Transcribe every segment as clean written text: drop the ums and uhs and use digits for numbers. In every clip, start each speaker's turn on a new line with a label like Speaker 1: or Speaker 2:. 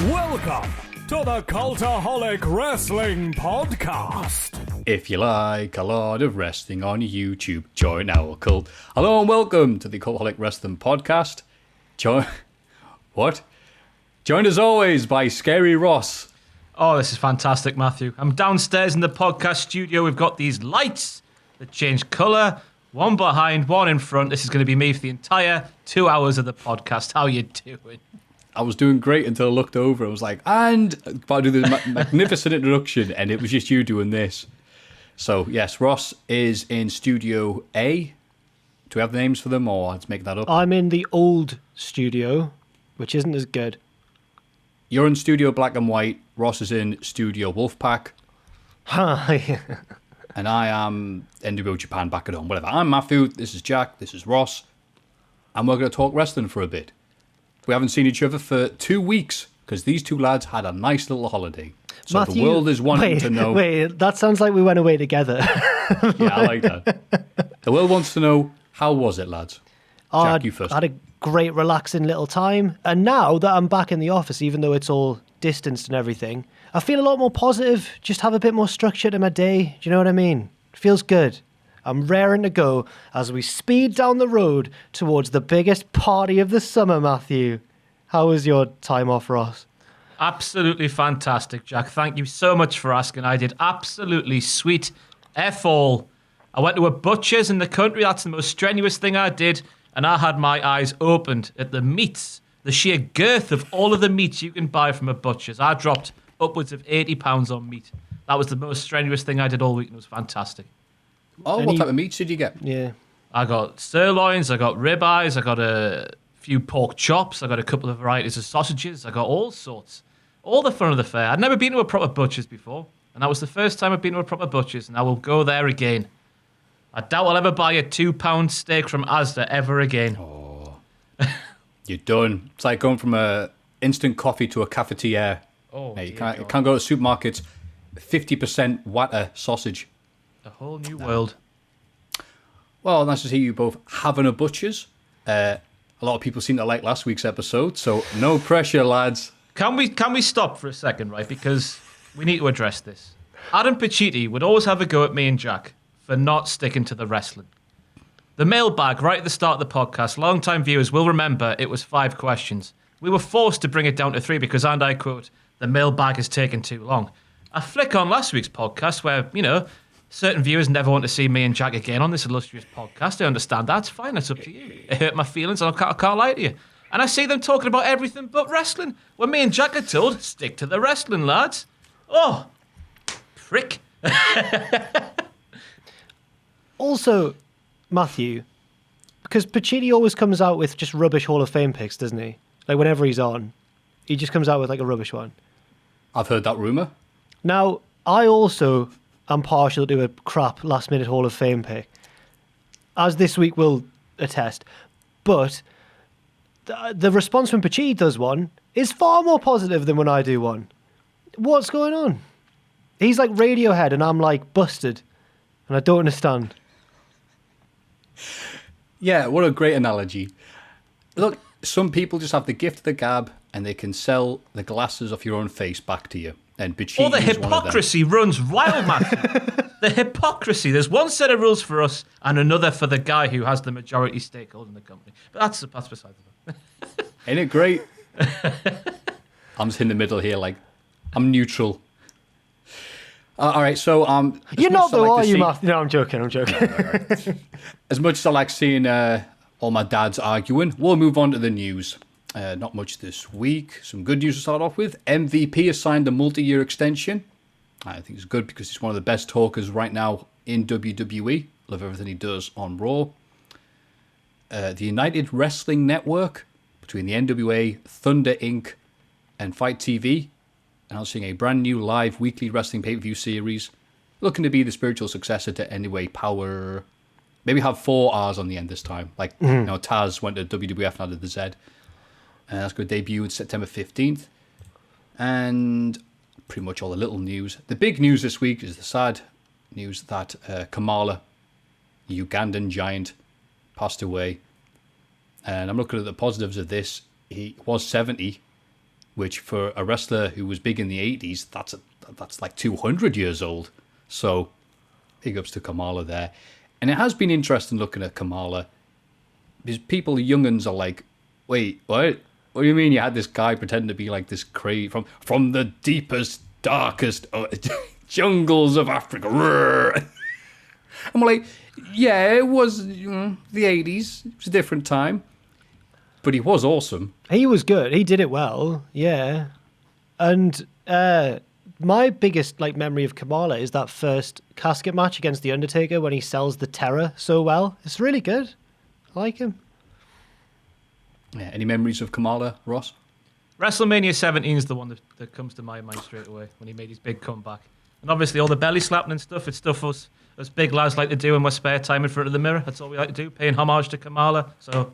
Speaker 1: Welcome to the Cultaholic Wrestling Podcast.
Speaker 2: If you like a lot of wrestling on YouTube, join our cult. Hello and welcome to the Cultaholic Wrestling Podcast. Joined as always by Scary Ross.
Speaker 3: Oh, this is fantastic, Maffew. I'm downstairs in the podcast studio. We've got these lights that change colour. One behind, one in front. This is going to be me for the entire 2 hours of the podcast. How you doing?
Speaker 2: I was doing great until I looked over. I was like, and about to do the magnificent introduction, and it was just you doing this. So, yes, Ross is in Studio A. Do we have names for them, or let's make that up?
Speaker 4: I'm in the old studio, which isn't as good.
Speaker 2: You're in Studio Black and White. Ross is in Studio Wolfpack.
Speaker 4: Hi.
Speaker 2: And I am NWO Japan back at home. Whatever. I'm Maffew. This is Jack. This is Ross. And we're going to talk wrestling for a bit. We haven't seen each other for 2 weeks because these two lads had a nice little holiday. So
Speaker 4: Maffew,
Speaker 2: the world is wanting to know.
Speaker 4: Wait, that sounds like we went away together.
Speaker 2: Yeah, I like that. The world wants to know, how was it, lads? Jack, you first.
Speaker 4: I had a great, relaxing little time. And now that I'm back in the office, even though it's all distanced and everything, I feel a lot more positive. Just have a bit more structure to my day. Do you know what I mean? It feels good. I'm raring to go as we speed down the road towards the biggest party of the summer, Maffew. How was your time off, Ross?
Speaker 3: Absolutely fantastic, Jack. Thank you so much for asking. I did absolutely sweet F all. I went to a butcher's in the country. That's the most strenuous thing I did. And I had my eyes opened at the meats, the sheer girth of all of the meats you can buy from a butcher's. I dropped upwards of 80 pounds on meat. That was the most strenuous thing I did all week, and it was fantastic.
Speaker 2: Oh, what type of meats did you get?
Speaker 4: Yeah.
Speaker 3: I got sirloins, I got ribeyes, I got a few pork chops, I got a couple of varieties of sausages, I got all sorts. All the fun of the fair. I'd never been to a proper butcher's before, and that was the first time I've been to a proper butcher's, and I will go there again. I doubt I'll ever buy a £2 steak from Asda ever again.
Speaker 2: Oh, you're done. It's like going from a instant coffee to a cafetiere.
Speaker 3: Oh,
Speaker 2: you can't go to supermarkets. 50% water sausage.
Speaker 3: A whole new world.
Speaker 2: Well, nice to see you both having a butcher's. A lot of people seem to like last week's episode, so no pressure, lads.
Speaker 3: Can we stop for a second, right? Because we need to address this. Adam Pacitti would always have a go at me and Jack for not sticking to the wrestling. The mailbag right at the start of the podcast, long-time viewers will remember it was 5 questions. We were forced to bring it down to 3 because, and I quote, the mailbag has taken too long. I flick on last week's podcast where, certain viewers never want to see me and Jack again on this illustrious podcast. I understand that. It's fine. That's up to you. It hurt my feelings, and I can't lie to you. And I see them talking about everything but wrestling. When me and Jack are told, stick to the wrestling, lads. Oh, prick.
Speaker 4: Also, Maffew, because Pacitti always comes out with just rubbish Hall of Fame picks, doesn't he? Like, whenever he's on, he just comes out with, like, a rubbish one.
Speaker 2: I've heard that rumour.
Speaker 4: Now, I also am partial to a crap last-minute Hall of Fame pick, as this week will attest. But the response when Pacitti does one is far more positive than when I do one. What's going on? He's like Radiohead, and I'm like Busted, and I don't understand.
Speaker 2: Yeah, what a great analogy. Look, some people just have the gift of the gab, and they can sell the glasses off your own face back to you. And
Speaker 3: All the hypocrisy runs wild, man. The hypocrisy. There's one set of rules for us and another for the guy who has the majority stakeholder in the company. But that's beside the point.
Speaker 2: Ain't it great? I'm just in the middle here, like, I'm neutral. All right, so...
Speaker 4: You're not though, are you, Matt? No, I'm joking.
Speaker 2: Right. As much as I like seeing all my dads arguing, we'll move on to the news. Not much this week. Some good news to start off with. MVP has signed a multi-year extension. I think it's good because he's one of the best talkers right now in WWE. Love everything he does on Raw. The United Wrestling Network, between the NWA, Thunder Inc., and Fight TV, announcing a brand new live weekly wrestling pay-per-view series, looking to be the spiritual successor to NWA Power. Maybe have 4 R's on the end this time. Like, Taz went to WWF and added the Z. That's going to debut on September 15th. And pretty much all the little news. The big news this week is the sad news that Kamala, the Ugandan giant, passed away. And I'm looking at the positives of this. He was 70. which for a wrestler who was big in the 80s, that's like 200 years old. So big ups to Kamala there. And it has been interesting looking at Kamala, because people, young'uns, are like, wait, what? What do you mean you had this guy pretending to be like this crazy from the deepest, darkest jungles of Africa? I'm like, yeah, it was the 80s. It was a different time. But he was awesome.
Speaker 4: He was good. He did it well. Yeah. And my biggest memory of Kamala is that first casket match against The Undertaker when he sells the terror so well. It's really good. I like him.
Speaker 2: Yeah. Any memories of Kamala, Ross?
Speaker 3: WrestleMania 17 is the one that comes to my mind straight away when he made his big comeback. And obviously all the belly slapping and stuff, it's stuff us big lads like to do in my spare time in front of the mirror. That's all we like to do, paying homage to Kamala. So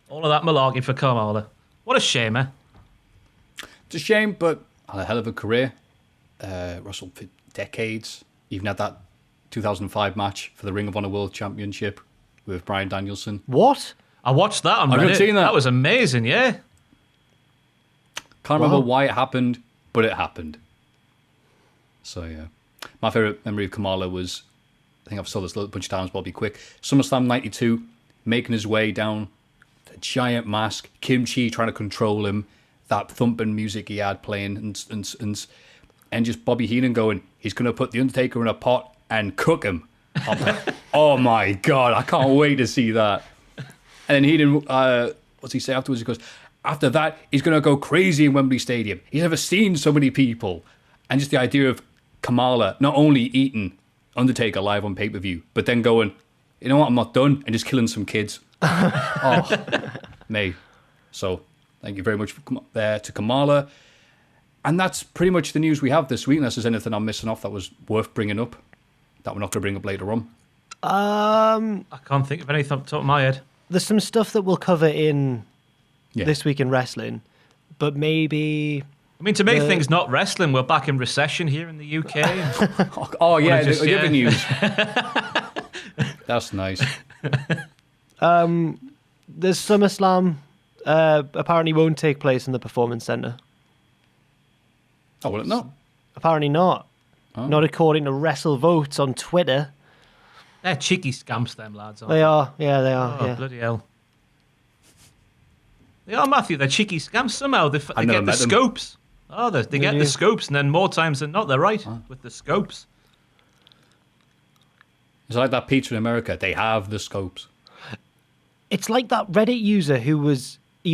Speaker 3: all of that malarkey for Kamala. What a shame, eh?
Speaker 2: It's a shame, but had a hell of a career. Wrestled for decades. Even had that 2005 match for the Ring of Honor World Championship with Bryan Danielson.
Speaker 4: What?
Speaker 3: I watched that on
Speaker 2: I've
Speaker 3: Reddit.
Speaker 2: not seen that.
Speaker 3: That was amazing, yeah.
Speaker 2: Can't remember why it happened, but it happened. So, yeah. My favourite memory of Kamala was, I think I've said this a bunch of times, but I'll be quick. SummerSlam 92, making his way down the giant mask, Kimchi trying to control him, that thumping music he had playing, and just Bobby Heenan going, he's going to put The Undertaker in a pot and cook him. I'm like, oh my God, I can't wait to see that. And then Heenan, what's he say afterwards? He goes, after that, he's going to go crazy in Wembley Stadium. He's never seen so many people. And just the idea of Kamala not only eating Undertaker live on pay-per-view, but then going, you know what, I'm not done, and just killing some kids. Oh, mate. So, thank you very much to Kamala. And that's pretty much the news we have this week, unless there's anything I'm missing off that was worth bringing up, that we're not going to bring up later on.
Speaker 3: I can't think of anything off the top of my head.
Speaker 4: There's some stuff that we'll cover in This Week in Wrestling, but maybe...
Speaker 3: I mean, to make things not wrestling, we're back in recession here in the UK.
Speaker 2: Oh, yeah, the other news. That's nice.
Speaker 4: There's SummerSlam apparently won't take place in the Performance Centre.
Speaker 2: Oh, will it not?
Speaker 4: Apparently not. Oh. Not according to WrestleVotes on Twitter.
Speaker 3: They're cheeky scamps, them lads, aren't
Speaker 4: they? Are. Yeah, they are.
Speaker 3: Oh,
Speaker 4: yeah.
Speaker 3: Bloody hell. They are, Maffew. They're cheeky scamps somehow. They get the scopes. Oh, they get the scopes, and then more times than not, they're right with the scopes.
Speaker 2: It's like that pizza in America. They have the scopes.
Speaker 4: It's like that Reddit user he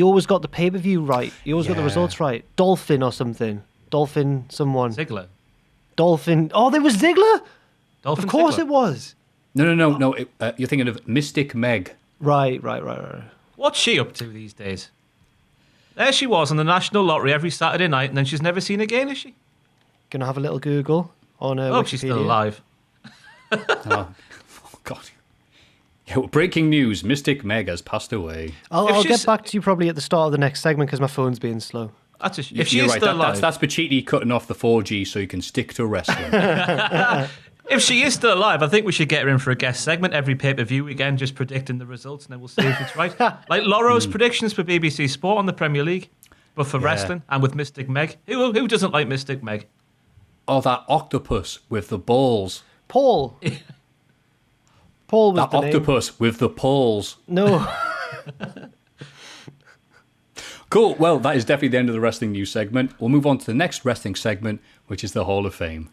Speaker 4: always got the pay-per-view right. He always got the results right. Dolphin or something. Dolphin someone.
Speaker 3: Ziggler.
Speaker 4: Dolphin. Oh, there was Ziggler?
Speaker 3: Dolphin
Speaker 4: of course
Speaker 3: Ziggler.
Speaker 4: It was.
Speaker 2: No. You're thinking of Mystic Meg.
Speaker 4: Right.
Speaker 3: What's she up to these days? There she was on the National Lottery every Saturday night, and then she's never seen again, is she?
Speaker 4: Gonna have a little Google on her.
Speaker 3: Oh, she's still alive.
Speaker 2: Oh, God. Yeah, well, breaking news: Mystic Meg has passed away.
Speaker 4: I'll get back to you probably at the start of the next segment because my phone's being slow.
Speaker 3: If she's right. Still alive,
Speaker 2: that's Pacitti cutting off the 4G so you can stick to wrestling.
Speaker 3: If she is still alive, I think we should get her in for a guest segment every pay-per-view again, just predicting the results, and then we'll see if it's right. Like Loro's predictions for BBC Sport on the Premier League, but for wrestling, and with Mystic Meg. Who doesn't like Mystic Meg?
Speaker 2: Oh, that octopus with the balls.
Speaker 4: Paul. Paul was
Speaker 2: that octopus with the paws.
Speaker 4: No.
Speaker 2: Cool. Well, that is definitely the end of the wrestling news segment. We'll move on to the next wrestling segment, which is the Hall of Fame.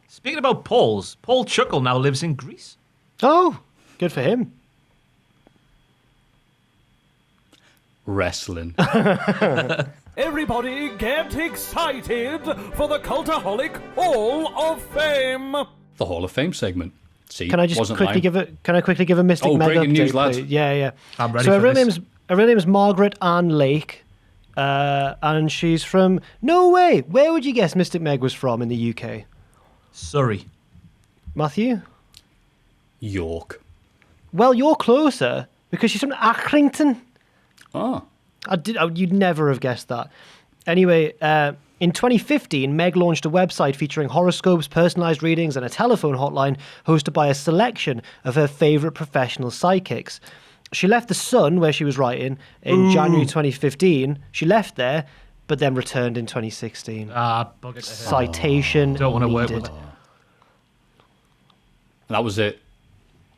Speaker 3: Speaking about Pauls, Paul Chuckle now lives in Greece.
Speaker 4: Oh, good for him.
Speaker 2: Wrestling.
Speaker 1: Everybody get excited for the Cultaholic Hall of Fame.
Speaker 2: The Hall of Fame segment. See,
Speaker 4: can I quickly give a Mystic Meg
Speaker 2: breaking
Speaker 4: update,
Speaker 2: news, lads.
Speaker 4: Please? Yeah.
Speaker 3: I'm ready
Speaker 4: so
Speaker 3: for this.
Speaker 4: Her real name is Margaret Ann Lake, and she's from... No way! Where would you guess Mystic Meg was from in the UK?
Speaker 3: Surrey.
Speaker 4: Maffew?
Speaker 2: York.
Speaker 4: Well, you're closer, because she's from Accrington.
Speaker 2: Oh.
Speaker 4: You'd never have guessed that. Anyway, in 2015, Meg launched a website featuring horoscopes, personalised readings, and a telephone hotline hosted by a selection of her favourite professional psychics. She left the Sun, where she was writing, in January 2015. She left there, but then returned in 2016.
Speaker 3: Bugger to hell.
Speaker 4: Citation
Speaker 3: Don't want to work
Speaker 4: needed.
Speaker 3: with her.
Speaker 2: And that was it.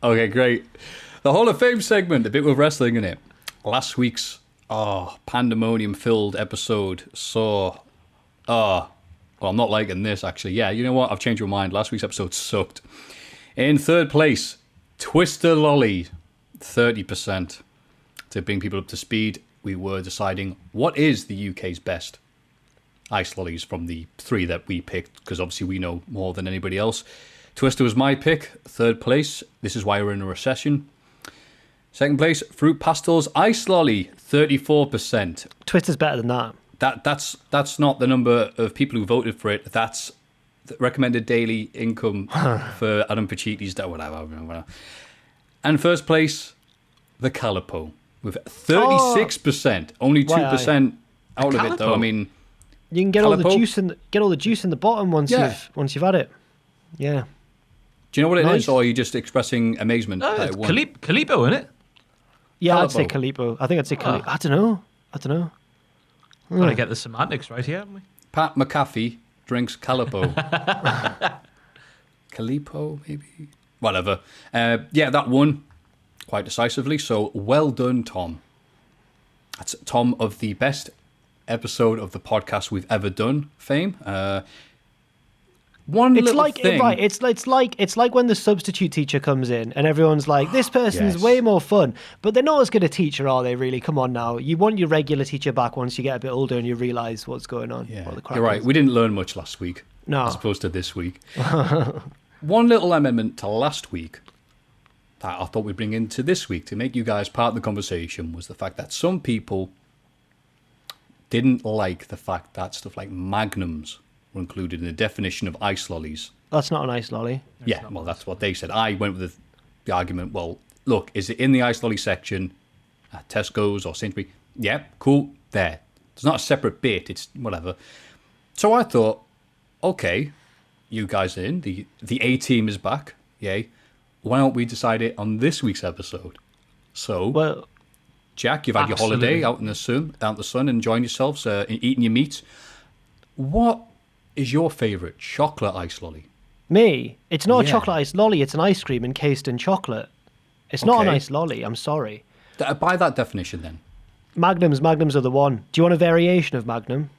Speaker 2: Okay, great. The Hall of Fame segment, a bit with wrestling in it. Last week's pandemonium-filled episode saw... well, I'm not liking this, actually. Yeah, you know what? I've changed my mind. Last week's episode sucked. In third place, Twister Lolly, 30%. To bring people up to speed, we were deciding what is the UK's best ice lollies from the 3 that we picked, because obviously we know more than anybody else. Twister was my pick, third place. This is why we're in a recession. Second place, Fruit Pastels Ice Lolly, 34%.
Speaker 4: Twister's better than that.
Speaker 2: That's not the number of people who voted for it. That's the recommended daily income for Adam Pachiti's whatever. And first place, the Calipo with 36%. Only 2% out of it though. I mean,
Speaker 4: you can get all the
Speaker 2: Calipo?
Speaker 4: juice in the bottom once you've had it. Yeah.
Speaker 2: Do you know what it is, or are you just expressing amazement?
Speaker 3: It's Calipo, isn't it?
Speaker 4: Yeah,
Speaker 2: Calipo.
Speaker 4: I'd say Calipo. I think I'd say Calipo. I don't know.
Speaker 3: Gotta get the semantics right here, haven't we?
Speaker 2: Pat McAfee drinks Calipo. Calipo, maybe? Whatever. Yeah, that won quite decisively, so well done, Tom. That's Tom of the best episode of the podcast we've ever done, fame.
Speaker 4: It's like when the substitute teacher comes in and everyone's like, this person's way more fun, but they're not as good a teacher, are they? Really? Come on now. You want your regular teacher back once you get a bit older and you realise what's going on.
Speaker 2: Yeah,
Speaker 4: what the crap
Speaker 2: you're right.
Speaker 4: is.
Speaker 2: We didn't learn much last week, as opposed to this week. One little amendment to last week that I thought we'd bring into this week to make you guys part of the conversation was the fact that some people didn't like the fact that stuff like magnums were included in the definition of ice lollies.
Speaker 4: That's not an ice lolly.
Speaker 2: Yeah, well, that's what they said. I went with the argument, well, look, is it in the ice lolly section at Tesco's or Sainsbury's? Yeah, cool, there. It's not a separate bit, it's whatever. So I thought, okay, you guys are in, the A-team is back, yay. Why don't we decide it on this week's episode? So,
Speaker 4: Well,
Speaker 2: Jack, you've had your holiday out in the sun, enjoying yourselves, eating your meat. What is your favourite chocolate ice lolly?
Speaker 4: me, it's not a chocolate ice lolly, it's an ice cream encased in chocolate. It's not an
Speaker 2: Okay.
Speaker 4: ice lolly, I'm sorry.
Speaker 2: By that definition, then.
Speaker 4: Magnums are the one. Do you want a variation of Magnum?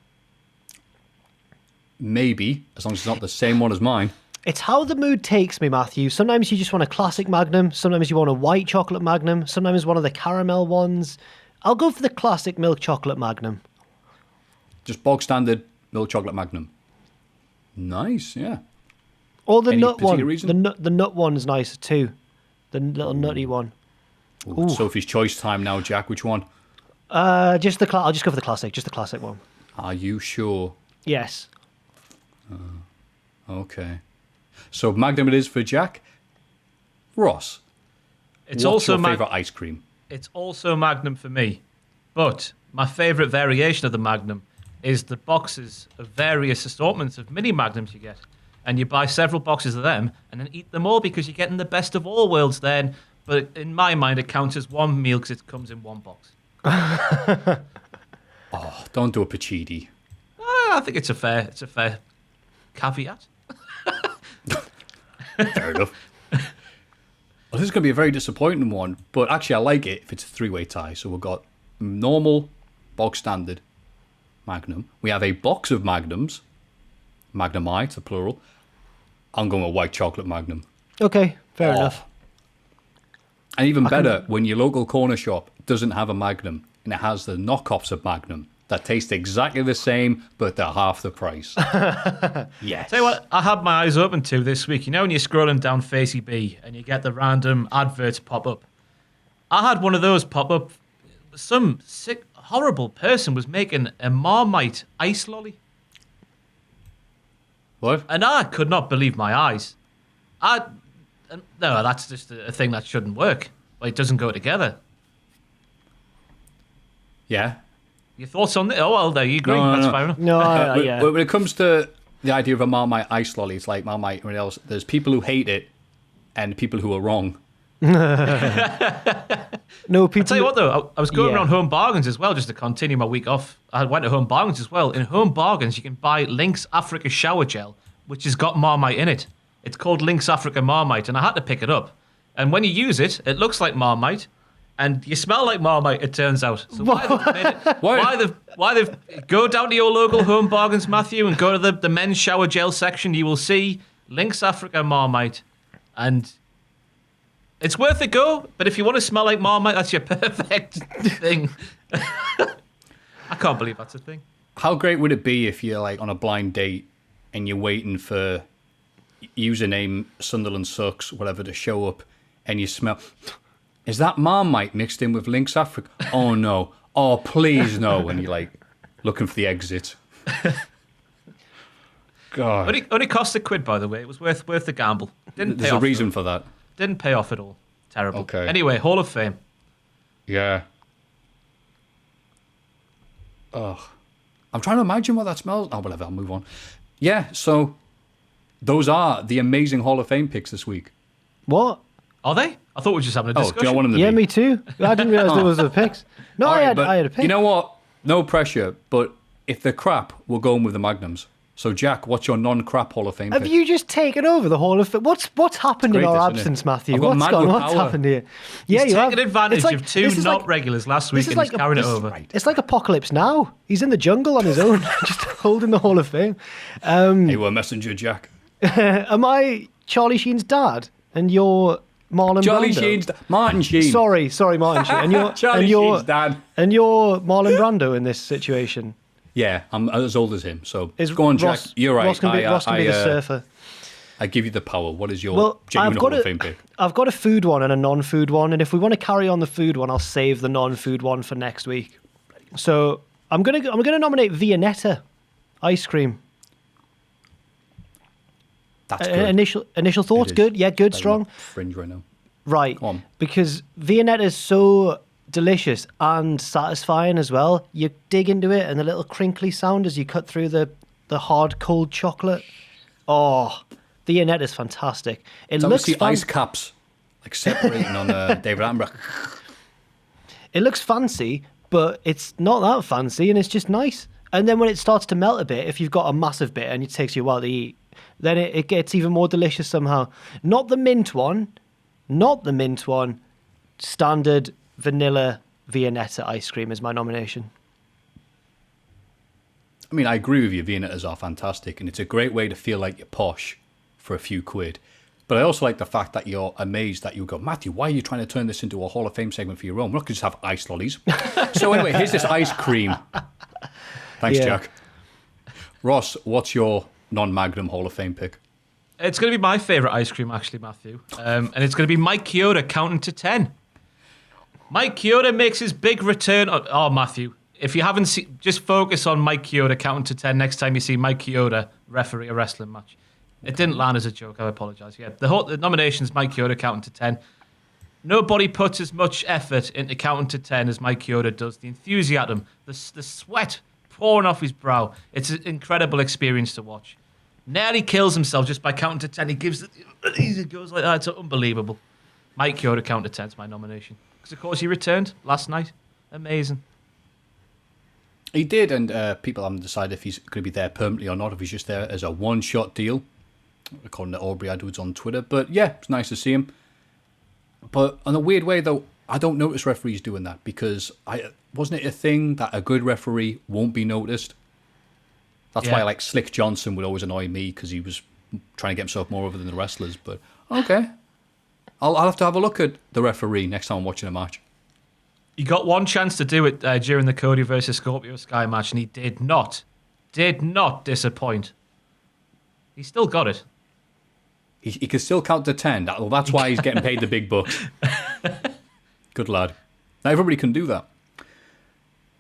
Speaker 2: Maybe, as long as it's not the same one as mine.
Speaker 4: It's how the mood takes me, Matthew. Sometimes you just want a classic Magnum. Sometimes you want a white chocolate Magnum. Sometimes one of the caramel ones. I'll go for the classic milk chocolate Magnum.
Speaker 2: Just bog standard milk chocolate Magnum. Nice, yeah.
Speaker 4: Or the
Speaker 2: Any
Speaker 4: nut
Speaker 2: particular
Speaker 4: one.
Speaker 2: reason?
Speaker 4: The nut one's nice too. The little nutty one.
Speaker 2: Ooh, Sophie's choice time now, Jack. Which one?
Speaker 4: I'll just go for the classic. Just the classic one.
Speaker 2: Are you sure?
Speaker 4: Yes.
Speaker 2: Okay. So Magnum it is for Jack. Ross.
Speaker 3: It's
Speaker 2: what's
Speaker 3: also
Speaker 2: your favourite ice cream?
Speaker 3: It's also Magnum for me. But my favourite variation of the Magnum is the boxes of various assortments of mini Magnums you get. And you buy several boxes of them and then eat them all because you're getting the best of all worlds then. But in my mind, it counts as one meal because it comes in one box.
Speaker 2: Oh, don't do a Pachidi.
Speaker 3: I think it's a fair caveat.
Speaker 2: Fair enough. Well, this is going to be a very disappointing one, but actually I like it if it's a three-way tie. So we've got normal, bog standard, Magnum. We have a box of Magnums, Magnum-I, to plural. I'm going with white chocolate Magnum.
Speaker 4: Okay, fair enough.
Speaker 2: And even better, when your local corner shop doesn't have a Magnum and it has the knockoffs of Magnum that taste exactly the same, but they're half the price. Yes.
Speaker 3: Tell you what, I had my eyes open to this week. You know when you're scrolling down Facey B and you get the random adverts pop up? I had one of those pop up. Some sick, horrible person was making a Marmite ice lolly.
Speaker 2: What?
Speaker 3: And I could not believe my eyes. No, that's just a thing that shouldn't work. It doesn't go together.
Speaker 2: Yeah.
Speaker 3: Your thoughts on it? Oh, well, there you agree.
Speaker 2: No,
Speaker 3: That's
Speaker 2: no.
Speaker 3: fair enough.
Speaker 4: No, yeah.
Speaker 2: When it comes to the idea of a Marmite ice lolly, it's like Marmite and else. There's people who hate it and people who are wrong.
Speaker 4: No, people.
Speaker 3: I'll tell you what, though, I was going
Speaker 4: Yeah.
Speaker 3: around Home Bargains as well, just to continue my week off. I went to Home Bargains as well. In Home Bargains, you can buy Lynx Africa Shower Gel, which has got Marmite in it. It's called Lynx Africa Marmite, and I had to pick it up. And when you use it, it looks like Marmite, and you smell like Marmite, it turns out. So why they've go down to your local Home Bargains, Maffew, and go to the men's shower gel section. You will see Lynx Africa Marmite, and it's worth a go. But if you want to smell like Marmite, that's your perfect thing. I can't believe that's a thing.
Speaker 2: How great would it be if you're like on a blind date and you're waiting for username Sunderland Sucks, whatever, to show up, and you smell... Is that Marmite mixed in with Lynx Africa? Oh, no. Oh, please, no. And you're like looking for the exit. God.
Speaker 3: Only cost £1, by the way. It was worth the gamble.
Speaker 2: There's a reason for that.
Speaker 3: Didn't pay off at all. Terrible.
Speaker 2: Okay.
Speaker 3: Anyway, Hall of Fame.
Speaker 2: Yeah. Ugh. I'm trying to imagine what that smells. Oh, whatever. I'll move on. Yeah, so those are the amazing Hall of Fame picks this week.
Speaker 4: What?
Speaker 3: Are they? I thought we were just having a discussion.
Speaker 2: Do you want them to
Speaker 4: Yeah,
Speaker 2: be?
Speaker 4: me too. I didn't realise there was a picks. No,
Speaker 2: All right,
Speaker 4: I had a pick.
Speaker 2: You know what? No pressure, but if they're crap, we're going with the Magnums. So, Jack, what's your non-crap Hall of Fame
Speaker 4: Have
Speaker 2: pick?
Speaker 4: you just taken over the Hall of Fame? What's happened in
Speaker 2: great,
Speaker 4: our
Speaker 2: isn't it?
Speaker 4: absence, Maffew?
Speaker 2: I've got
Speaker 4: What's
Speaker 2: mad
Speaker 4: gone?
Speaker 2: with
Speaker 4: What's
Speaker 2: power.
Speaker 4: happened here? Yeah,
Speaker 3: He's
Speaker 4: you have.
Speaker 3: taken advantage
Speaker 4: It's like-
Speaker 3: of two
Speaker 4: this is
Speaker 3: not
Speaker 4: like-
Speaker 3: regulars last
Speaker 4: this
Speaker 3: week
Speaker 4: is
Speaker 3: and he's
Speaker 4: like
Speaker 3: carrying it
Speaker 4: this is
Speaker 3: over.
Speaker 2: right.
Speaker 4: It's like Apocalypse Now. He's in the jungle on his own, just holding the Hall of Fame.
Speaker 2: Hey, we're messenger, Jack.
Speaker 4: Am I Charlie Sheen's dad? And you're Marlon
Speaker 2: Charlie
Speaker 4: Brando?
Speaker 2: Sheen's Martin Sheen.
Speaker 4: Sorry, Martin Sheen. And you're,
Speaker 2: Charlie
Speaker 4: and you're,
Speaker 2: Sheen's dad.
Speaker 4: And you're Marlon Brando in this situation.
Speaker 2: Yeah, I'm as old as him. So
Speaker 4: Is
Speaker 2: go on, Jack.
Speaker 4: Ross,
Speaker 2: You're right.
Speaker 4: Ross can be the surfer.
Speaker 2: I give you the power. What is your
Speaker 4: Well,
Speaker 2: genuine Hall of Fame pick?
Speaker 4: I've got a food one and a non-food one, and if we want to carry on the food one, I'll save the non-food one for next week. So I'm gonna nominate Viennetta ice cream.
Speaker 2: That's good.
Speaker 4: Initial thoughts,
Speaker 2: It is.
Speaker 4: good, yeah, good,
Speaker 2: Better
Speaker 4: strong,
Speaker 2: not Fringe right now.
Speaker 4: right?
Speaker 2: Go on.
Speaker 4: Because Viennetta is so delicious and satisfying as well. You dig into it, and the little crinkly sound as you cut through the hard cold chocolate. Oh, Viennetta is fantastic. It looks
Speaker 2: Obviously, ice caps like separating on David Attenborough.
Speaker 4: It looks fancy, but it's not that fancy, and it's just nice. And then when it starts to melt a bit, if you've got a massive bit and it takes you a while to eat, then it gets even more delicious somehow. Not the mint one. Standard vanilla Viennetta ice cream is my nomination.
Speaker 2: I mean, I agree with you. Viennettas are fantastic, and it's a great way to feel like you're posh for a few quid. But I also like the fact that you're amazed that you go, Matthew, why are you trying to turn this into a Hall of Fame segment for your own? We're not going to just have ice lollies. So anyway, here's this ice cream. Thanks,
Speaker 4: Yeah.
Speaker 2: Jack. Ross, what's your non-Magnum Hall of Fame pick?
Speaker 3: It's going to be my favourite ice cream, actually, Maffew. And it's going to be Mike Chioda counting to 10. Mike Chioda makes his big return. Oh, Maffew, if you haven't seen, just focus on Mike Chioda counting to 10 next time you see Mike Chioda referee a wrestling match. It didn't land as a joke, I apologise. Yeah, the nomination's Mike Chioda counting to 10. Nobody puts as much effort into counting to 10 as Mike Chioda does. The enthusiasm, the sweat pouring off his brow. It's an incredible experience to watch. Nearly kills himself just by counting to 10. He goes like that. It's unbelievable. Mike Chioda count to 10 is my nomination. Because, of course, he returned last night. Amazing.
Speaker 2: He did, and people haven't decided if he's going to be there permanently or not, if he's just there as a one-shot deal, according to Aubrey Edwards on Twitter. But yeah, it's nice to see him. But in a weird way, though, I don't notice referees doing that, because wasn't it a thing that a good referee won't be noticed? That's why, like, Slick Johnson would always annoy me, because he was trying to get himself more over than the wrestlers. But okay, I'll have to have a look at the referee next time I'm watching a match.
Speaker 3: He got one chance to do it during the Cody versus Scorpio Sky match, and he did not disappoint. He still got it.
Speaker 2: He can still count to 10. That's why he's getting paid the big bucks. Good lad. Not everybody can do that.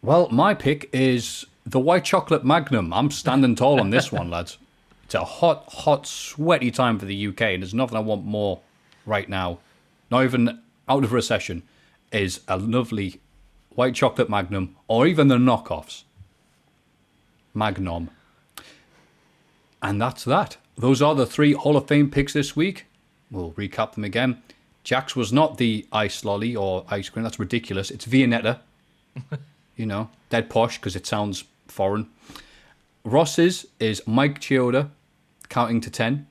Speaker 2: Well, my pick is the White Chocolate Magnum. I'm standing tall on this one, lads. It's a hot, sweaty time for the UK, and there's nothing I want more right now, not even out of recession, is a lovely White Chocolate Magnum, or even the knockoffs. Magnum. And that's that. Those are the 3 Hall of Fame picks this week. We'll recap them again. Jack's was not the ice lolly or ice cream. That's ridiculous. It's Viennetta. Dead posh because it sounds foreign. Ross's is Mike Chioda, counting to 10.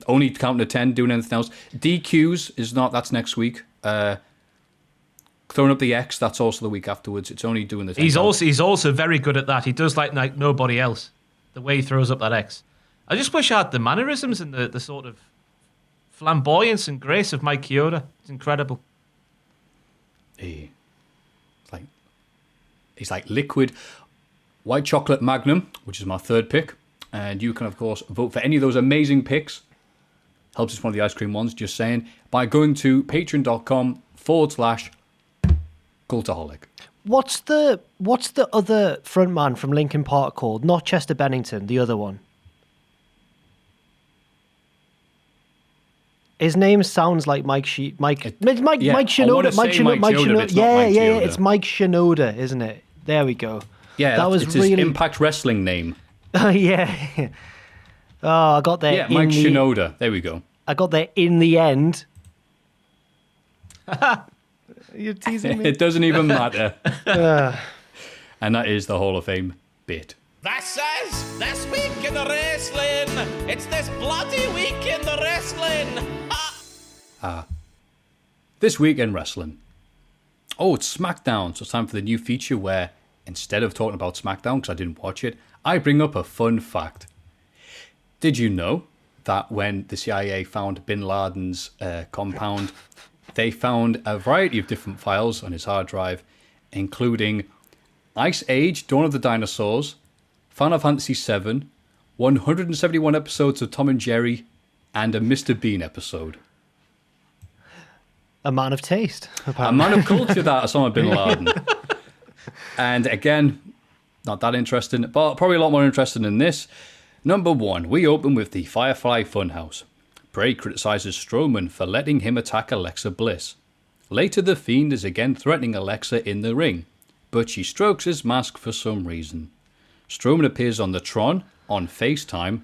Speaker 2: Only counting to 10, doing anything else. DQ's is not, that's next week. Throwing up the X, that's also the week afterwards. It's only doing the 10.
Speaker 3: He's also very good at that. He does like nobody else, the way he throws up that X. I just wish I had the mannerisms and the sort of flamboyance and grace of Mike Chioda. It's incredible.
Speaker 2: He's like liquid white chocolate Magnum, which is my third pick. And you can, of course, vote for any of those amazing picks. Helps us one of the ice cream ones, just saying, by going to patreon.com/Cultaholic.
Speaker 4: What's the other frontman from Linkin Park called? Not Chester Bennington, the other one. His name sounds like Mike Shinoda. Mike Shinoda. Yeah. It's Mike Shinoda, isn't it? There we go.
Speaker 2: Yeah, that was it's really... his Impact Wrestling name.
Speaker 4: Yeah. Oh, I got there.
Speaker 2: Yeah, Mike Shinoda. There we go.
Speaker 4: I got there in the end. You're teasing me.
Speaker 2: It doesn't even matter. And that is the Hall of Fame bit.
Speaker 5: This is This Week in the Wrestling. It's this bloody week in the wrestling.
Speaker 2: This week in wrestling. Oh, it's SmackDown. So it's time for the new feature where instead of talking about SmackDown, because I didn't watch it, I bring up a fun fact. Did you know that when the CIA found Bin Laden's compound, they found a variety of different files on his hard drive, including Ice Age, Dawn of the Dinosaurs, Final Fantasy VII, 171 episodes of Tom and Jerry, and a Mr. Bean episode.
Speaker 4: A man of taste, apparently.
Speaker 2: A man of culture, that Osama Bin Laden. And again, not that interesting, but probably a lot more interesting than this. Number 1, we open with the Firefly Funhouse. Bray criticizes Strowman for letting him attack Alexa Bliss. Later, the Fiend is again threatening Alexa in the ring, but she strokes his mask for some reason. Strowman appears on the Tron, on FaceTime,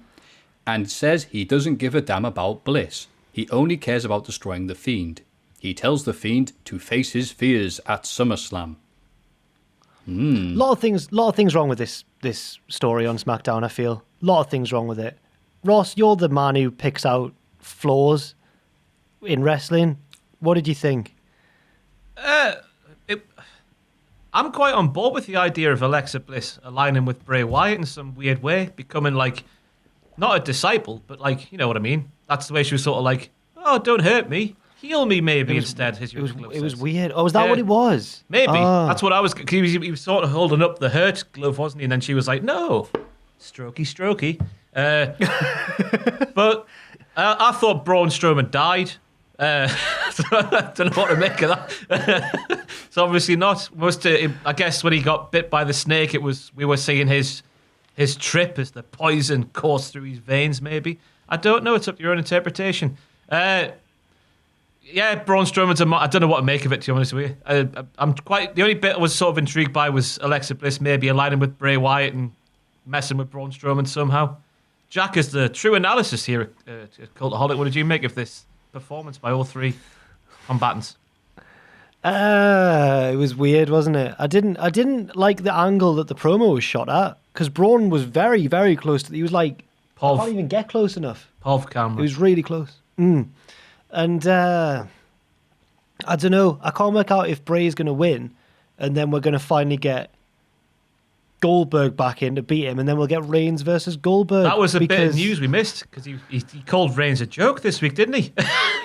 Speaker 2: and says he doesn't give a damn about Bliss. He only cares about destroying the Fiend. He tells the Fiend to face his fears at SummerSlam.
Speaker 4: A lot of things wrong with this story on SmackDown, I feel. A lot of things wrong with it. Ross, you're the man who picks out flaws in wrestling. What did you think?
Speaker 3: I'm quite on board with the idea of Alexa Bliss aligning with Bray Wyatt in some weird way, becoming like, not a disciple, but like, you know what I mean? That's the way she was sort of like, oh, don't hurt me. Heal me, maybe, instead. It
Speaker 4: was weird. Oh, was that what it was?
Speaker 3: Maybe. That's what I was... He was sort of holding up the hurt glove, wasn't he? And then she was like, no. Strokey. But I thought Braun Strowman died. I don't know what to make of that. So obviously not. I guess when he got bit by the snake, we were seeing his trip as the poison coursed through his veins, maybe. I don't know. It's up to your own interpretation. Yeah, Braun Strowman's I don't know what to make of it, to be honest with you. The only bit I was sort of intrigued by was Alexa Bliss maybe aligning with Bray Wyatt and messing with Braun Strowman somehow. Jack, is the true analysis here at Cultaholic. What did you make of this performance by all three combatants?
Speaker 4: It was weird, wasn't it? I didn't like the angle that the promo was shot at, because Braun was very, very close to. He was like, I can't even get close enough.
Speaker 3: Paul for camera.
Speaker 4: He was really close. And I don't know. I can't work out if Bray's going to win, and then we're going to finally get Goldberg back in to beat him, and then we'll get Reigns versus Goldberg.
Speaker 3: That was a bit of news we missed, because he called Reigns a joke this week, didn't he?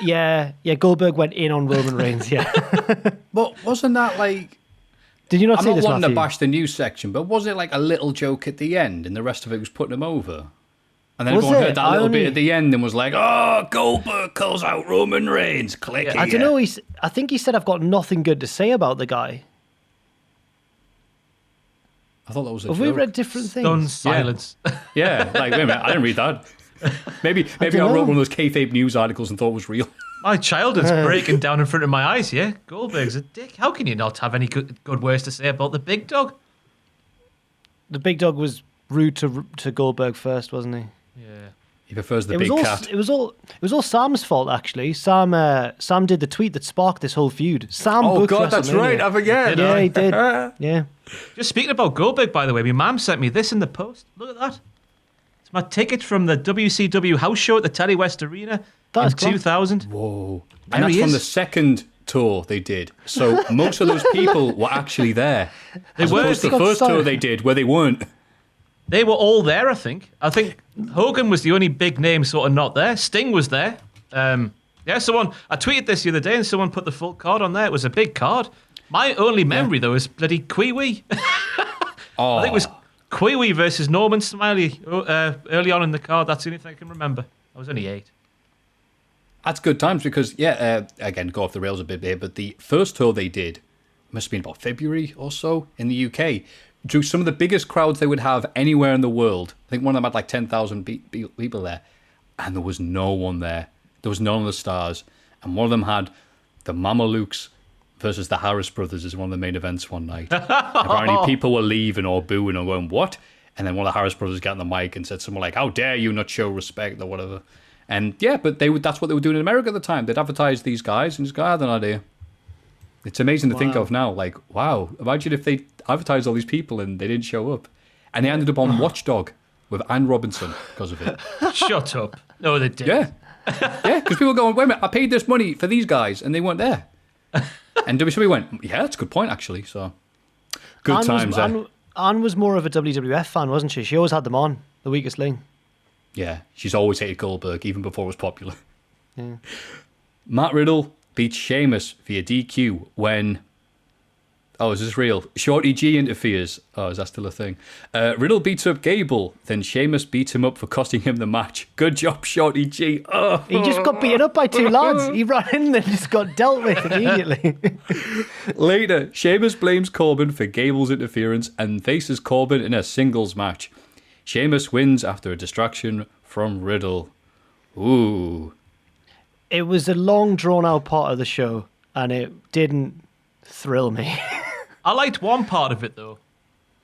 Speaker 4: Yeah. Goldberg went in on Roman Reigns. Yeah.
Speaker 2: But wasn't that like?
Speaker 4: Did you not see this,
Speaker 2: I'm not wanting
Speaker 4: Maffew?
Speaker 2: to bash the news section, but was it like a little joke at the end, and the rest of it was putting him over? And then everyone heard that little bit at the end and was like, oh, Goldberg calls out Roman Reigns. Click it.
Speaker 4: I don't know. I think he said, I've got nothing good to say about the guy.
Speaker 2: I thought that was a
Speaker 4: joke.
Speaker 2: Have
Speaker 4: we read different things?
Speaker 3: Stunned silence.
Speaker 2: Yeah, like, wait a minute, I didn't read that. Maybe I wrote one of those kayfabe news articles and thought it was real.
Speaker 3: My childhood's breaking down in front of my eyes, yeah? Goldberg's a dick. How can you not have any good words to say about the big dog?
Speaker 4: The big dog was rude to Goldberg first, wasn't he?
Speaker 3: Yeah.
Speaker 2: He prefers the
Speaker 4: It
Speaker 2: big
Speaker 4: was all
Speaker 2: cat.
Speaker 4: it was all Sam's fault actually. Sam did the tweet that sparked this whole feud. Sam
Speaker 2: Oh
Speaker 4: booked
Speaker 2: God, that's
Speaker 4: WrestleMania.
Speaker 2: right. I forget.
Speaker 4: Yeah, he did. Yeah.
Speaker 3: Just speaking about Goldberg, by the way, my mum sent me this in the post. Look at that. It's my ticket from the WCW house show at the Telly West Arena
Speaker 4: That's
Speaker 3: in
Speaker 4: class.
Speaker 3: 2000.
Speaker 2: Whoa.
Speaker 3: There
Speaker 2: And that's
Speaker 3: he
Speaker 2: from
Speaker 3: is.
Speaker 2: the second tour they did. So most of those people were actually there.
Speaker 3: They
Speaker 2: As
Speaker 3: were.
Speaker 2: opposed to the
Speaker 4: Got
Speaker 2: first
Speaker 4: started.
Speaker 2: tour they did where they weren't.
Speaker 3: They were all there, I think. I think Hogan was the only big name sort of not there. Sting was there. I tweeted this the other day and someone put the full card on there. It was a big card. My only memory, though, is bloody Kwee-Wee.
Speaker 2: Oh,
Speaker 3: I think it was Kwee-Wee versus Norman Smiley early on in the card. That's the only thing I can remember. I was only 8.
Speaker 2: that's good times because, again, go off the rails a bit here, but the first tour they did must have been about February or so in the UK. Drew some of the biggest crowds they would have anywhere in the world. I think one of them had like 10,000 people there. And there was no one there. There was none of the stars. And one of them had the Mamalukes versus the Harris Brothers as one of the main events one night. Apparently people were leaving or booing or going, what? And then one of the Harris Brothers got on the mic and said something like, how dare you not show respect or whatever. And yeah, but that's what they were doing in America at the time. They'd advertise these guys and just go, I had an idea. It's amazing to think of now. Like, wow, imagine if they advertised all these people and they didn't show up. And they ended up on Watchdog with Ann Robinson because of it.
Speaker 3: Shut up. No, they didn't.
Speaker 2: Yeah. Yeah, because people were going, wait a minute, I paid this money for these guys and they weren't there. And WWE went, yeah, that's a good point, actually. So, good times there.
Speaker 4: Anne was more of a WWF fan, wasn't she? She always had them on, the weakest link.
Speaker 2: Yeah, she's always hated Goldberg, even before it was popular. Yeah. Matt Riddle beats Sheamus via DQ when... Oh, is this real? Shorty G interferes. Oh, is that still a thing? Riddle beats up Gable. Then Sheamus beats him up for costing him the match. Good job, Shorty G. Oh.
Speaker 4: He just got beaten up by 2 lads. He ran in and just got dealt with immediately.
Speaker 2: Later, Sheamus blames Corbin for Gable's interference and faces Corbin in a singles match. Sheamus wins after a distraction from Riddle. Ooh.
Speaker 4: It was a long, drawn-out part of the show, and it didn't thrill me.
Speaker 3: I liked one part of it, though.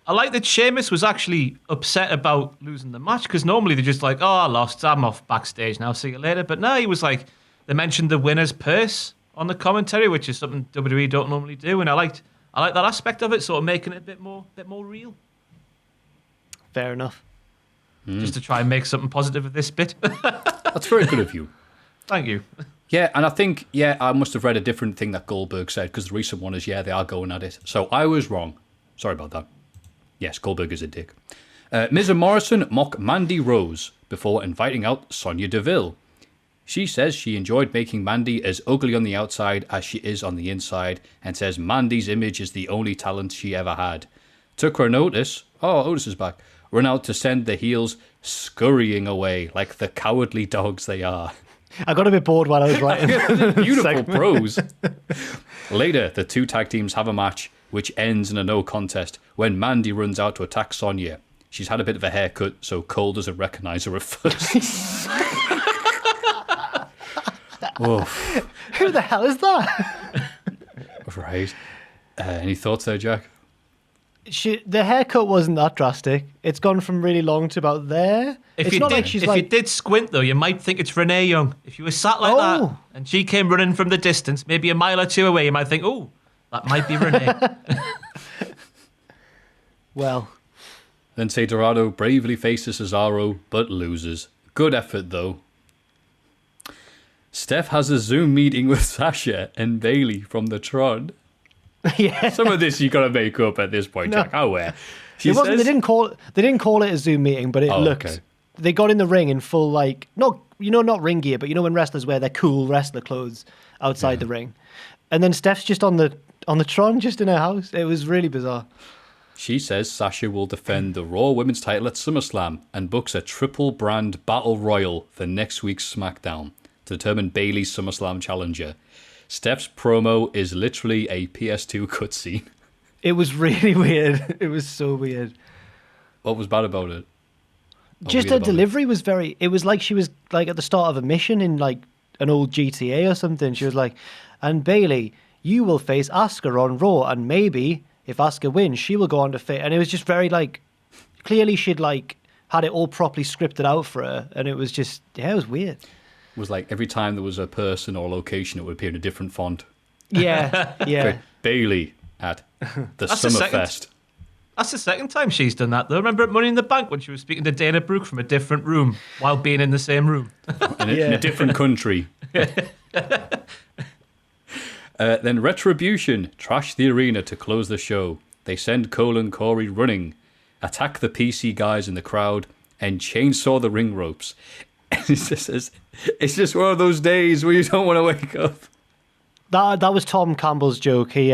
Speaker 3: I liked that Sheamus was actually upset about losing the match, because normally they're just like, oh, I lost, I'm off backstage now, see you later. But no, he was like, they mentioned the winner's purse on the commentary, which is something WWE don't normally do, and I liked that aspect of it, sort of making it a bit more real.
Speaker 4: Fair enough.
Speaker 3: Just to try and make something positive of this bit.
Speaker 2: That's very good of you.
Speaker 3: Thank you.
Speaker 2: Yeah, and I think, I must have read a different thing that Goldberg said, because the recent one is, they are going at it. So I was wrong. Sorry about that. Yes, Goldberg is a dick. Miz and Morrison mock Mandy Rose before inviting out Sonya Deville. She says she enjoyed making Mandy as ugly on the outside as she is on the inside, and says Mandy's image is the only talent she ever had. Took her notice. Oh, Otis is back. Run out to send the heels scurrying away like the cowardly dogs they are.
Speaker 4: I got a bit bored while I was writing.
Speaker 2: Beautiful prose. Later, the 2 tag teams have a match, which ends in a no contest when Mandy runs out to attack Sonya. She's had a bit of a haircut, so Cole doesn't recognise her at first.
Speaker 4: Who the hell is that?
Speaker 2: Right. Any thoughts there, Jack?
Speaker 4: The haircut wasn't that drastic. It's gone from really long to about there.
Speaker 3: If
Speaker 4: It's
Speaker 3: you
Speaker 4: not
Speaker 3: did,
Speaker 4: like she's
Speaker 3: if
Speaker 4: like...
Speaker 3: you did squint, though, you might think it's Renee Young. If you were sat like that and she came running from the distance, maybe a mile or 2 away, you might think, oh, that might be Renee.
Speaker 4: Well.
Speaker 2: Then Say Dorado bravely faces Cesaro, but loses. Good effort, though. Steph has a Zoom meeting with Sasha and Bailey from the Tron.
Speaker 4: Yeah.
Speaker 2: Some of this you got to make up at this point, Jack. How where?
Speaker 4: They didn't call it a Zoom meeting, but it looked.
Speaker 2: Okay.
Speaker 4: They got in the ring in full, like, not ring gear, but when wrestlers wear their cool wrestler clothes outside the ring, and then Steph's just on the Tron, just in her house. It was really bizarre.
Speaker 2: She says Sasha will defend the Raw Women's title at SummerSlam and books a triple brand battle royal for next week's SmackDown to determine Bayley's SummerSlam challenger. Steph's promo is literally a PS2 cutscene.
Speaker 4: It was really weird. It was so weird.
Speaker 2: What was bad about it?
Speaker 4: Just her delivery was very... It was like she was like at the start of a mission in like an old GTA or something. She was like, and Bayley, you will face Asuka on Raw, and maybe if Asuka wins, she will go on to face... And it was just very like... Clearly she'd like had it all properly scripted out for her, and it was just, it was weird.
Speaker 2: It was like every time there was a person or location, it would appear in a different font.
Speaker 4: Yeah, yeah.
Speaker 2: Bailey at the Summerfest.
Speaker 3: That's the second time she's done that, though. Remember at Money in the Bank when she was speaking to Dana Brooke from a different room while being in the same room?
Speaker 2: In a different country. Then Retribution trash the arena to close the show. They send Cole and Corey running, attack the PC guys in the crowd, and chainsaw the ring ropes. It's just one of those days where you don't want to wake up.
Speaker 4: That was Tom Campbell's joke. He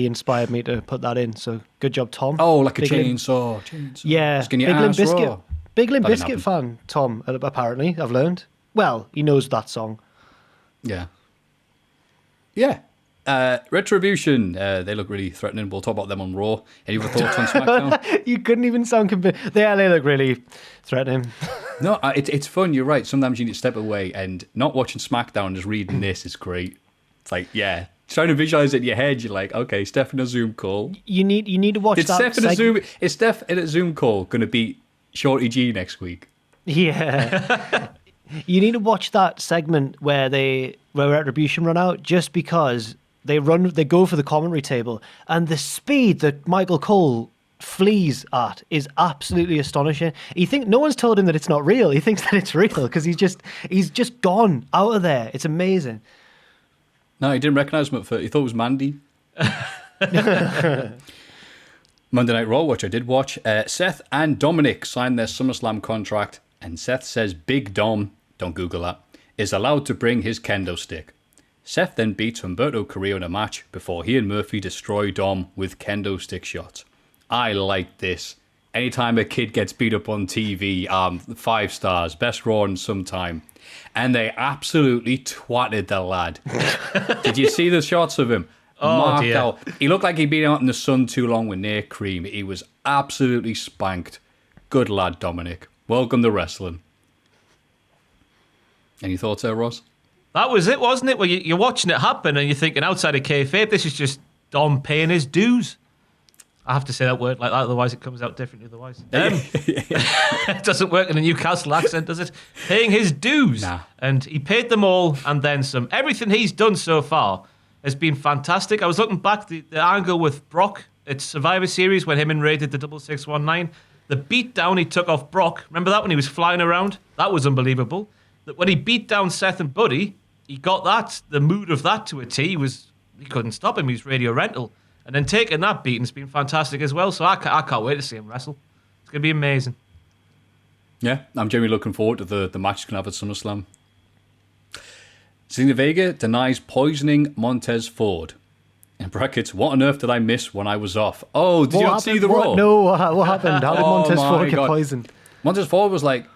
Speaker 4: inspired me to put that in. So good job, Tom.
Speaker 2: Oh, like a
Speaker 4: Big
Speaker 2: chainsaw.
Speaker 4: Yeah,
Speaker 2: Skin your
Speaker 4: Big Limp
Speaker 2: ass
Speaker 4: Bizkit.
Speaker 2: raw.
Speaker 4: Big Limp
Speaker 2: That didn't
Speaker 4: Bizkit fan, Tom. Apparently, I've learned. Well, he knows that song.
Speaker 2: Yeah. Yeah. Retribution. They look really threatening. We'll talk about them on Raw. Any other thoughts on SmackDown?
Speaker 4: You couldn't even sound convinced. They look really threatening.
Speaker 2: No, it's fun. You're right. Sometimes you need to step away, and not watching SmackDown and just reading this is great. It's like, yeah, trying to visualize it in your head. You're like, okay, Steph in a Zoom call.
Speaker 4: You need to watch that.
Speaker 2: Is Steph in a Zoom call going to beat Shorty G next week?
Speaker 4: Yeah. You need to watch that segment where Retribution run out, just because they go for the commentary table, and the speed that Michael Cole flees at is absolutely astonishing. No one's told him that it's not real. He thinks that it's real because he's just gone out of there. It's amazing.
Speaker 2: No, he didn't recognize him at first. He thought it was Mandy. Monday Night Raw, which I did watch. Seth and Dominik signed their SummerSlam contract, and Seth says Big Dom, don't Google that, is allowed to bring his kendo stick. Seth then beats Humberto Carrillo in a match before he and Murphy destroy Dom with kendo stick shots. I like this. Anytime a kid gets beat up on TV, 5 stars, best Raw in some time. And they absolutely twatted the lad. Did you see the shots of him?
Speaker 3: Oh, dear.
Speaker 2: Out. He looked like he'd been out in the sun too long with near cream. He was absolutely spanked. Good lad, Dominik. Welcome to wrestling. Any thoughts there, Ross?
Speaker 3: That was it, wasn't it? Well, you're watching it happen and you're thinking, outside of kayfabe, this is just Dom paying his dues. I have to say that word like that, otherwise it comes out differently otherwise. It doesn't work in a Newcastle accent, does it? Paying his dues.
Speaker 2: Nah.
Speaker 3: And he paid them all and then some. Everything he's done so far has been fantastic. I was looking back, the angle with Brock at Survivor Series when him and Ray did the 6619. The beat down he took off Brock. Remember that when he was flying around? That was unbelievable. That when he beat down Seth and Buddy, he got the mood of that to a T. He couldn't stop him. He was radio rental. And then taking that beating's been fantastic as well. So I can't wait to see him wrestle. It's going to be amazing.
Speaker 2: Yeah, I'm genuinely looking forward to the match he's going to have at SummerSlam. Zelina Vega denies poisoning Montez Ford. In brackets, what on earth did I miss when I was off? Oh, did you not see the Raw?
Speaker 4: No, what happened? How did Montez Ford get poisoned?
Speaker 2: Montez Ford was like,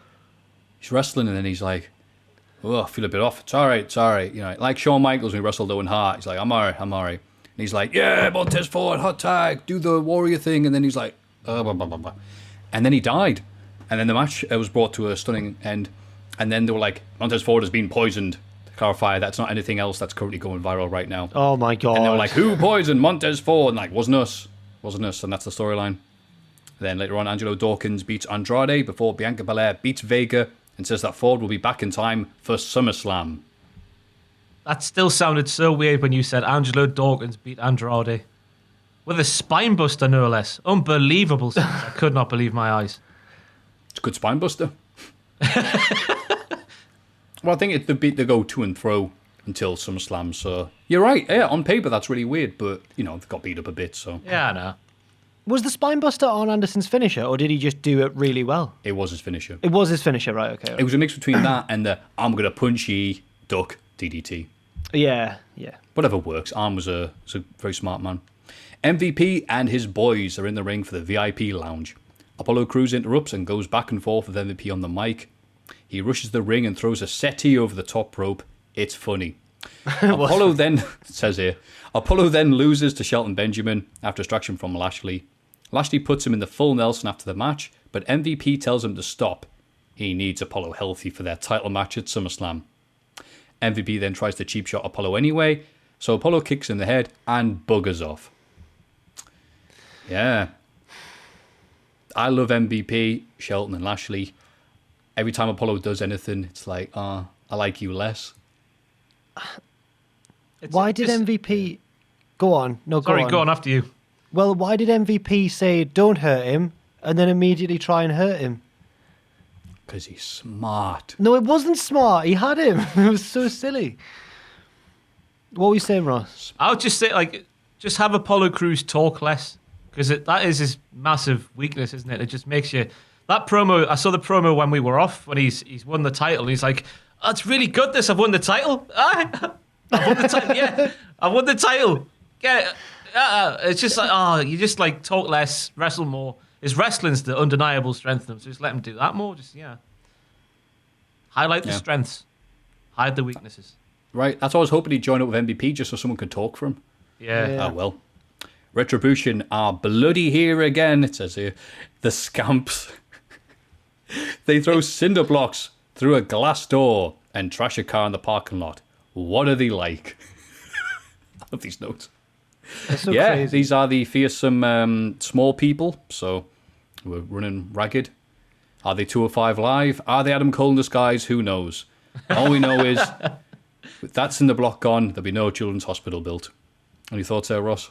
Speaker 2: he's wrestling and then he's like, oh, I feel a bit off. It's all right. You know, like Shawn Michaels when he wrestled Owen Hart. He's like, I'm all right. And he's like, yeah, Montez Ford, hot tag, do the warrior thing. And then he's like, blah, blah, blah, blah. And then he died. And then the match was brought to a stunning end. And then they were like, Montez Ford has been poisoned. To clarify, that's not anything else that's currently going viral right now.
Speaker 4: Oh, my God.
Speaker 2: And they were like, who poisoned Montez Ford? And like, wasn't us. And that's the storyline. Then later on, Angelo Dawkins beats Andrade before Bianca Belair beats Vega and says that Ford will be back in time for SummerSlam.
Speaker 3: That still sounded so weird when you said Angelo Dawkins beat Andrade. With a spine buster, no less. Unbelievable. I could not believe my eyes.
Speaker 2: It's a good spine buster. Well, I think they go to and fro until SummerSlam, so... You're right, yeah, on paper that's really weird, but, you know, they got beat up a bit, so...
Speaker 3: Yeah, I know.
Speaker 4: Was the spine buster on Anderson's finisher, or did he just do it really well?
Speaker 2: It was his finisher.
Speaker 4: It was his finisher, right, okay.
Speaker 2: It was a mix between that and the I'm going to punch ye, duck, DDT.
Speaker 4: Yeah.
Speaker 2: Whatever works. Arn was a very smart man. MVP and his boys are in the ring for the VIP lounge. Apollo Crews interrupts and goes back and forth with MVP on the mic. He rushes the ring and throws a settee over the top rope. It's funny. Apollo then, says here, Apollo then loses to Shelton Benjamin after distraction from Lashley. Lashley puts him in the full Nelson after the match, but MVP tells him to stop. He needs Apollo healthy for their title match at SummerSlam. MVP then tries to cheap shot Apollo anyway, so Apollo kicks in the head and buggers off. Yeah. I love MVP, Shelton and Lashley. Every time Apollo does anything, it's like, I like you less.
Speaker 4: Why did MVP... Go on. No, go on.
Speaker 3: Sorry, go on after you.
Speaker 4: Well, why did MVP say, don't hurt him, and then immediately try and hurt him?
Speaker 2: Because he's smart.
Speaker 4: No, it wasn't smart. He had him. It was so silly. What were you saying, Ross?
Speaker 3: I would just say, like, just have Apollo Crews talk less. Because that is his massive weakness, isn't it? It just makes you... That promo, I saw the promo when we were off, when he's won the title. He's like, oh, it's really good this, I've won the title. I've won the title, yeah. I won the title. Get it. It's just like, you just like talk less, wrestle more. His wrestling's the undeniable strength of him, so just let him do that more. Just, highlight the strengths, hide the weaknesses.
Speaker 2: Right, that's why I was hoping he'd join up with MVP just so someone could talk for him.
Speaker 3: Yeah.
Speaker 2: Oh, well. Retribution are bloody here again, it says here. The scamps. They throw cinder blocks through a glass door and trash a car in the parking lot. What are they like? I love these notes.
Speaker 4: That's so crazy.
Speaker 2: These are the fearsome small people, so we're running ragged. Are they 205 Live? Are they Adam Cole in disguise? Who knows? All we know is, with that cinder block gone, there'll be no children's hospital built. Any thoughts there, Ross?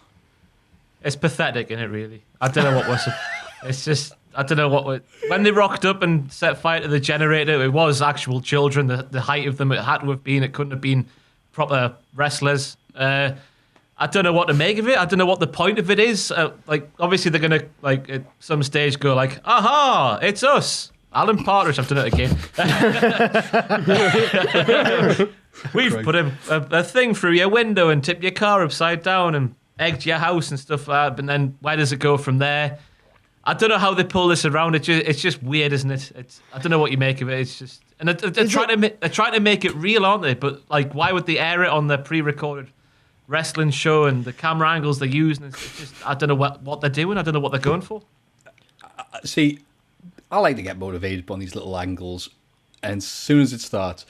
Speaker 3: It's pathetic, isn't it, really? I don't know what was... It's just... I don't know what... When they rocked up and set fire to the generator, it was actual children. The height of them, it had to have been. It couldn't have been proper wrestlers. I don't know what to make of it. I don't know what the point of it is. Obviously, they're going to, at some stage, go like, aha, it's us. Alan Partridge, I've done it again. We've put a thing through your window and tipped your car upside down and egged your house and stuff like that. But then where does it go from there? I don't know how they pull this around. It's just weird, isn't it? I don't know what you make of it. It's just... And they're trying to make it real, aren't they? But, why would they air it on the pre-recorded wrestling show and the camera angles they're using? It's just... I don't know what they're doing. I don't know what they're going for.
Speaker 2: See, I like to get motivated on these little angles. And as soon as it starts,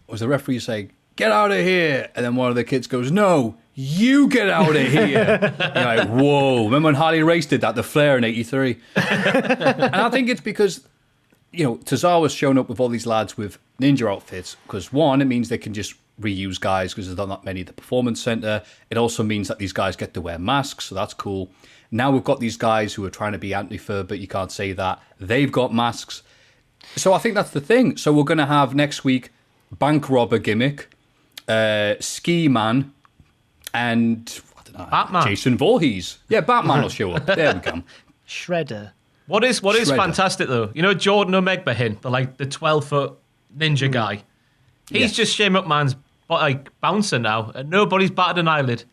Speaker 2: was the referee saying, get out of here? And then one of the kids goes, no, you get out of here. You're like, whoa. Remember when Harley Race did that, the Flair in 83? And I think it's because, Tozawa's shown up with all these lads with ninja outfits. Because one, it means they can just reuse guys because there's not many at the Performance Center. It also means that these guys get to wear masks, so that's cool. Now we've got these guys who are trying to be anti-fur, but you can't say that. They've got masks. So I think that's the thing. So we're going to have next week bank robber gimmick, ski man, and
Speaker 3: Batman.
Speaker 2: Jason Voorhees. Yeah, Batman will show up. There we go.
Speaker 4: Shredder.
Speaker 3: What is fantastic though? Jordan Omegbahin, the 12-foot ninja guy. He's just Shane McMahon's bouncer now, and nobody's batted an eyelid.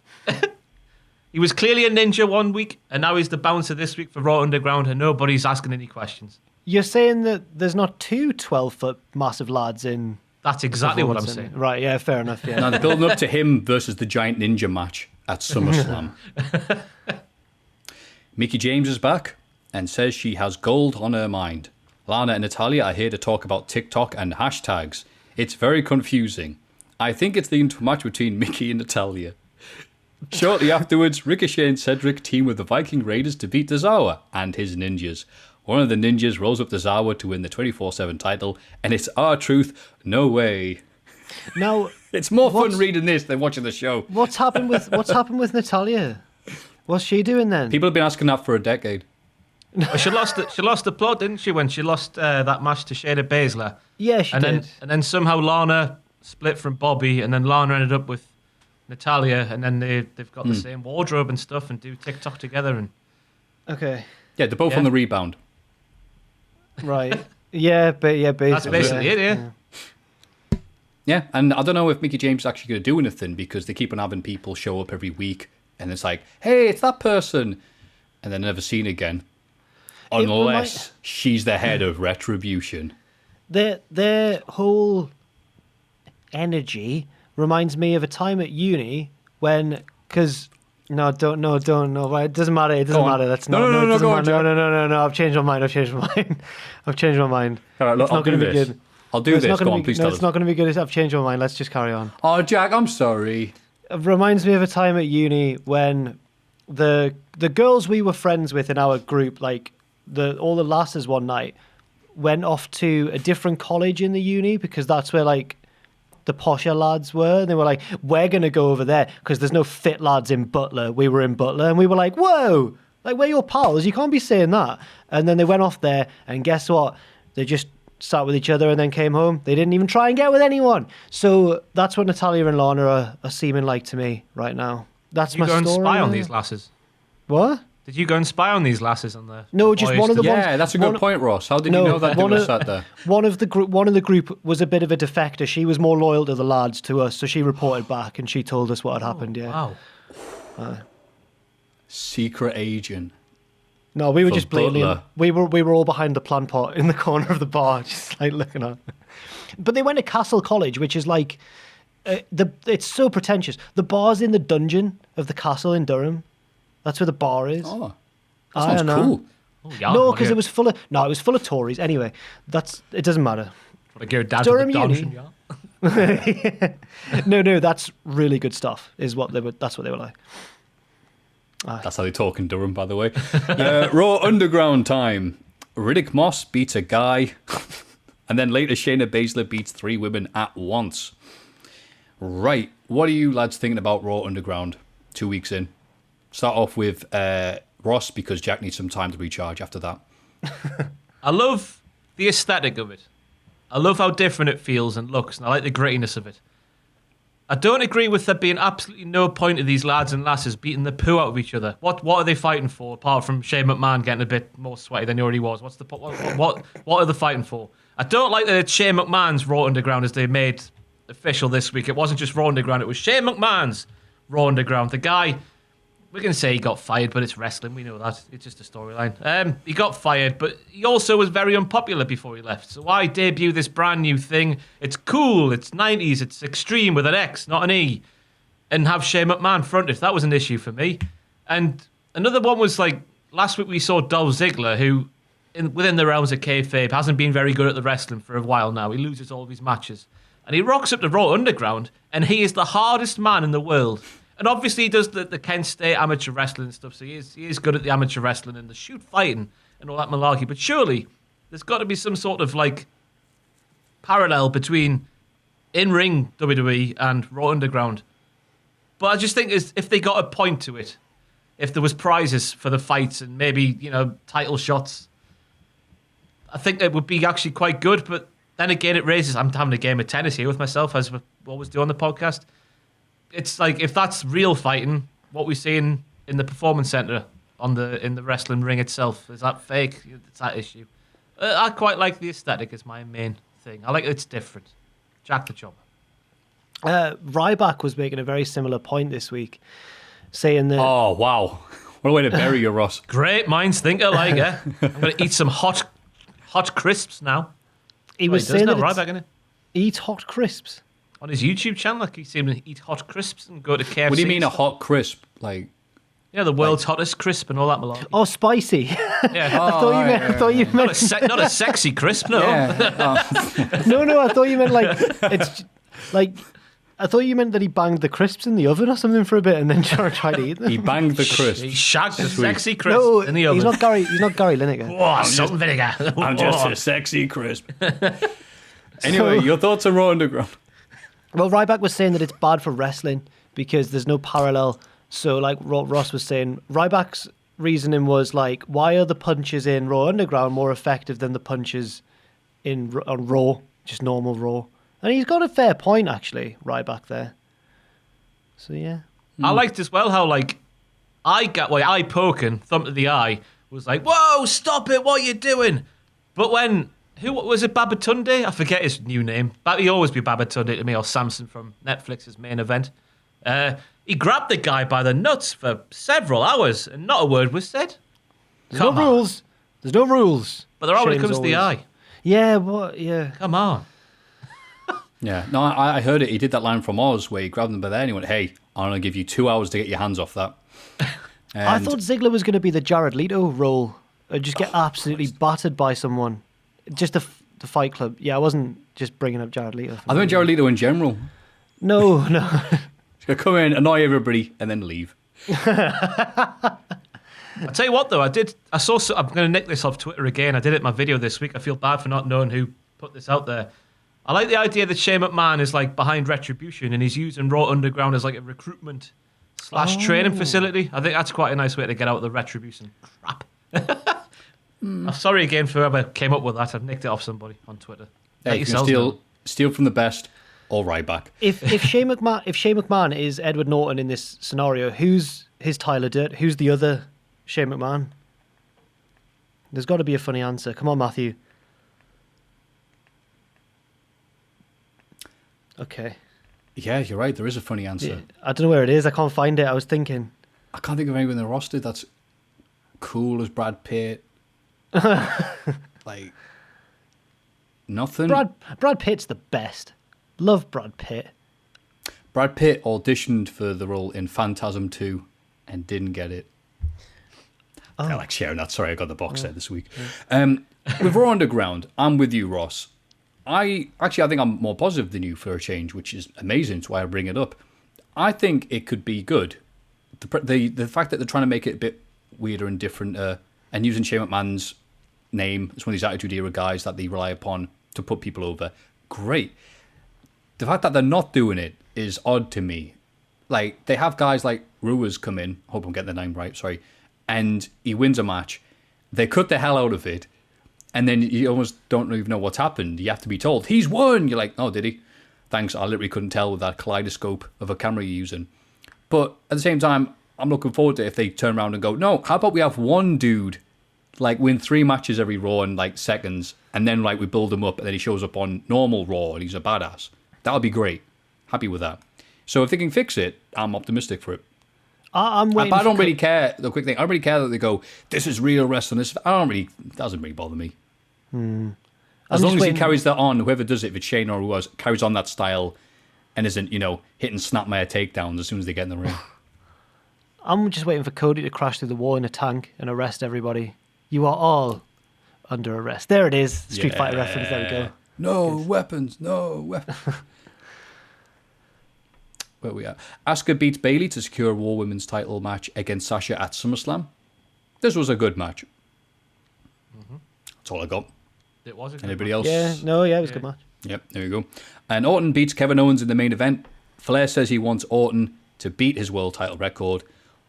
Speaker 3: He was clearly a ninja one week, and now he's the bouncer this week for Raw Underground, and nobody's asking any questions.
Speaker 4: You're saying that there's not two 12-foot massive lads in...
Speaker 3: That's exactly what I'm saying.
Speaker 4: Right, yeah, fair enough, yeah.
Speaker 2: Now they're building up to him versus the Giant Ninja match at SummerSlam. Mickie James is back and says she has gold on her mind. Lana and Natalya are here to talk about TikTok and hashtags. It's very confusing. I think it's the match between Mickie and Natalya. Shortly afterwards, Ricochet and Cedric team with the Viking Raiders to beat Tozawa and his ninjas. One of the ninjas rolls up Tozawa to win the 24/7 title, and it's R-Truth, no way.
Speaker 4: Now,
Speaker 2: it's more fun reading this than watching the show.
Speaker 4: What's happened with Natalya? What's she doing then?
Speaker 2: People have been asking that for a decade.
Speaker 3: Well, she lost the plot, didn't she, when she lost that match to Shayna Baszler?
Speaker 4: Yeah, she did.
Speaker 3: And then somehow Lana split from Bobby, and then Lana ended up with Natalya, and then they've got the same wardrobe and stuff, and do TikTok together. And
Speaker 4: okay.
Speaker 2: Yeah, they're both on the rebound.
Speaker 4: Right. Yeah, but basically.
Speaker 3: That's basically it, yeah.
Speaker 2: Yeah, and I don't know if Mickie James is actually going to do anything because they keep on having people show up every week, and it's like, hey, it's that person, and they're never seen again. Unless she's the head of Retribution.
Speaker 4: Their whole energy reminds me of a time at uni when, because don't. Right, it doesn't matter. It doesn't matter. That's not.
Speaker 2: No, go on, Jack.
Speaker 4: No. I've changed my mind.
Speaker 2: All right, look, I'll do this.
Speaker 4: Good.
Speaker 2: I'll do this. Go on, please tell us.
Speaker 4: It's not going to be good. I've changed my mind. Let's just carry on.
Speaker 2: Oh, Jack, I'm sorry.
Speaker 4: It reminds me of a time at uni when the girls we were friends with in our group, all the lasses one night went off to a different college in the uni because that's where like the posher lads were. And they were like, we're going to go over there because there's no fit lads in Butler. We were in Butler and we were like, whoa, like we're your pals. You can't be saying that. And then they went off there and guess what? They just sat with each other and then came home. They didn't even try and get with anyone. So that's what Natalya and Lana are seeming like to me right now. That's my story.
Speaker 3: Did you go and spy on these lasses?
Speaker 4: What?
Speaker 3: Did you go and spy on these lasses on the?
Speaker 4: No, just one of the ones.
Speaker 2: Yeah, that's a good point, Ross. How did you know that they were sat there?
Speaker 4: One of the group was a bit of a defector. She was more loyal to the lads to us, so she reported back and she told us what had happened. Yeah.
Speaker 3: Wow.
Speaker 2: Secret agent.
Speaker 4: No, we were just blatantly.
Speaker 2: Butler.
Speaker 4: We were all behind the plant pot in the corner of the bar, just like looking at. But they went to Castle College, which is like, it's so pretentious. The bar's in the dungeon of the castle in Durham. That's where the bar is.
Speaker 2: Oh, that sounds cool.
Speaker 3: Oh, yeah,
Speaker 4: No, because it was full of Tories. Anyway, it doesn't matter.
Speaker 3: Want to go down
Speaker 4: Durham
Speaker 3: to the
Speaker 4: Uni.
Speaker 3: dungeon, yeah?
Speaker 4: No, that's really good stuff. That's what they were like.
Speaker 2: That's how they talk in Durham, by the way. Raw Underground time. Riddick Moss beats a guy, and then later Shayna Baszler beats 3 women at once. Right, what are you lads thinking about Raw Underground 2 weeks in? Start off with Ross, because Jack needs some time to recharge after that.
Speaker 3: I love the aesthetic of it. I love how different it feels and looks, and I like the grittiness of it. I don't agree with there being absolutely no point of these lads and lasses beating the poo out of each other. What are they fighting for, apart from Shane McMahon getting a bit more sweaty than he already was? What are they fighting for? I don't like that it's Shane McMahon's Raw Underground as they made official this week. It wasn't just Raw Underground, it was Shane McMahon's Raw Underground. The guy... We're going to say he got fired, but it's wrestling. We know that. It's just a storyline. He got fired, but he also was very unpopular before he left. So why debut this brand new thing? It's cool. It's 90s. It's extreme with an X, not an E. And have Shane McMahon fronted. That was an issue for me. And another one was like, last week we saw Dolph Ziggler, who, within the realms of kayfabe, hasn't been very good at the wrestling for a while now. He loses all of his matches. And he rocks up to Raw Underground, and he is the hardest man in the world. And obviously he does the Kent State amateur wrestling stuff, so he is good at the amateur wrestling and the shoot fighting and all that malarkey. But surely there's got to be some sort of like parallel between in-ring WWE and Raw Underground. But I just think if they got a point to it, if there was prizes for the fights and maybe, title shots, I think it would be actually quite good. But then again, it raises... I'm having a game of tennis here with myself, as we always do on the podcast. It's like, if that's real fighting, what we see in the performance center in the wrestling ring itself, is that fake? It's that issue. I quite like the aesthetic is my main thing. I like it's different. Jack the Chopper.
Speaker 4: Ryback was making a very similar point this week, saying that...
Speaker 2: Oh, wow. What a way to bury you, Ross.
Speaker 3: Great minds think alike, eh? I'm going to eat some hot crisps now.
Speaker 4: He was saying that
Speaker 3: Ryback, innit?
Speaker 4: Eat hot crisps.
Speaker 3: On his YouTube channel, like, he seemed to eat hot crisps and go to KFC.
Speaker 2: What do you mean a hot crisp? Like...
Speaker 3: Yeah, the world's hottest crisp and all that malarkey.
Speaker 4: Oh, spicy.
Speaker 3: Yeah.
Speaker 4: I thought you meant...
Speaker 3: Not a sexy crisp, no.
Speaker 2: Yeah.
Speaker 4: No, I thought you meant like... It's like... I thought you meant that he banged the crisps in the oven or something for a bit and then tried to eat them.
Speaker 2: He banged the crisp.
Speaker 3: He shagged the sexy crisp in the oven.
Speaker 4: He's not Gary Lineker.
Speaker 3: Oh, salt and vinegar.
Speaker 2: I'm just a sexy crisp. Anyway, your thoughts on Raw Underground?
Speaker 4: Well, Ryback was saying that it's bad for wrestling because there's no parallel. So, like Ross was saying, Ryback's reasoning was like, why are the punches in Raw Underground more effective than the punches on Raw, just normal Raw? And he's got a fair point, actually, Ryback there. So, yeah.
Speaker 3: I liked as well how, like, eye poking, thumb to the eye, was like, whoa, stop it, what are you doing? But when... Who was it? Babatunde? I forget his new name. But he always be Babatunde to me, or Samson from Netflix's Main Event. He grabbed the guy by the nuts for several hours, and not a word was said.
Speaker 4: There's no rules. There's no rules.
Speaker 3: But there always comes the eye.
Speaker 4: Yeah, what? Yeah.
Speaker 3: Come on.
Speaker 2: Yeah, no, I heard it. He did that line from Oz where he grabbed them by there and he went, hey, I'm going to give you 2 hours to get your hands off that.
Speaker 4: I thought Ziggler was going to be the Jared Leto role. Just get absolutely battered by someone. Just the Fight Club. Yeah, I wasn't just bringing up Jared Leto.
Speaker 2: I think Jared Leto in general.
Speaker 4: No.
Speaker 2: He's going to come in, annoy everybody, and then leave.
Speaker 3: I'll tell you what, though, I'm going to nick this off Twitter again. I did it in my video this week. I feel bad for not knowing who put this out there. I like the idea that Shane McMahon is like behind Retribution and he's using Raw Underground as like a recruitment / training facility. I think that's quite a nice way to get out of the Retribution crap. I'm sorry again for whoever came up with that. I've nicked it off somebody on Twitter.
Speaker 2: Hey, you can steal from the best, all right back.
Speaker 4: If Shane McMahon is Edward Norton in this scenario, who's his Tyler Durden? Who's the other Shane McMahon? There's got to be a funny answer. Come on, Maffew. Okay.
Speaker 2: Yeah, you're right. There is a funny answer.
Speaker 4: Yeah, I don't know where it is. I can't find it. I was thinking.
Speaker 2: I can't think of anyone in the roster that's cool as Brad Pitt. Like, nothing.
Speaker 4: Brad Pitt's the best. Love Brad Pitt.
Speaker 2: Brad Pitt auditioned for the role in Phantasm 2 and didn't get it.
Speaker 4: Oh.
Speaker 2: I like sharing that. Sorry, I got the box set this week. With Raw Underground, I'm with you, Ross. I think I'm more positive than you for a change, which is amazing. That's why I bring it up. I think it could be good. The fact that they're trying to make it a bit weirder and different, and using Shane McMahon's name as one of these Attitude Era guys that they rely upon to put people over, great. The fact that they're not doing it is odd to me. Like, they have guys like Ruiz come in, hope I'm getting the name right, sorry, and he wins a match. They cut the hell out of it, and then you almost don't even know what's happened. You have to be told, he's won! You're like, oh, did he? Thanks, I literally couldn't tell with that kaleidoscope of a camera you're using. But at the same time, I'm looking forward to if they turn around and go, no, how about we have one dude, like, win 3 matches every Raw in, like, seconds, and then, like, we build him up, and then he shows up on normal Raw, and he's a badass. That would be great. Happy with that. So if they can fix it, I'm optimistic for it.
Speaker 4: I'm waiting.
Speaker 2: But I don't really care, the quick thing, I don't really care that they go, this is real wrestling. It doesn't really bother me. As long as he carries that on, whoever does it, if it's Shane or who else, carries on that style and isn't, hitting snapmare takedowns as soon as they get in the ring.
Speaker 4: I'm just waiting for Cody to crash through the wall in a tank and arrest everybody. You are all under arrest. There it is. Street Fighter reference. There we go.
Speaker 2: No weapons. Where we at? Asuka beats Bayley to secure a Raw Women's title match against Sasha at SummerSlam. This was a good match. Mm-hmm. That's all I got.
Speaker 3: It was a good
Speaker 2: Anybody
Speaker 3: match.
Speaker 2: else?
Speaker 4: It was a good match.
Speaker 2: Yep, there we go. And Orton beats Kevin Owens in the main event. Flair says he wants Orton to beat his world title record.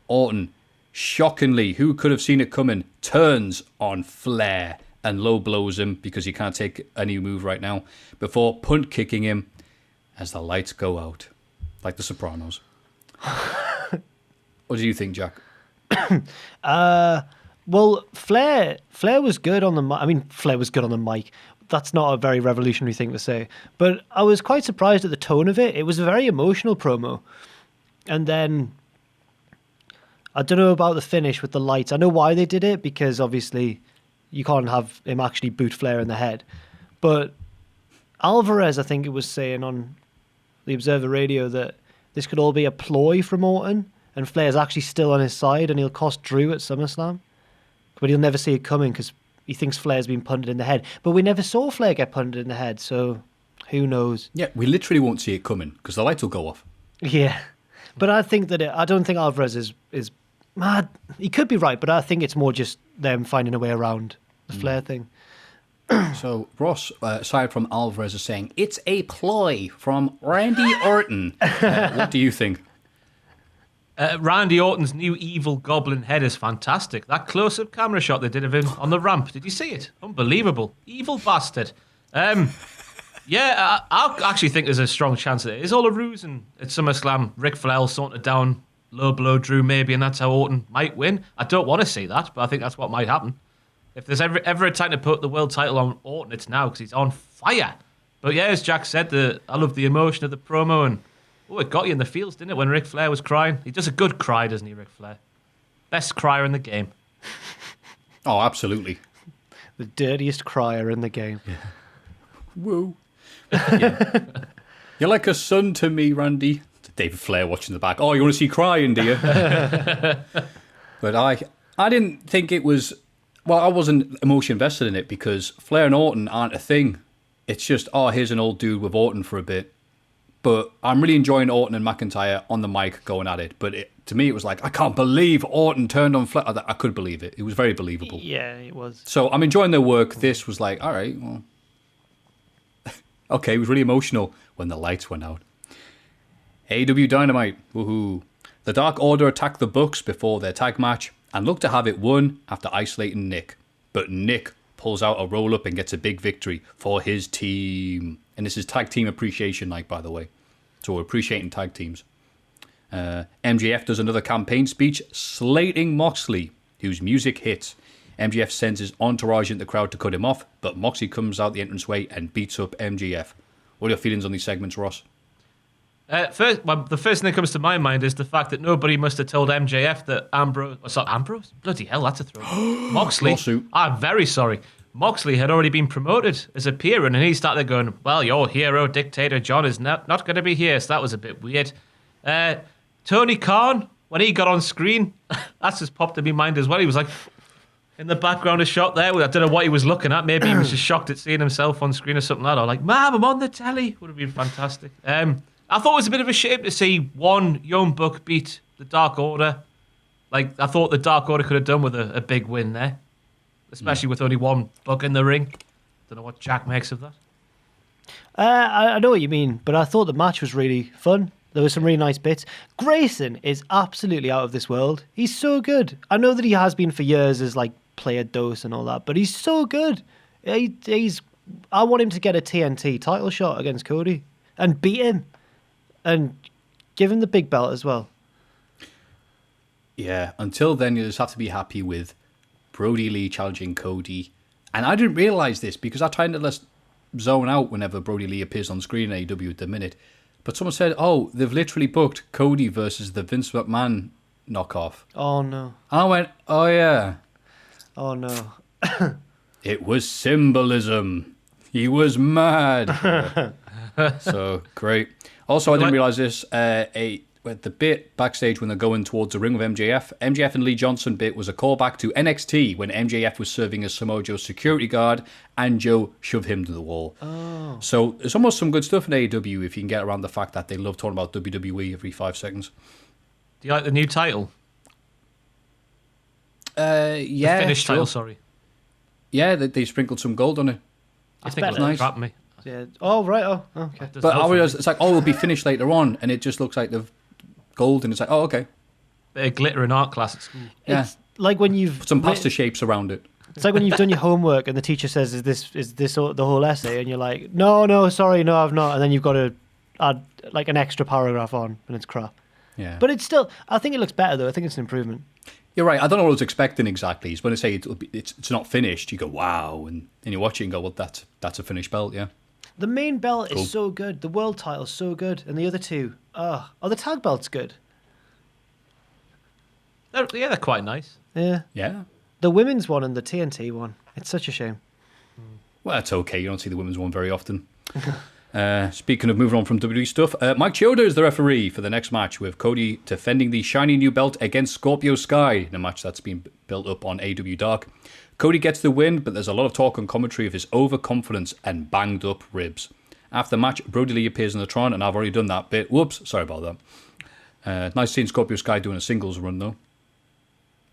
Speaker 2: Orton, shockingly, who could have seen it coming, turns on Flair and low blows him because he can't take any move right now before punt kicking him as the lights go out. Like The Sopranos. What do you think, Jack?
Speaker 4: Well, Flair was good on the mic. I mean, Flair was good on the mic. That's not a very revolutionary thing to say. But I was quite surprised at the tone of it. It was a very emotional promo. And then, I don't know about the finish with the lights. I know why they did it, because obviously you can't have him actually boot Flair in the head. But Alvarez, I think it was saying on the Observer Radio that this could all be a ploy from Orton, and Flair's actually still on his side, and he'll cost Drew at SummerSlam. But he'll never see it coming because he thinks Flair's been punted in the head. But we never saw Flair get punted in the head, so who knows?
Speaker 2: Yeah, we literally won't see it coming because the lights will go off.
Speaker 4: Yeah. But I think that I don't think Alvarez is mad. He could be right, but I think it's more just them finding a way around the Flair thing.
Speaker 2: So, Ross, aside from Alvarez, is saying, it's a ploy from Randy Orton. What do you think?
Speaker 3: Randy Orton's new evil goblin head is fantastic. That close-up camera shot they did of him on the ramp. Did you see it? Unbelievable. Evil bastard. Yeah, I actually think there's a strong chance that it is all a ruse, and at SummerSlam, Ric Flair sauntered down, low blow Drew maybe, and that's how Orton might win. I don't want to see that, but I think that's what might happen. If there's ever a time to put the world title on Orton, it's now, because he's on fire. But yeah, as Jack said, I love the emotion of the promo, and it got you in the feels, didn't it, when Ric Flair was crying? He does a good cry, doesn't he, Ric Flair? Best crier in the game.
Speaker 2: Oh, absolutely.
Speaker 4: The dirtiest crier in the game.
Speaker 2: Yeah. Woo. Yeah. You're like a son to me, Randy. David Flair watching the back. Oh, you want to see crying, do you? But I didn't think it was... Well, I wasn't emotionally invested in it because Flair and Orton aren't a thing. It's just, here's an old dude with Orton for a bit. But I'm really enjoying Orton and McIntyre on the mic going at it. But to me, it was like, I can't believe Orton turned on Flair. I could believe it. It was very believable.
Speaker 4: Yeah, it was.
Speaker 2: So I'm enjoying their work. This was like, all right, well. Okay, it was really emotional when the lights went out. AEW Dynamite. Woohoo. The Dark Order attacked the Bucks before their tag match and looked to have it won after isolating Nick. But Nick pulls out a roll-up and gets a big victory for his team. And this is Tag Team Appreciation Night, by the way. So we're appreciating tag teams. MJF does another campaign speech slating Moxley, whose music hits. MJF sends his entourage into the crowd to cut him off, but Moxley comes out the entranceway and beats up MJF. What are your feelings on these segments, Ross?
Speaker 3: The first thing that comes to my mind is the fact that nobody must have told MJF that Ambrose? Bloody hell, that's a throw. Moxley.
Speaker 2: Lawsuit.
Speaker 3: I'm very sorry. Moxley had already been promoted as a peer, and he started going, well, your hero, Dictator John, is not going to be here, so that was a bit weird. Tony Khan, when he got on screen, that's just popped in my mind as well. He was like, in the background, a shot there. I don't know what he was looking at. Maybe he was just shocked at seeing himself on screen or something like that. Or like, Mom, I'm on the telly. Would have been fantastic. I thought it was a bit of a shame to see one young buck beat the Dark Order. Like, I thought the Dark Order could have done with a big win there. Especially with only one buck in the ring. Don't know what Jack makes of that.
Speaker 4: I know what you mean, but I thought the match was really fun. There were some really nice bits. Grayson is absolutely out of this world. He's so good. I know that he has been for years as like player dose and all that, but he's so good. I want him to get a TNT title shot against Cody and beat him and give him the big belt as well.
Speaker 2: Yeah, until then, you just have to be happy with Brody Lee challenging Cody. And I didn't realise this because I try to just zone out whenever Brody Lee appears on screen in AEW at the minute. But someone said, oh, they've literally booked Cody versus the Vince McMahon knockoff.
Speaker 4: Oh, no.
Speaker 2: I went, oh, yeah.
Speaker 4: Oh, no.
Speaker 2: It was symbolism. He was mad. So, great. Also, I didn't realise this. The bit backstage when they're going towards the ring with MJF and Lee Johnson bit was a callback to NXT when MJF was serving as Samoa Joe's security guard and Joe shoved him to the wall. Oh. So there's almost some good stuff in AEW if you can get around the fact that they love talking about WWE every 5 seconds.
Speaker 3: Do you like the new title?
Speaker 2: Yeah.
Speaker 3: The finished title, sorry.
Speaker 2: Yeah, they sprinkled some gold on it.
Speaker 3: I think it was nice. Crap me.
Speaker 4: Yeah. Oh, right. Oh, okay.
Speaker 2: But I realised it's like, it'll be finished later on, and it just looks like they've gold, and it's like, oh, okay.
Speaker 3: Bit of glitter in art class at school.
Speaker 2: Yeah.
Speaker 4: It's like when you've
Speaker 2: put some pasta shapes around it.
Speaker 4: It's like when you've done your homework and the teacher says, "Is this the whole essay?" And you're like, "No, sorry, no, I've not." And then you've got to add like an extra paragraph on, and it's crap.
Speaker 2: Yeah.
Speaker 4: But it's still, I think it looks better though. I think it's an improvement.
Speaker 2: You're right. I don't know what I was expecting exactly. It's when I say it's not finished, you go, wow, and then you watch it and go, well, that's a finished belt, yeah.
Speaker 4: The main belt is so good. The world title's so good, and the other two, the tag belt's good.
Speaker 3: They're quite nice.
Speaker 4: Yeah.
Speaker 2: Yeah.
Speaker 4: The women's one and the TNT one. It's such a shame.
Speaker 2: Well, that's okay. You don't see the women's one very often. Speaking of moving on from WWE stuff, Mike Chioda is the referee for the next match with Cody defending the shiny new belt against Scorpio Sky in a match that's been built up on AEW Dark. Cody gets the win, but there's a lot of talk and commentary of his overconfidence and banged up ribs. After the match, Brody Lee appears in the Tron, and I've already done that bit. Whoops, sorry about that. Nice seeing Scorpio Sky doing a singles run, though.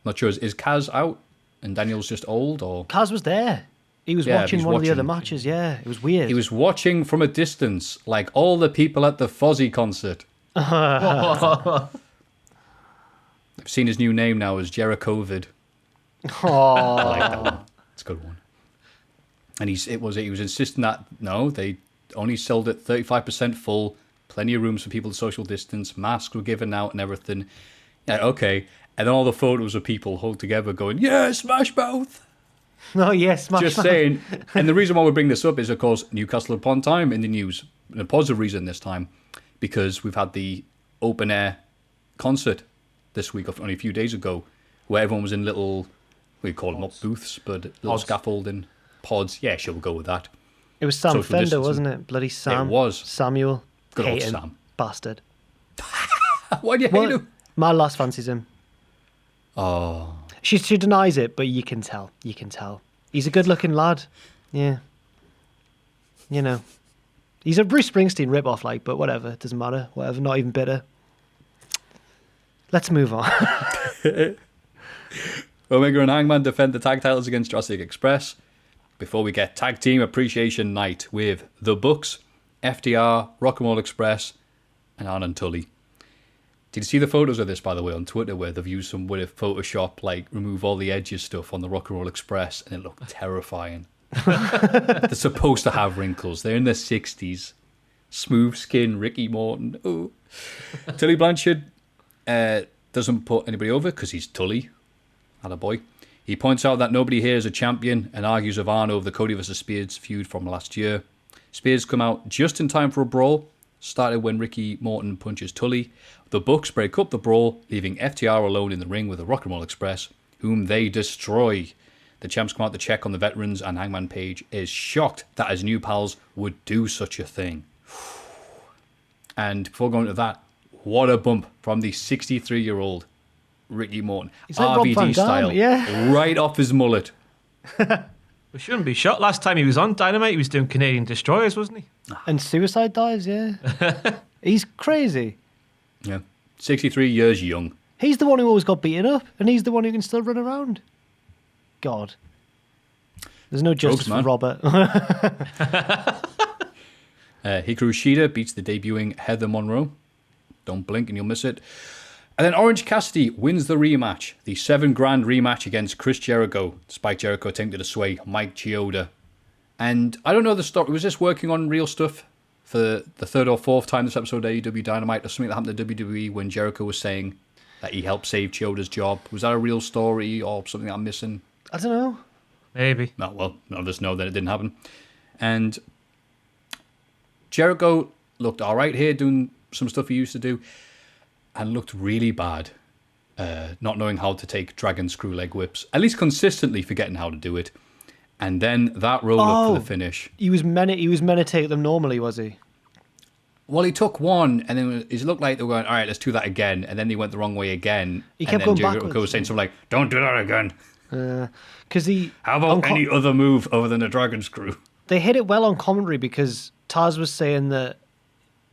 Speaker 2: Not sure, is Kaz out and Daniel's just old? Or
Speaker 4: Kaz was there. He was watching one of the other matches, yeah. It was weird.
Speaker 2: He was watching from a distance, like all the people at the Fozzy concert. I've seen his new name now as Jerichovid.
Speaker 4: Oh,
Speaker 2: I like that one. It's a good one. And he was insisting that no, they only sold it 35% full, plenty of rooms for people to social distance, masks were given out and everything. Yeah, okay. And then all the photos of people hugged together going, yeah, smash mouth.
Speaker 4: Oh, yes, smash
Speaker 2: Just
Speaker 4: mouth.
Speaker 2: saying. And the reason why we bring this up is, of course, Newcastle upon Time in the news. And a positive reason this time, because we've had the open air concert this week, only a few days ago, where everyone was in little, we call them not booths, but little scaffolding pods. Yeah, sure, we'll go with that.
Speaker 4: It was Sam
Speaker 2: Social
Speaker 4: Fender,
Speaker 2: distancing.
Speaker 4: wasn't it? Bloody Sam.
Speaker 2: It was.
Speaker 4: Samuel.
Speaker 2: Good old
Speaker 4: Hate him.
Speaker 2: Sam.
Speaker 4: Bastard.
Speaker 2: Why do you hate him?
Speaker 4: My lass fancies him.
Speaker 2: Oh.
Speaker 4: She denies it, but you can tell. You can tell. He's a good-looking lad. Yeah. You know. He's a Bruce Springsteen rip-off, like, but whatever. It doesn't matter. Whatever. Not even bitter. Let's move on.
Speaker 2: Omega and Hangman defend the tag titles against Jurassic Express before we get Tag Team Appreciation Night with The Bucks, FTR, Rock and Roll Express, and Arn Tully. Did you see the photos of this, by the way, on Twitter, where they've used some with Photoshop, like remove all the edges stuff on the Rock and Roll Express, and it looked terrifying. They're supposed to have wrinkles. They're in their 60s. Smooth skin, Ricky Morton. Ooh. Tully Blanchard doesn't put anybody over because he's Tully. Attaboy. He points out that nobody here is a champion and argues with Arn over the Cody vs. Spears feud from last year. Spears come out just in time for a brawl. Started when Ricky Morton punches Tully. The Bucks break up the brawl, leaving FTR alone in the ring with the Rock and Roll Express, whom they destroy. The champs come out to check on the veterans, and Hangman Page is shocked that his new pals would do such a thing. And before going to that, what a bump from the 63-year-old Ricky Morton.
Speaker 4: Is that Rob Van
Speaker 2: RVD
Speaker 4: Dam?
Speaker 2: style,
Speaker 4: Yeah.
Speaker 2: right off his mullet.
Speaker 3: We shouldn't be shocked. Last time he was on Dynamite, he was doing Canadian Destroyers, wasn't he?
Speaker 4: And suicide dives, yeah. He's crazy.
Speaker 2: Yeah, 63 years young.
Speaker 4: He's the one who always got beaten up, and he's the one who can still run around. God. There's no justice for Robert.
Speaker 2: Hikaru Shida beats the debuting Heather Monroe. Don't blink and you'll miss it. And then Orange Cassidy wins the rematch. The $7,000 rematch against Chris Jericho, despite Jericho attempting to sway Mike Chioda. And I don't know the story. Was this working on real stuff for the third or fourth time this episode of AEW Dynamite, or something that happened to WWE when Jericho was saying that he helped save Chioda's job? Was that a real story or something I'm missing?
Speaker 4: I don't know.
Speaker 3: Maybe.
Speaker 2: No, well, none of us know that it didn't happen. And Jericho looked all right here, doing some stuff he used to do, and looked really bad, not knowing how to take dragon screw leg whips, at least consistently forgetting how to do it. And then that roll up for the finish.
Speaker 4: He was meant to take them normally, was he?
Speaker 2: Well, he took one, and then it looked like they were going, all right, let's do that again. And then he went the wrong way again.
Speaker 4: He kept
Speaker 2: and then
Speaker 4: going
Speaker 2: Jericho
Speaker 4: backwards.
Speaker 2: was saying something like, don't do that again.
Speaker 4: Because
Speaker 2: How about any other move other than a dragon screw?
Speaker 4: They hit it well on commentary because Taz was saying that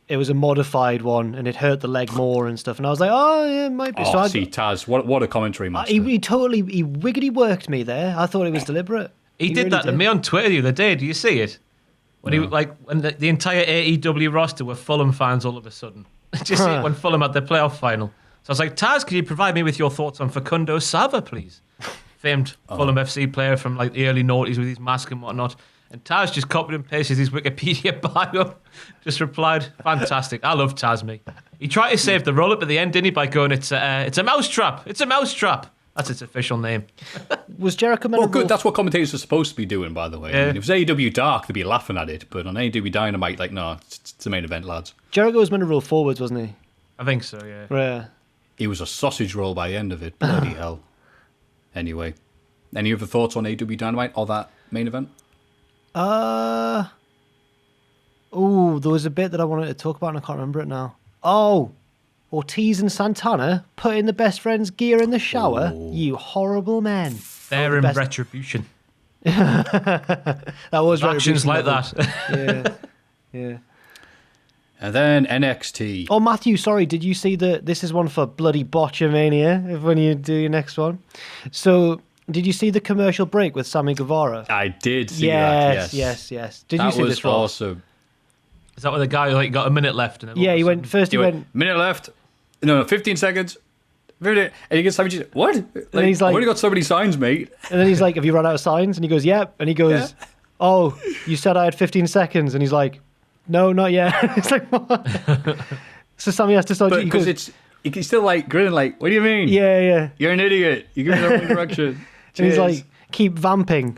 Speaker 4: it was a modified one and it hurt the leg more and stuff. And I was like, oh, yeah, it might be.
Speaker 2: Oh, see, Taz, what a commentary master.
Speaker 4: He wiggity worked me there. I thought it was deliberate.
Speaker 3: He did
Speaker 4: really
Speaker 3: that to me on Twitter the other day. Do you see it? When when the entire AEW roster were Fulham fans all of a sudden. Did you see it when Fulham had their playoff final? So I was like, Taz, can you provide me with your thoughts on Facundo Sava, please? Famed Fulham FC player from like the early noughties with his mask and whatnot. And Taz just copied and pasted his Wikipedia bio. Just replied, fantastic. I love Taz, mate. He tried to save the roll-up at the end, didn't he, by going, it's a mousetrap. It's a mousetrap. That's its official name.
Speaker 4: Was Jericho meant
Speaker 2: Well, good. That's what commentators are supposed to be doing, by the way.
Speaker 3: Yeah.
Speaker 2: I mean, if it was AEW Dark, they'd be laughing at it. But on AEW Dynamite, like, no, it's the main event, lads.
Speaker 4: Jericho was meant to roll forwards, wasn't he?
Speaker 3: I think so, yeah.
Speaker 4: Yeah.
Speaker 2: He was a sausage roll by the end of it. Bloody hell. Anyway, any other thoughts on AEW Dynamite or that main event?
Speaker 4: There was a bit that I wanted to talk about and I can't remember it now. Oh, Ortiz and Santana putting the best friend's gear in the shower.
Speaker 2: Oh.
Speaker 4: You horrible men.
Speaker 3: They're in retribution.
Speaker 4: That was
Speaker 3: Actions like
Speaker 4: retribution.
Speaker 3: that.
Speaker 4: Yeah.
Speaker 2: And then NXT.
Speaker 4: Oh, Maffew, sorry, did you see this is one for bloody Botchamania when you do your next one? So, did you see the commercial break with Sammy Guevara?
Speaker 2: I did see that, yes.
Speaker 4: Yes. Did you
Speaker 2: That
Speaker 4: see
Speaker 2: was
Speaker 4: this, Ross?
Speaker 2: awesome.
Speaker 3: Is that where the guy got a minute left? And
Speaker 4: Yeah, he went,
Speaker 2: He went, minute left. No, 15 seconds. 15, and he gets Sammy G. What? Like,
Speaker 4: he's like-
Speaker 2: I've already got so many signs, mate.
Speaker 4: And then he's like, have you run out of signs? And he goes, yep. And he goes, oh, you said I had 15 seconds. And he's like, no, not yet. It's like, what? So Sammy has to start.
Speaker 2: But because he's still like grinning, like, what do you mean?
Speaker 4: Yeah.
Speaker 2: You're an idiot. You give me the wrong direction.
Speaker 4: And he's
Speaker 2: Cheers.
Speaker 4: like, keep vamping,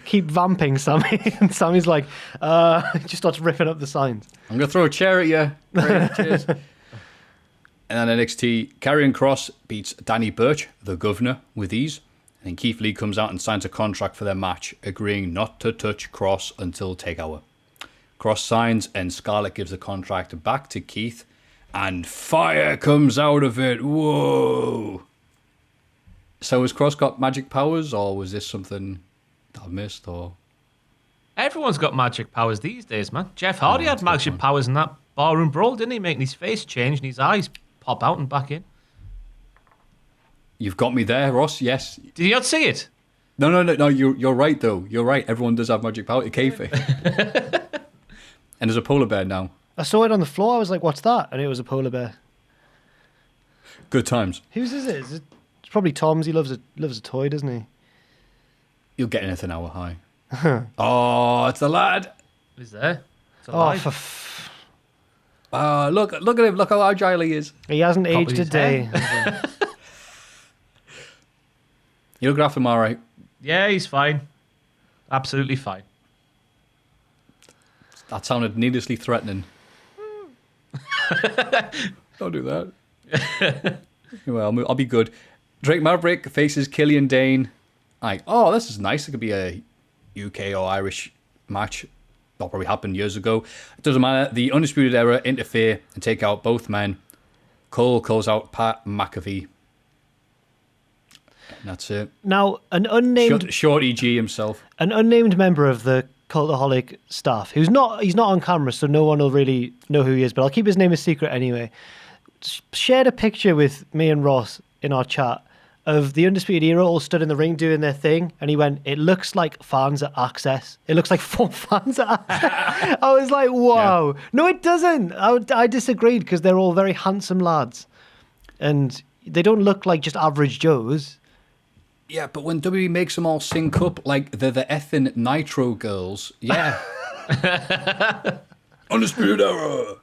Speaker 4: Sammy. And Sammy's like, just starts ripping up the signs.
Speaker 2: I'm going to throw a chair at you. Great, cheers. And then NXT, Karrion Kross beats Danny Burch, the governor, with ease. And then Keith Lee comes out and signs a contract for their match, agreeing not to touch Kross until Takeover. Kross signs and Scarlett gives the contract back to Keith. And fire comes out of it. Whoa. So has Kross got magic powers, or was this something that I missed? Or
Speaker 3: Everyone's got magic powers these days, man. Jeff Hardy had magic powers in that barroom brawl, didn't he? Making his face change and his eyes pop out and back in.
Speaker 2: You've got me there, Ross. Yes.
Speaker 3: Did you not see it?
Speaker 2: No. You're right though. You're right. Everyone does have magic power. Kayfabe. And there's a polar bear now.
Speaker 4: I saw it on the floor. I was like, "What's that?" And it was a polar bear.
Speaker 2: Good times.
Speaker 4: Whose is it? It's probably Tom's. He loves a toy, doesn't he?
Speaker 2: You'll get anything hour high. Oh, it's the lad.
Speaker 3: Is there? It's
Speaker 4: Oh,
Speaker 3: alive.
Speaker 2: Look at him. Look how agile he is.
Speaker 4: He hasn't
Speaker 3: Probably
Speaker 4: aged a
Speaker 3: his
Speaker 4: day.
Speaker 2: You look after him all right.
Speaker 3: Yeah, he's fine. Absolutely fine.
Speaker 2: That sounded needlessly threatening. Don't do that. Well, I'll be good. Drake Maverick faces Killian Dane. This is nice. It could be a UK or Irish match. That probably happened years ago. It doesn't matter. The Undisputed Era interfere and take out both men. Cole calls out Pat McAfee. And that's it.
Speaker 4: Now, an unnamed
Speaker 2: Shorty G himself.
Speaker 4: An unnamed member of the Cultaholic staff, he's not on camera, so no one will really know who he is, but I'll keep his name a secret anyway, shared a picture with me and Ross in our chat of the Undisputed Era all stood in the ring doing their thing, and he went, "It looks like fans at Access. It looks like 4 fans at Access." I was like, wow. Yeah. No, it doesn't. I disagreed, because they're all very handsome lads, and they don't look like just average Joes.
Speaker 2: Yeah, but when WWE makes them all sync up like they're the effing Nitro girls, yeah. Undisputed Era,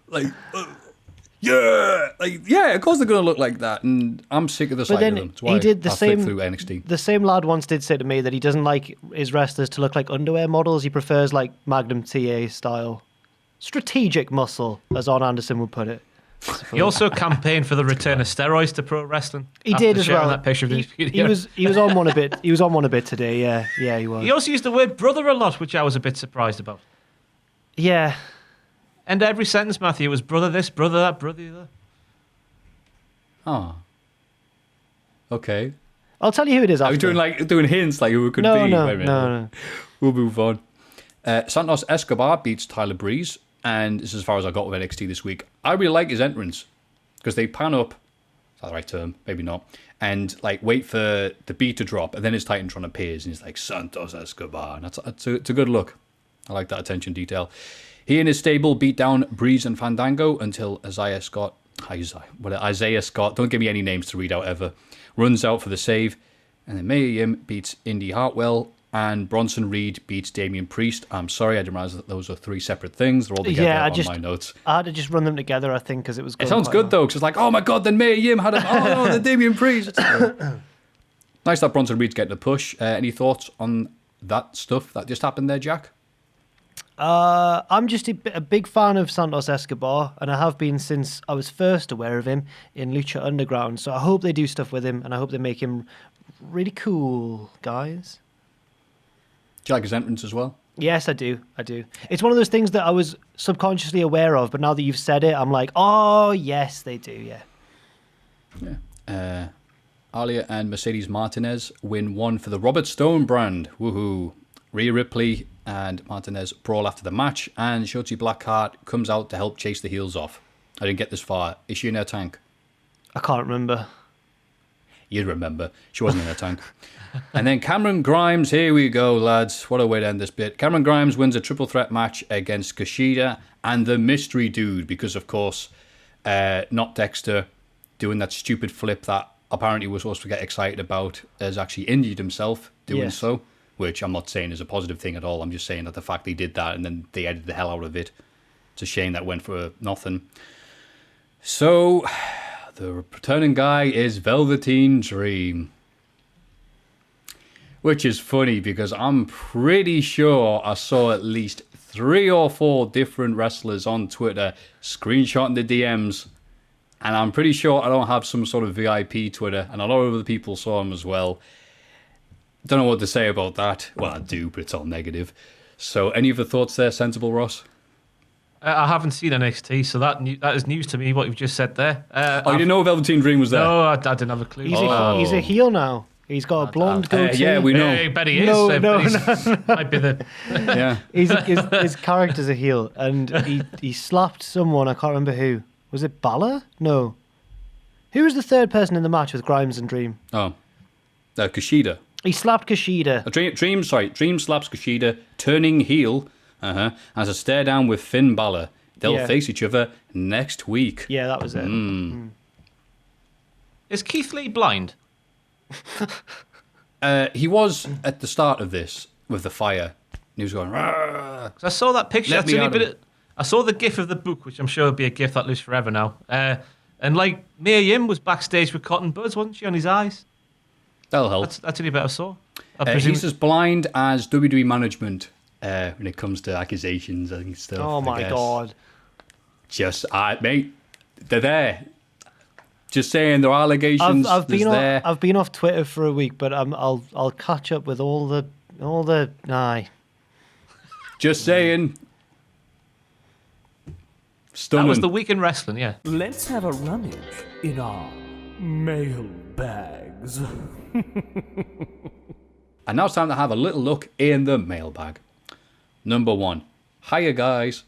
Speaker 2: yeah, of course they're going to look like that, and I'm sick of the sight of them. That's why
Speaker 4: he did the same
Speaker 2: through NXT.
Speaker 4: The same lad once did say to me that he doesn't like his wrestlers to look like underwear models. He prefers like Magnum TA style, strategic muscle, as Arn Anderson would put it.
Speaker 3: He also campaigned for the return of steroids to pro wrestling.
Speaker 4: He did as well.
Speaker 3: That picture of
Speaker 4: he was on one a bit. He was on one a bit today. Yeah, he was.
Speaker 3: He also used the word brother a lot, which I was a bit surprised about.
Speaker 4: Yeah.
Speaker 3: And every sentence, Maffew, was brother this, brother that, brother the other.
Speaker 2: Oh. Okay.
Speaker 4: I'll tell you who it is after.
Speaker 2: Are we doing hints like who it could
Speaker 4: be?
Speaker 2: No. We'll move on. Santos Escobar beats Tyler Breeze, and this is as far as I got with NXT this week. I really like his entrance because they pan up. Is that the right term? Maybe not. And wait for the beat to drop, and then his Titantron appears, and he's like Santos Escobar, and it's a good look. I like that attention detail. He and his stable beat down Breeze and Fandango until Isaiah Scott, don't give me any names to read out ever, runs out for the save, and then Mia Yim beats Indy Hartwell, and Bronson Reed beats Damian Priest. I'm sorry, I didn't realize that those are 3 separate things. They're all together on my notes.
Speaker 4: I had to just run them together, I think, because it was.
Speaker 2: It sounds good though, because it's like, oh my god, then Mia Yim had the Damian Priest. Nice that Bronson Reed's getting a push. Any thoughts on that stuff that just happened there, Jack?
Speaker 4: I'm just a big fan of Santos Escobar, and I have been since I was first aware of him in Lucha Underground. So I hope they do stuff with him, and I hope they make him really cool, guys.
Speaker 2: Do you like his entrance as well?
Speaker 4: Yes, I do. It's one of those things that I was subconsciously aware of, but now that you've said it, I'm like, oh, yes, they do, yeah.
Speaker 2: Yeah. Alia and Mercedes Martinez win 1 for the Robert Stone brand. Woohoo. Rhea Ripley and Martinez brawl after the match, and Shotzi Blackheart comes out to help chase the heels off. I didn't get this far. Is she in her tank?
Speaker 4: I can't remember.
Speaker 2: You'd remember. She wasn't in her tank. And then Cameron Grimes, here we go, lads. What a way to end this bit. Cameron Grimes wins a triple threat match against Kushida and the Mystery Dude, because, of course, not Dexter doing that stupid flip that apparently we're supposed to get excited about has actually injured himself doing so. Which I'm not saying is a positive thing at all. I'm just saying that the fact they did that and then they edited the hell out of it. It's a shame that went for nothing. So, the returning guy is Velveteen Dream. Which is funny because I'm pretty sure I saw at least 3 or 4 different wrestlers on Twitter screenshotting the DMs. And I'm pretty sure I don't have some sort of VIP Twitter. And a lot of other people saw him as well. Don't know what to say about that. Well, I do, but it's all negative. So, any other thoughts there, Sensible Ross?
Speaker 3: I haven't seen NXT, so that is news to me, what you've just said there.
Speaker 2: You didn't know Velveteen Dream was there?
Speaker 3: No, I didn't have a clue.
Speaker 4: He's a heel now. He's got a blonde goatee.
Speaker 2: Yeah, we know.
Speaker 3: I bet he is.
Speaker 4: No.
Speaker 3: Might be the...
Speaker 2: Yeah.
Speaker 4: His character's a heel, and he slapped someone, I can't remember who. Was it Balor? No. Who was the third person in the match with Grimes and Dream?
Speaker 2: Oh, Kushida.
Speaker 4: He slapped Kushida.
Speaker 2: Dream slaps Kushida, turning heel, as a stare down with Finn Balor. They'll face each other next week.
Speaker 4: Yeah, that was it.
Speaker 3: Is Keith Lee blind?
Speaker 2: He was at the start of this with the fire. He was going, "Rah."
Speaker 3: I saw that picture. I saw the gif of the book, which I'm sure will be a gif that lives forever now. And like Mia Yim was backstage with cotton buds, wasn't she, on his eyes?
Speaker 2: That'll help.
Speaker 3: That's the only bit I saw.
Speaker 2: He's as blind as WWE management when it comes to accusations and stuff.
Speaker 4: Oh my God.
Speaker 2: Just, mate, they're there. Just saying, there are allegations.
Speaker 4: I've been off Twitter for a week, but I'll catch up with all the.
Speaker 2: Just saying. Stunning.
Speaker 3: That was the week in wrestling, yeah.
Speaker 1: Let's have a rummage in our mail bags.
Speaker 2: And now it's time to have a little look in the mailbag. Number 1. Hiya guys.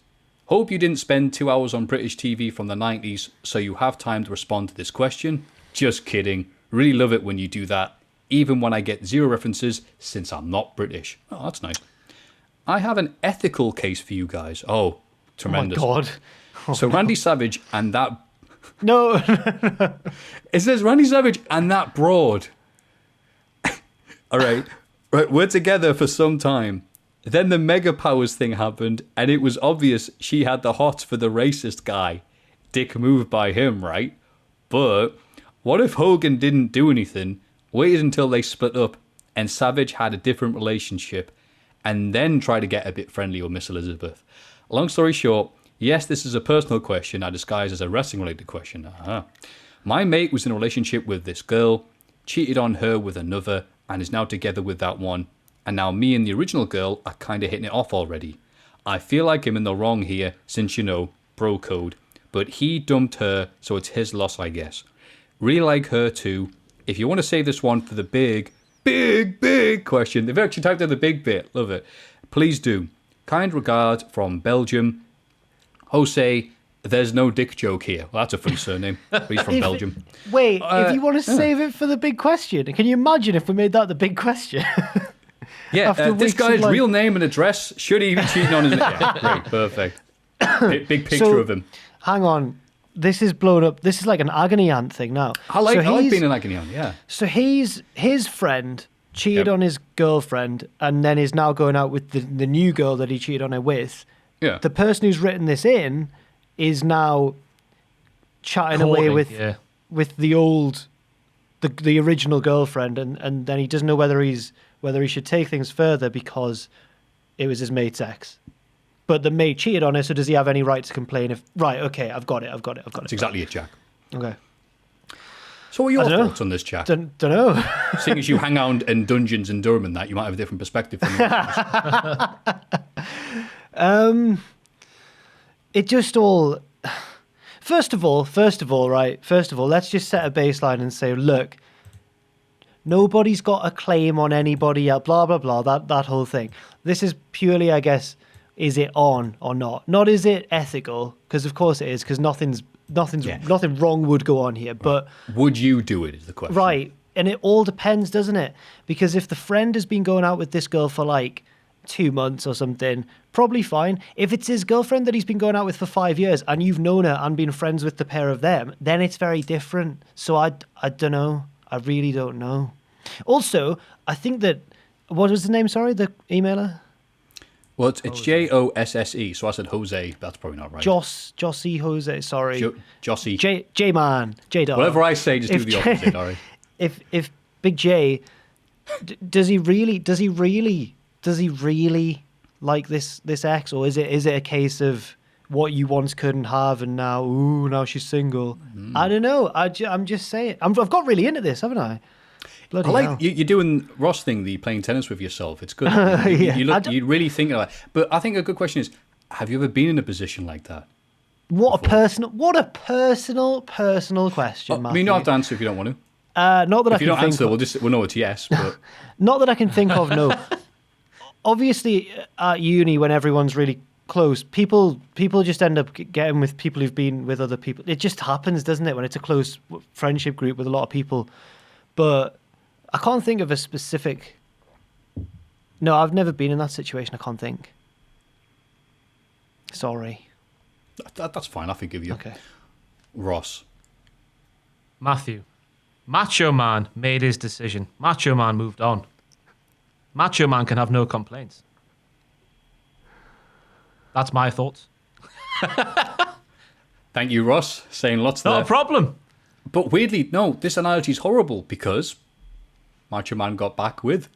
Speaker 2: Hope you didn't spend 2 hours on British TV from the 90s, so you have time to respond to this question. Just kidding. Really love it when you do that, even when I get 0 references since I'm not British. Oh, that's nice. I have an ethical case for you guys. Oh, tremendous.
Speaker 4: Oh my God.
Speaker 2: So Randy Savage and that...
Speaker 4: No.
Speaker 2: It says Randy Savage and that broad. All right. We're together for some time. Then the Mega Powers thing happened, and it was obvious she had the hots for the racist guy. Dick move by him, right? But what if Hogan didn't do anything, waited until they split up, and Savage had a different relationship, and then tried to get a bit friendly with Miss Elizabeth? Long story short, yes, this is a personal question I disguise as a wrestling-related question. My mate was in a relationship with this girl, cheated on her with another, and is now together with that one. And now me and the original girl are kind of hitting it off already. I feel like I'm in the wrong here, since, bro code. But he dumped her, so it's his loss, I guess. Really like her too. If you want to save this one for the big question, they've actually typed out the big bit, love it. Please do. Kind regard from Belgium. Jose, there's no dick joke here. Well, that's a funny surname. But he's from Belgium.
Speaker 4: Wait, if you want to save it for the big question, can you imagine if we made that the big question?
Speaker 2: Yeah, this guy's real name and address, should he be cheating on his... Yeah, great, perfect. Big picture of him.
Speaker 4: Hang on. This is blown up. This is like an agony aunt thing now.
Speaker 2: I like being an agony aunt, yeah.
Speaker 4: So his friend cheated on his girlfriend and then is now going out with the new girl that he cheated on her with.
Speaker 2: Yeah.
Speaker 4: The person who's written this in is now chatting away with the old... The original girlfriend, and then he doesn't know whether he should take things further because it was his mate's ex. But the mate cheated on her, so does he have any right to complain if... Right, okay, I've got it.
Speaker 2: That's exactly it, Jack.
Speaker 4: Okay.
Speaker 2: So what are your thoughts on this, Jack?
Speaker 4: Don't know.
Speaker 2: Seeing as you hang out in dungeons in Durham and that, you might have a different perspective from me.
Speaker 4: It just all... First of all, let's just set a baseline and say, look, nobody's got a claim on anybody else, blah, blah, blah, that whole thing. This is purely, I guess, is it on or not? Not is it ethical, because of course it is, because nothing wrong would go on here, but...
Speaker 2: Would you do it is the question.
Speaker 4: Right, and it all depends, doesn't it? Because if the friend has been going out with this girl for like 2 months or something, probably fine. If it's his girlfriend that he's been going out with for 5 years and you've known her and been friends with the pair of them, then it's very different. So I don't know. I really don't know. Also, I think that... What was the name, sorry, the emailer?
Speaker 2: Well, it's Josse, so I said Jose. That's probably not right.
Speaker 4: Josse Jose, sorry.
Speaker 2: Josse.
Speaker 4: J-Man. J-Dog.
Speaker 2: Whatever I say, just do the opposite, all right?
Speaker 4: If Big J... Does he really like this ex, or is it a case of what you once couldn't have and now she's single? I don't know. I'm just saying. I've got really into this, haven't I? Bloody
Speaker 2: I like
Speaker 4: hell.
Speaker 2: you're doing Ross thing, the playing tennis with yourself. It's good. You really think about it. But I think a good question is, have you ever been in a position like that?
Speaker 4: What a personal question, Maffew.
Speaker 2: I mean, you don't have to answer if you don't want to.
Speaker 4: Not that
Speaker 2: if you don't answer, we'll know it's yes. But
Speaker 4: not that I can think of. No. Obviously, at uni, when everyone's really close, people just end up getting with people who've been with other people. It just happens, doesn't it, when it's a close friendship group with a lot of people. But I can't think of a specific... No, I've never been in that situation. I can't think. Sorry.
Speaker 2: That's fine. I forgive you.
Speaker 4: Okay.
Speaker 2: Ross.
Speaker 3: Maffew. Macho Man made his decision. Macho Man moved on. Macho Man can have no complaints. That's my thoughts.
Speaker 2: Thank you, Ross. Saying lots
Speaker 3: Not
Speaker 2: there.
Speaker 3: a problem.
Speaker 2: But weirdly, no, this analogy is horrible because Macho Man got back with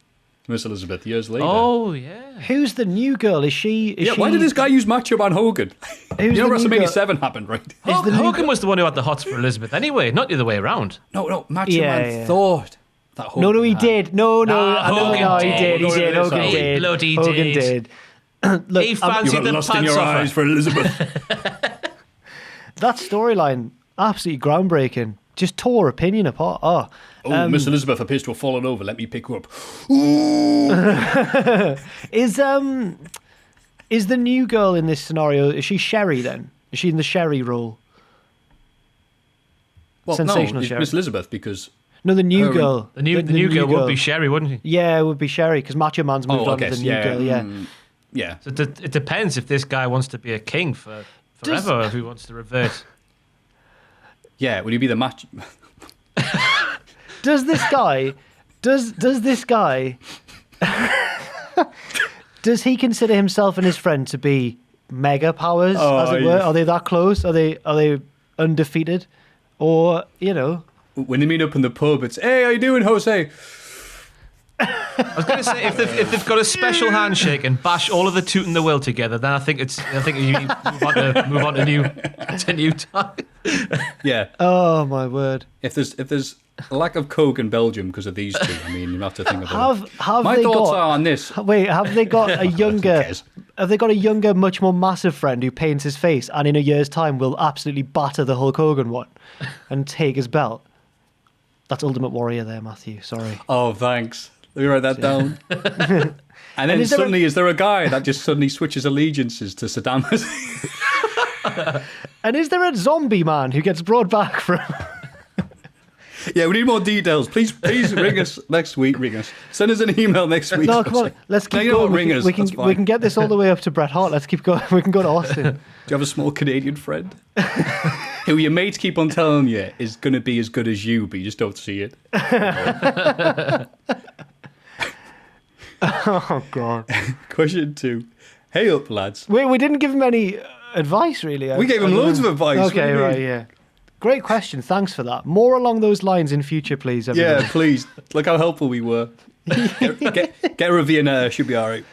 Speaker 2: Miss Elizabeth years later.
Speaker 3: Oh, yeah.
Speaker 4: Who's the new girl? Is she...
Speaker 2: Why did this guy use Macho Man Hogan?
Speaker 4: Who's
Speaker 2: You know
Speaker 4: the new
Speaker 2: WrestleMania
Speaker 4: girl?
Speaker 2: 7 happened, right?
Speaker 3: Hogan was the one who had the hots for Elizabeth anyway, not the other way around.
Speaker 2: No, Macho
Speaker 4: Yeah,
Speaker 2: Man
Speaker 4: yeah.
Speaker 2: thought that Hogan
Speaker 4: No, he
Speaker 2: had.
Speaker 4: did. No,
Speaker 3: Hogan
Speaker 4: he did. He did. Hogan
Speaker 2: He
Speaker 4: did.
Speaker 3: bloody
Speaker 4: Hogan
Speaker 3: did.
Speaker 4: did. Look,
Speaker 3: He
Speaker 2: You
Speaker 3: fancied
Speaker 2: got
Speaker 3: the
Speaker 2: lust in
Speaker 3: pants
Speaker 2: your
Speaker 3: off her.
Speaker 2: eyes for Elizabeth.
Speaker 4: that storyline, absolutely groundbreaking. Just tore opinion apart. Oh,
Speaker 2: Miss Elizabeth appears to have fallen over. Let me pick her up.
Speaker 4: is the new girl in this scenario? Is she Sherry then? Is she in the Sherry role?
Speaker 2: Well,
Speaker 4: Sensational
Speaker 2: no, it's
Speaker 4: Sherry.
Speaker 2: Miss Elizabeth because...
Speaker 4: No, the new
Speaker 2: Her-
Speaker 4: girl.
Speaker 3: The new girl would be Sherry, wouldn't she?
Speaker 4: Yeah, it would be Sherry because Macho Man's moved on to the new girl. Yeah.
Speaker 2: Yeah.
Speaker 3: So it depends if this guy wants to be a king for forever or if he wants to revert.
Speaker 2: Yeah, would he be the match?
Speaker 4: Does this guy? Does this guy? Does he consider himself and his friend to be mega powers, as it were?
Speaker 2: yeah.
Speaker 4: Are they that close? Are they undefeated, or
Speaker 2: When they meet up in the pub, it's, hey, how you doing, Jose?
Speaker 3: I was going to say if they've got a special handshake and bash all of the toot in the will together, then I think you move on to new time.
Speaker 2: Yeah.
Speaker 4: Oh my word!
Speaker 2: If there's a lack of coke in Belgium because of these two, I mean, you have to think about it.
Speaker 4: Have
Speaker 2: My
Speaker 4: they
Speaker 2: thoughts
Speaker 4: got?
Speaker 2: are on this.
Speaker 4: Wait, have they got a younger?
Speaker 2: cares?
Speaker 4: Have they got a younger, much more massive friend who paints his face and in a year's time will absolutely batter the Hulk Hogan one and take his belt? That's Ultimate Warrior there, Maffew. Sorry.
Speaker 2: Oh, thanks. Let me write that down. And then
Speaker 4: is there
Speaker 2: suddenly, is there a guy that just suddenly switches allegiances to Saddam Hussein?
Speaker 4: And is there a zombie man who gets brought back from?
Speaker 2: Yeah, we need more details. Please ring us next week. Ring us. Send us an email next week.
Speaker 4: No, come on. Let's
Speaker 2: No,
Speaker 4: keep
Speaker 2: you know
Speaker 4: going.
Speaker 2: what, ring us.
Speaker 4: We can
Speaker 2: That's fine.
Speaker 4: we can get this all the way up to Bret Hart. Let's keep going. We can go to Austin.
Speaker 2: Do you have a small Canadian friend who your mates keep on telling you is going to be as good as you, but you just don't see it?
Speaker 4: Oh God.
Speaker 2: Question 2. Hey up, lads.
Speaker 4: Wait, we didn't give him any advice, really.
Speaker 2: We gave him loads of advice. What do
Speaker 4: Okay,
Speaker 2: you mean?
Speaker 4: right, yeah. Great question. Thanks for that. More along those lines in future, please. Everybody.
Speaker 2: Yeah, please. Look how helpful we were. Get her a Vienna. She'll be all right.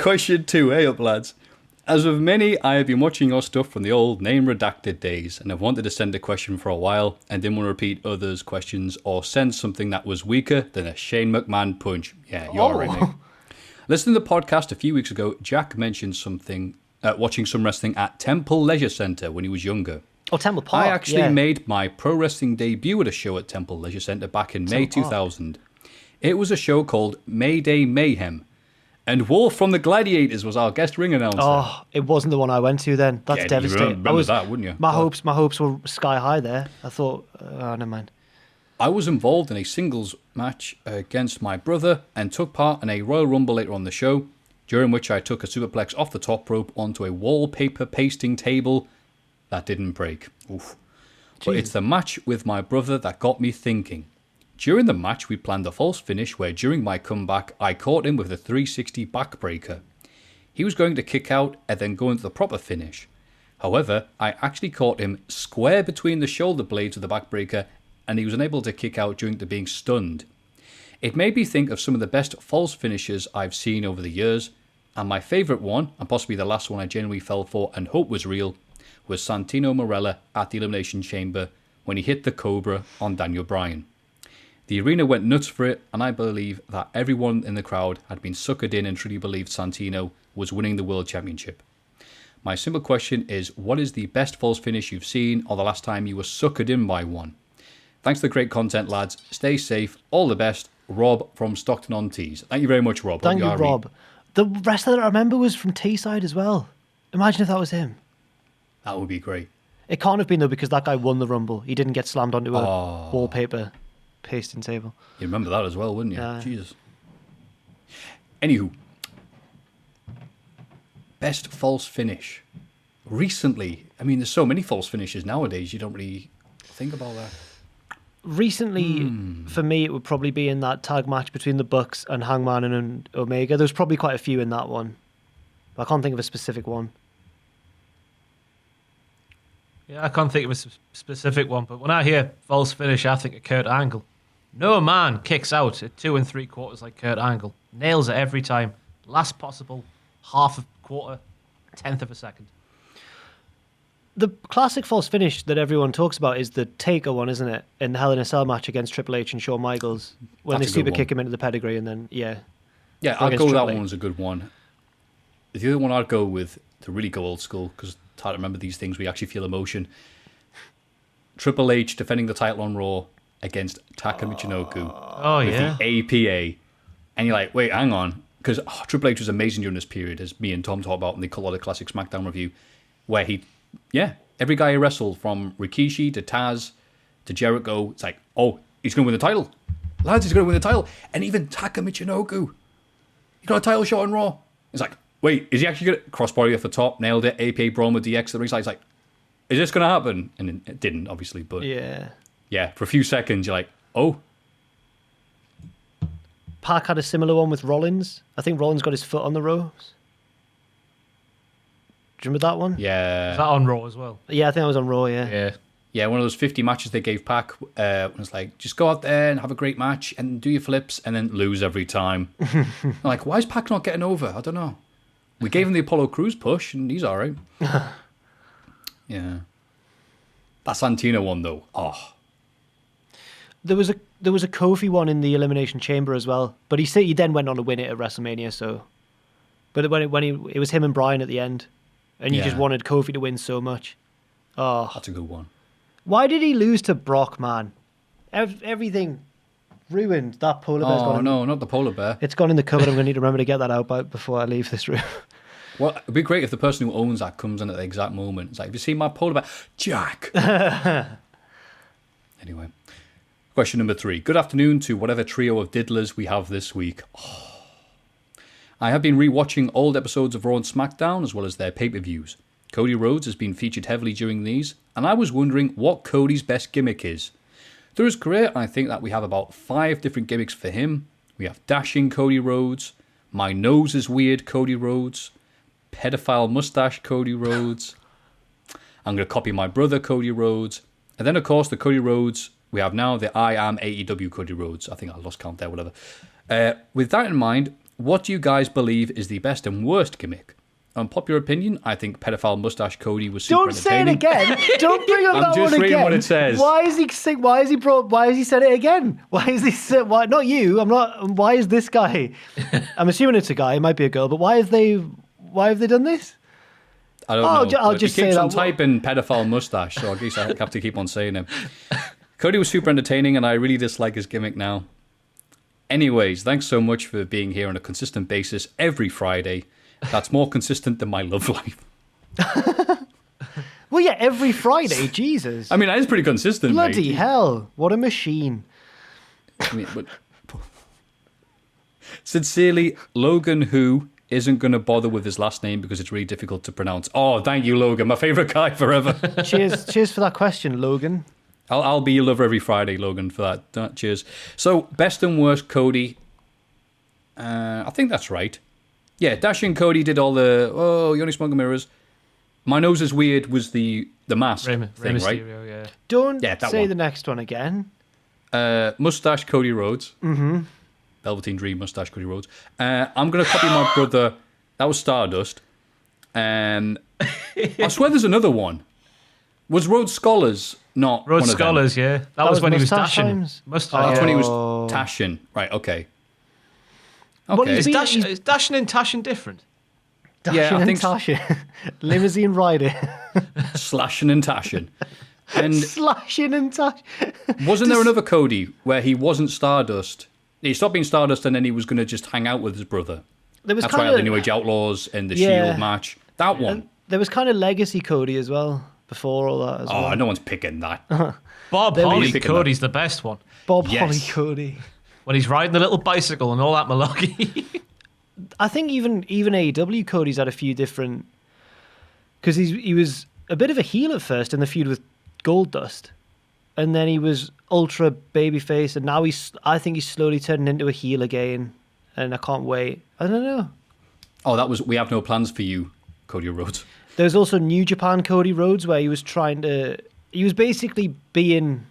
Speaker 2: Question 2. Hey up, lads. As with many, I have been watching your stuff from the old name redacted days and have wanted to send a question for a while and didn't want to repeat others' questions or send something that was weaker than a Shane McMahon punch. Yeah, you're right, mate. Listening to the podcast a few weeks ago, Jack mentioned watching some wrestling at Temple Leisure Centre when he was younger.
Speaker 4: Oh, Temple Park.
Speaker 2: I actually
Speaker 4: yeah.
Speaker 2: made my pro wrestling debut at a show at Temple Leisure Centre back in May 2000. It was a show called Mayday Mayhem. And Wolf from the Gladiators was our guest ring announcer.
Speaker 4: Oh, it wasn't the one I went to then. That's
Speaker 2: Yeah, you
Speaker 4: devastating.
Speaker 2: remember that, wouldn't you?
Speaker 4: My
Speaker 2: God.
Speaker 4: hopes were sky high there. I thought, never mind.
Speaker 2: I was involved in a singles match against my brother and took part in a Royal Rumble later on the show, during which I took a superplex off the top rope onto a wallpaper pasting table that didn't break. Oof. But it's the match with my brother that got me thinking. During the match, we planned a false finish where during my comeback, I caught him with a 360 backbreaker. He was going to kick out and then go into the proper finish. However, I actually caught him square between the shoulder blades of the backbreaker and he was unable to kick out due to being stunned. It made me think of some of the best false finishes I've seen over the years, and my favourite one, and possibly the last one I genuinely fell for and hope was real, was Santino Marella at the Elimination Chamber when he hit the Cobra on Daniel Bryan. The arena went nuts for it, and I believe that everyone in the crowd had been suckered in and truly believed Santino was winning the World Championship. My simple question is, what is the best false finish you've seen or the last time you were suckered in by one? Thanks for the great content, lads. Stay safe. All the best. Rob from Stockton-on-Tees. Thank you very much, Rob.
Speaker 4: Thank you, Rob. The rest of that I remember was from Teesside as well. Imagine if that was him.
Speaker 2: That would be great.
Speaker 4: It can't have been, though, because that guy won the Rumble. He didn't get slammed onto a wallpaper pasting table.
Speaker 2: You remember that as well, wouldn't you?
Speaker 4: Yeah.
Speaker 2: Jesus. Anywho. Best false finish. Recently, I mean, there's so many false finishes nowadays, you don't really think about that.
Speaker 4: Recently, for me, it would probably be in that tag match between the Bucks and Hangman and Omega. There's probably quite a few in that one. I can't think of a specific one.
Speaker 3: Yeah, I can't think of a specific one, but when I hear false finish, I think of Kurt Angle. No man kicks out at 2 3/4 like Kurt Angle. Nails it every time. Last possible half a quarter, 1/10 of a second.
Speaker 4: The classic false finish that everyone talks about is the Taker one, isn't it? In the Hell in a Cell match against Triple H and Shawn Michaels. When
Speaker 2: That's
Speaker 4: they
Speaker 2: a good
Speaker 4: super kick
Speaker 2: one.
Speaker 4: him into the pedigree and then, yeah.
Speaker 2: Yeah,
Speaker 4: Go
Speaker 2: I'd
Speaker 4: against
Speaker 2: go with that
Speaker 4: Triple H.
Speaker 2: one's a good one. The other one I'd go with, to really go old school, because it's hard to remember these things, we actually feel emotion. Triple H defending the title on Raw against Taka Michinoku
Speaker 3: Oh,
Speaker 2: with
Speaker 3: yeah.
Speaker 2: the APA. And you're like, wait, hang on. Because Triple H was amazing during this period, as me and Tom talk about in the Cultaholic Classic SmackDown review, where every guy he wrestled, from Rikishi to Taz to Jericho, it's like, oh, he's going to win the title. Lads, he's going to win the title. And even Taka Michinoku, he got a title shot on Raw. It's like, wait, is he actually going to crossbody off the top, nailed it, APA Braun with DX at the ringside? It's like, is this going to happen? And it didn't, obviously, but yeah, for a few seconds, you're like, oh.
Speaker 4: Pac had a similar one with Rollins. I think Rollins got his foot on the ropes. Do you remember that one?
Speaker 2: Yeah.
Speaker 3: Is that on Raw as well?
Speaker 4: Yeah, I think that was on Raw, yeah.
Speaker 2: Yeah, one of those 50 matches they gave Pac was like, just go out there and have a great match and do your flips and then lose every time. I'm like, why is Pac not getting over? I don't know. We gave him the Apollo Crews push and he's all right. Yeah. That Santino one, though. Oh.
Speaker 4: There was a Kofi one in the Elimination Chamber as well, but he then went on to win it at WrestleMania. So, but it was him and Bryan at the end, and you just wanted Kofi to win so much. Oh,
Speaker 2: That's a good one.
Speaker 4: why did he lose to Brock, man? Everything ruined. That polar bear's gone.
Speaker 2: Oh, no, not the polar bear.
Speaker 4: It's gone in the cupboard. I'm going to need to remember to get that out before I leave this room.
Speaker 2: Well, it'd be great if the person who owns that comes in at the exact moment. It's like, have you seen my polar bear? Jack! Anyway. Question number 3. Good afternoon to whatever trio of diddlers we have this week. Oh. I have been rewatching old episodes of Raw and SmackDown as well as their pay-per-views. Cody Rhodes has been featured heavily during these, and I was wondering what Cody's best gimmick is. Through his career, I think that we have about 5 different gimmicks for him. We have Dashing Cody Rhodes, My Nose is Weird Cody Rhodes, Pedophile Mustache Cody Rhodes, I'm going to copy my brother Cody Rhodes, and then of course the Cody Rhodes we have now, the I Am AEW Cody Rhodes. I think I lost count there, whatever. With that in mind, what do you guys believe is the best and worst gimmick? Unpopular opinion, I think Pedophile Mustache Cody was super
Speaker 4: Don't say it
Speaker 2: entertaining.
Speaker 4: again. Don't bring up
Speaker 2: I'm
Speaker 4: that one
Speaker 2: just
Speaker 4: again.
Speaker 2: reading what it says.
Speaker 4: Why is he saying? Why has he said it again? Why is this? Why not you? I'm not. Why is this guy? I'm assuming it's a guy. It might be a girl. But why have they done this?
Speaker 2: I don't know.
Speaker 4: I'll
Speaker 2: but
Speaker 4: just
Speaker 2: he
Speaker 4: say
Speaker 2: keeps
Speaker 4: that.
Speaker 2: on typing pedophile mustache, so I guess I have to keep on saying him. Cody was super entertaining, and I really dislike his gimmick now. Anyways, thanks so much for being here on a consistent basis every Friday. That's more consistent than my love life.
Speaker 4: Well, yeah, every Friday. Jesus.
Speaker 2: I mean, that is pretty consistent,
Speaker 4: Bloody
Speaker 2: mate.
Speaker 4: hell! What a machine.
Speaker 2: I mean, but sincerely, Logan, who isn't going to bother with his last name because it's really difficult to pronounce. Oh, thank you, Logan, my favourite guy forever.
Speaker 4: Cheers for that question, Logan.
Speaker 2: I'll be your lover every Friday, Logan, for that. Cheers. So, best and worst, Cody. I think that's right. Yeah, Dashing Cody did all the, you only smoke mirrors. My Nose is Weird was the mask
Speaker 3: Rey
Speaker 2: thing, right?
Speaker 3: Mysterio, yeah.
Speaker 4: Don't
Speaker 2: Yeah, that
Speaker 4: say
Speaker 2: one.
Speaker 4: the next one again.
Speaker 2: Mustache Cody Rhodes. Mm-hmm. Velveteen Dream, Mustache Cody Rhodes. I'm going to copy my brother. That was Stardust. I swear there's another one. Was Rhodes Scholars not
Speaker 3: Rhodes
Speaker 2: one of them?
Speaker 3: Scholars, yeah. That was when he was
Speaker 4: Mustache
Speaker 3: dashing.
Speaker 4: Times?
Speaker 3: Mustache.
Speaker 2: That's when he was
Speaker 4: Oh.
Speaker 2: tashing. Right, okay.
Speaker 4: Well,
Speaker 2: Okay.
Speaker 4: he's
Speaker 3: Is dashing and tashing different?
Speaker 2: Yeah, I
Speaker 4: Dashing
Speaker 2: think
Speaker 4: and Tasha. Limousine riding.
Speaker 2: Slashing and tashing. And
Speaker 4: Slashing and Tash.
Speaker 2: wasn't there another Cody where he wasn't Stardust? He stopped being Stardust and then he was going to just hang out with his brother.
Speaker 4: There was
Speaker 2: That's why I
Speaker 4: kind
Speaker 2: had the
Speaker 4: of
Speaker 2: New Age Outlaws and the
Speaker 4: Yeah.
Speaker 2: Shield match. That one.
Speaker 4: There was kind of legacy Cody as well before all that as well.
Speaker 2: Oh, no one's picking that.
Speaker 3: Bob
Speaker 4: There
Speaker 3: Holly
Speaker 2: we go.
Speaker 3: Cody's the best one.
Speaker 4: Bob
Speaker 2: Yes.
Speaker 4: Holly Cody.
Speaker 3: When he's riding the little bicycle and all that malarkey.
Speaker 4: I think even AEW Cody's had a few different, because he was a bit of a heel at first in the feud with Goldust, and then he was ultra babyface, and now I think he's slowly turning into a heel again, and I can't wait. I don't know.
Speaker 2: Oh, that was We Have No Plans for You, Cody Rhodes.
Speaker 4: There's also New Japan Cody Rhodes, where he was basically being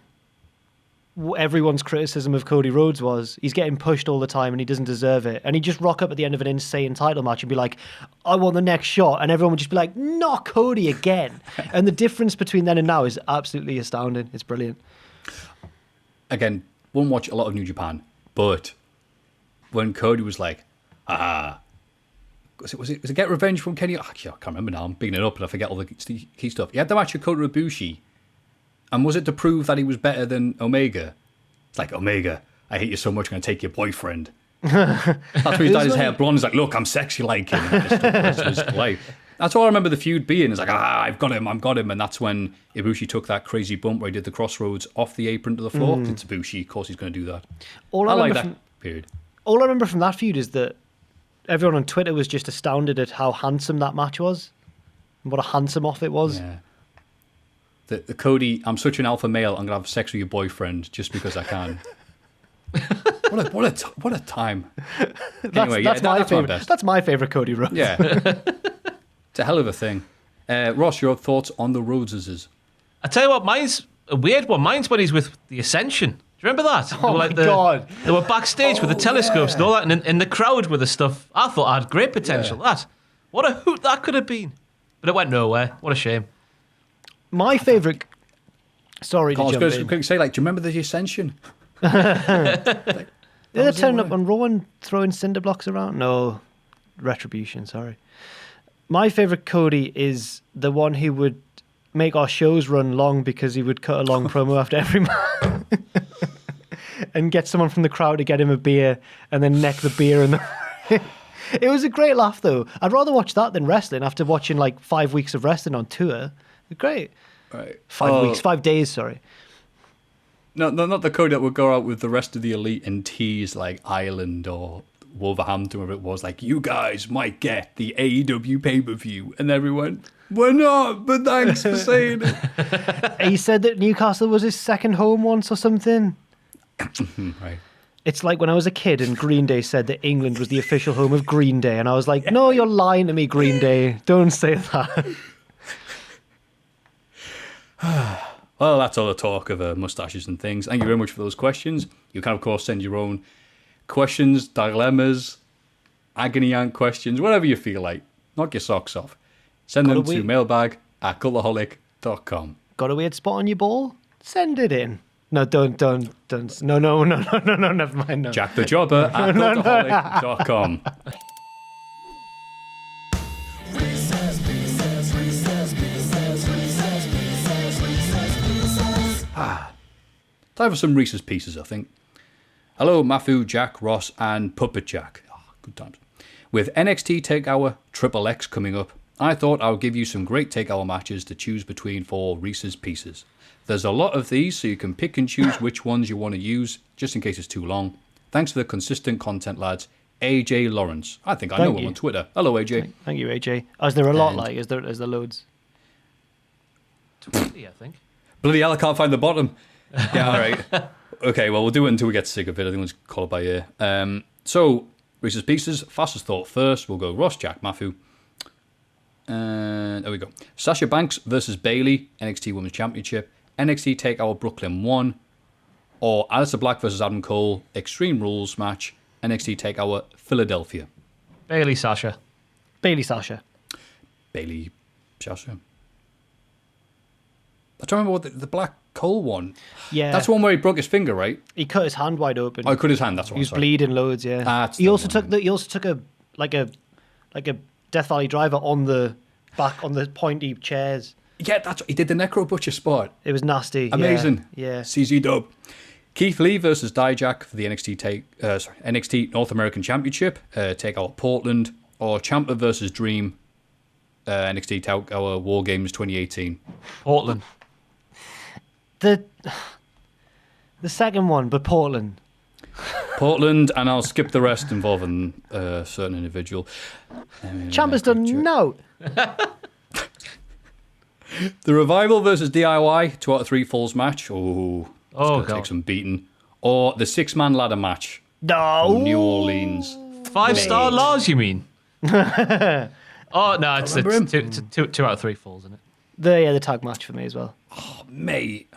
Speaker 4: what everyone's criticism of Cody Rhodes was. He's getting pushed all the time and he doesn't deserve it. And he'd just rock up at the end of an insane title match and be like, I want the next shot. And everyone would just be like, not Cody again. And the difference between then and now is absolutely astounding. It's brilliant.
Speaker 2: Again, won't watch a lot of New Japan, but when Cody was like, was it Get Revenge from Kenny? Actually, I can't remember now. I'm bigging it up and I forget all the key stuff. He had the match with Kota Ibushi. And was it to prove that he was better than Omega? It's like, Omega, I hate you so much, I'm going to take your boyfriend. That's when he dyed his hair blonde. He's like, look, I'm sexy like him. That's all I remember the feud being. It's like, I've got him. And that's when Ibushi took that crazy bump where he did the crossroads off the apron to the floor. It's Ibushi. Of course he's going to do that. I like that period.
Speaker 4: All I remember from that feud is that everyone on Twitter was just astounded at how handsome that match was. And what a handsome off it was.
Speaker 2: Yeah. The Cody, I'm such an alpha male, I'm going to have sex with your boyfriend just because I can. What a time. Anyway, that's my
Speaker 4: favorite. That's my favorite Cody Rhodes.
Speaker 2: Yeah. It's a hell of a thing. Ross, your thoughts on the Rhodeses?
Speaker 3: I tell you what, mine's a weird one. Mine's when he's with the Ascension. Do you remember that?
Speaker 4: Oh, my God.
Speaker 3: They were backstage with the telescopes and all that, and in the crowd with the stuff. I thought I had great potential. That. What a hoot that could have been. But it went nowhere. What a shame.
Speaker 4: My favourite... Sorry to
Speaker 2: I was
Speaker 4: jump
Speaker 2: going to
Speaker 4: in.
Speaker 2: quickly say, do you remember the Ascension?
Speaker 4: They're turning up on Raw and throwing cinder blocks around? No, Retribution, sorry. My favourite Cody is the one who would make our shows run long because he would cut a long promo after every match. And get someone from the crowd to get him a beer and then neck the beer. It was a great laugh, though. I'd rather watch that than wrestling after watching 5 weeks of wrestling on tour. Great.
Speaker 2: Right.
Speaker 4: 5 days, sorry.
Speaker 2: No, not the Cody that would go out with the rest of the elite and tease Ireland or Wolverhampton, wherever it was, you guys might get the AEW pay-per-view. And everyone, we're not, but thanks for saying it.
Speaker 4: He said that Newcastle was his second home once or something.
Speaker 2: Right.
Speaker 4: It's like when I was a kid and Green Day said that England was the official home of Green Day. And I was like, no, you're lying to me, Green Day. Don't say that.
Speaker 2: Well, that's all the talk of mustaches and things. Thank you very much for those questions. You can, of course, send your own questions, dilemmas, agony aunt questions, whatever you feel like. Knock your socks off. Send them to mailbag@cultaholic.com.
Speaker 4: Got a weird spot on your ball? Send it in. No, don't. No, never mind. No.
Speaker 2: Jack the Jobber at cultaholic.com. Time for some Reese's Pieces, I think. Hello, Maffew, Jack, Ross, and Puppet Jack. Oh, good times. With NXT TakeOver Triple X coming up, I thought I would give you some great TakeOver matches to choose between for Reese's Pieces. There's a lot of these, so you can pick and choose which ones you want to use, just in case it's too long. Thanks for the consistent content, lads. AJ Lawrence. I think I know him on Twitter. Hello, AJ.
Speaker 4: Thank you, AJ. Is there a lot, Is there loads?
Speaker 3: 20, I think.
Speaker 2: Bloody hell, I can't find the bottom. Yeah, all right. Okay, well, we'll do it until we get sick of it. I think we'll just call it by ear. So, Reese's Pieces, fastest thought first. We'll go Ross, Jack, Maffew. There we go. Sasha Banks versus Bayley, NXT Women's Championship. NXT TakeOver Brooklyn 1. Or Aleister Black versus Adam Cole, Extreme Rules match. NXT TakeOver Philadelphia.
Speaker 3: Bayley Sasha.
Speaker 4: Bayley Sasha.
Speaker 2: Bayley Sasha. I don't remember what the Black Cole one.
Speaker 4: Yeah.
Speaker 2: That's the one where he broke his finger, right?
Speaker 4: He cut his hand wide open.
Speaker 2: Oh, he cut his hand, that's what
Speaker 4: He was bleeding loads, yeah.
Speaker 2: That's
Speaker 4: he
Speaker 2: the
Speaker 4: also
Speaker 2: one.
Speaker 4: took a Death Valley driver on the back on the pointy chairs.
Speaker 2: Yeah, that's he did the Necro Butcher spot.
Speaker 4: It was nasty.
Speaker 2: Amazing.
Speaker 4: Yeah.
Speaker 2: CZ Dub. Keith Lee versus Dijak for the NXT North American Championship. Take out Portland. Or Ciampa versus Dream. NXT TakeOver War Games 2018?
Speaker 3: Portland.
Speaker 4: The second one, but Portland.
Speaker 2: Portland, and I'll skip the rest involving a certain individual.
Speaker 4: Ciampa's done no.
Speaker 2: The Revival versus DIY 2 out of 3 falls match. Oh,
Speaker 3: Oh,
Speaker 2: it's gonna take
Speaker 3: God.
Speaker 2: some beating. Or the 6-man ladder match
Speaker 4: No.
Speaker 2: from New Orleans.
Speaker 3: 5-star Lars, you mean? Oh, no, it's
Speaker 2: remember
Speaker 3: two out of 3 falls, isn't it?
Speaker 4: The tag match for me as well.
Speaker 2: Mate.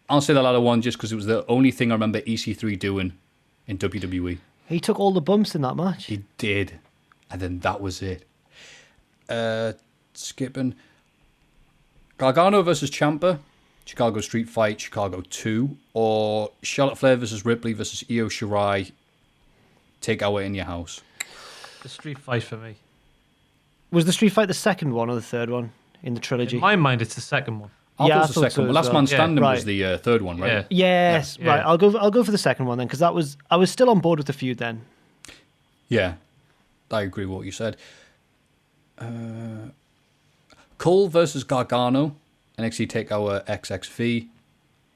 Speaker 2: I'll say the ladder one just because it was the only thing I remember EC3 doing in WWE.
Speaker 4: He took all the bumps in that match.
Speaker 2: He did. And then that was it. Skipping. Gargano versus Ciampa. Chicago Street Fight, Chicago 2. Or Charlotte Flair versus Ripley versus Io Shirai. Take Our In Your House.
Speaker 3: The street fight for me.
Speaker 4: Was the Street Fight the second one or the third one in the trilogy?
Speaker 3: In my mind, it's the second one.
Speaker 2: I
Speaker 4: Yeah,
Speaker 2: thought
Speaker 4: I
Speaker 2: it was the
Speaker 4: thought
Speaker 2: second
Speaker 4: so
Speaker 2: one.
Speaker 4: as
Speaker 2: Last
Speaker 4: well.
Speaker 2: Man
Speaker 3: Yeah.
Speaker 2: Standing was
Speaker 4: Right.
Speaker 2: the third one, right?
Speaker 3: Yeah.
Speaker 4: Yes,
Speaker 3: Yeah.
Speaker 4: right. I'll go for the second one then because I was still on board with the feud then.
Speaker 2: Yeah. I agree with what you said. Cole versus Gargano. NXT TakeOver XXV.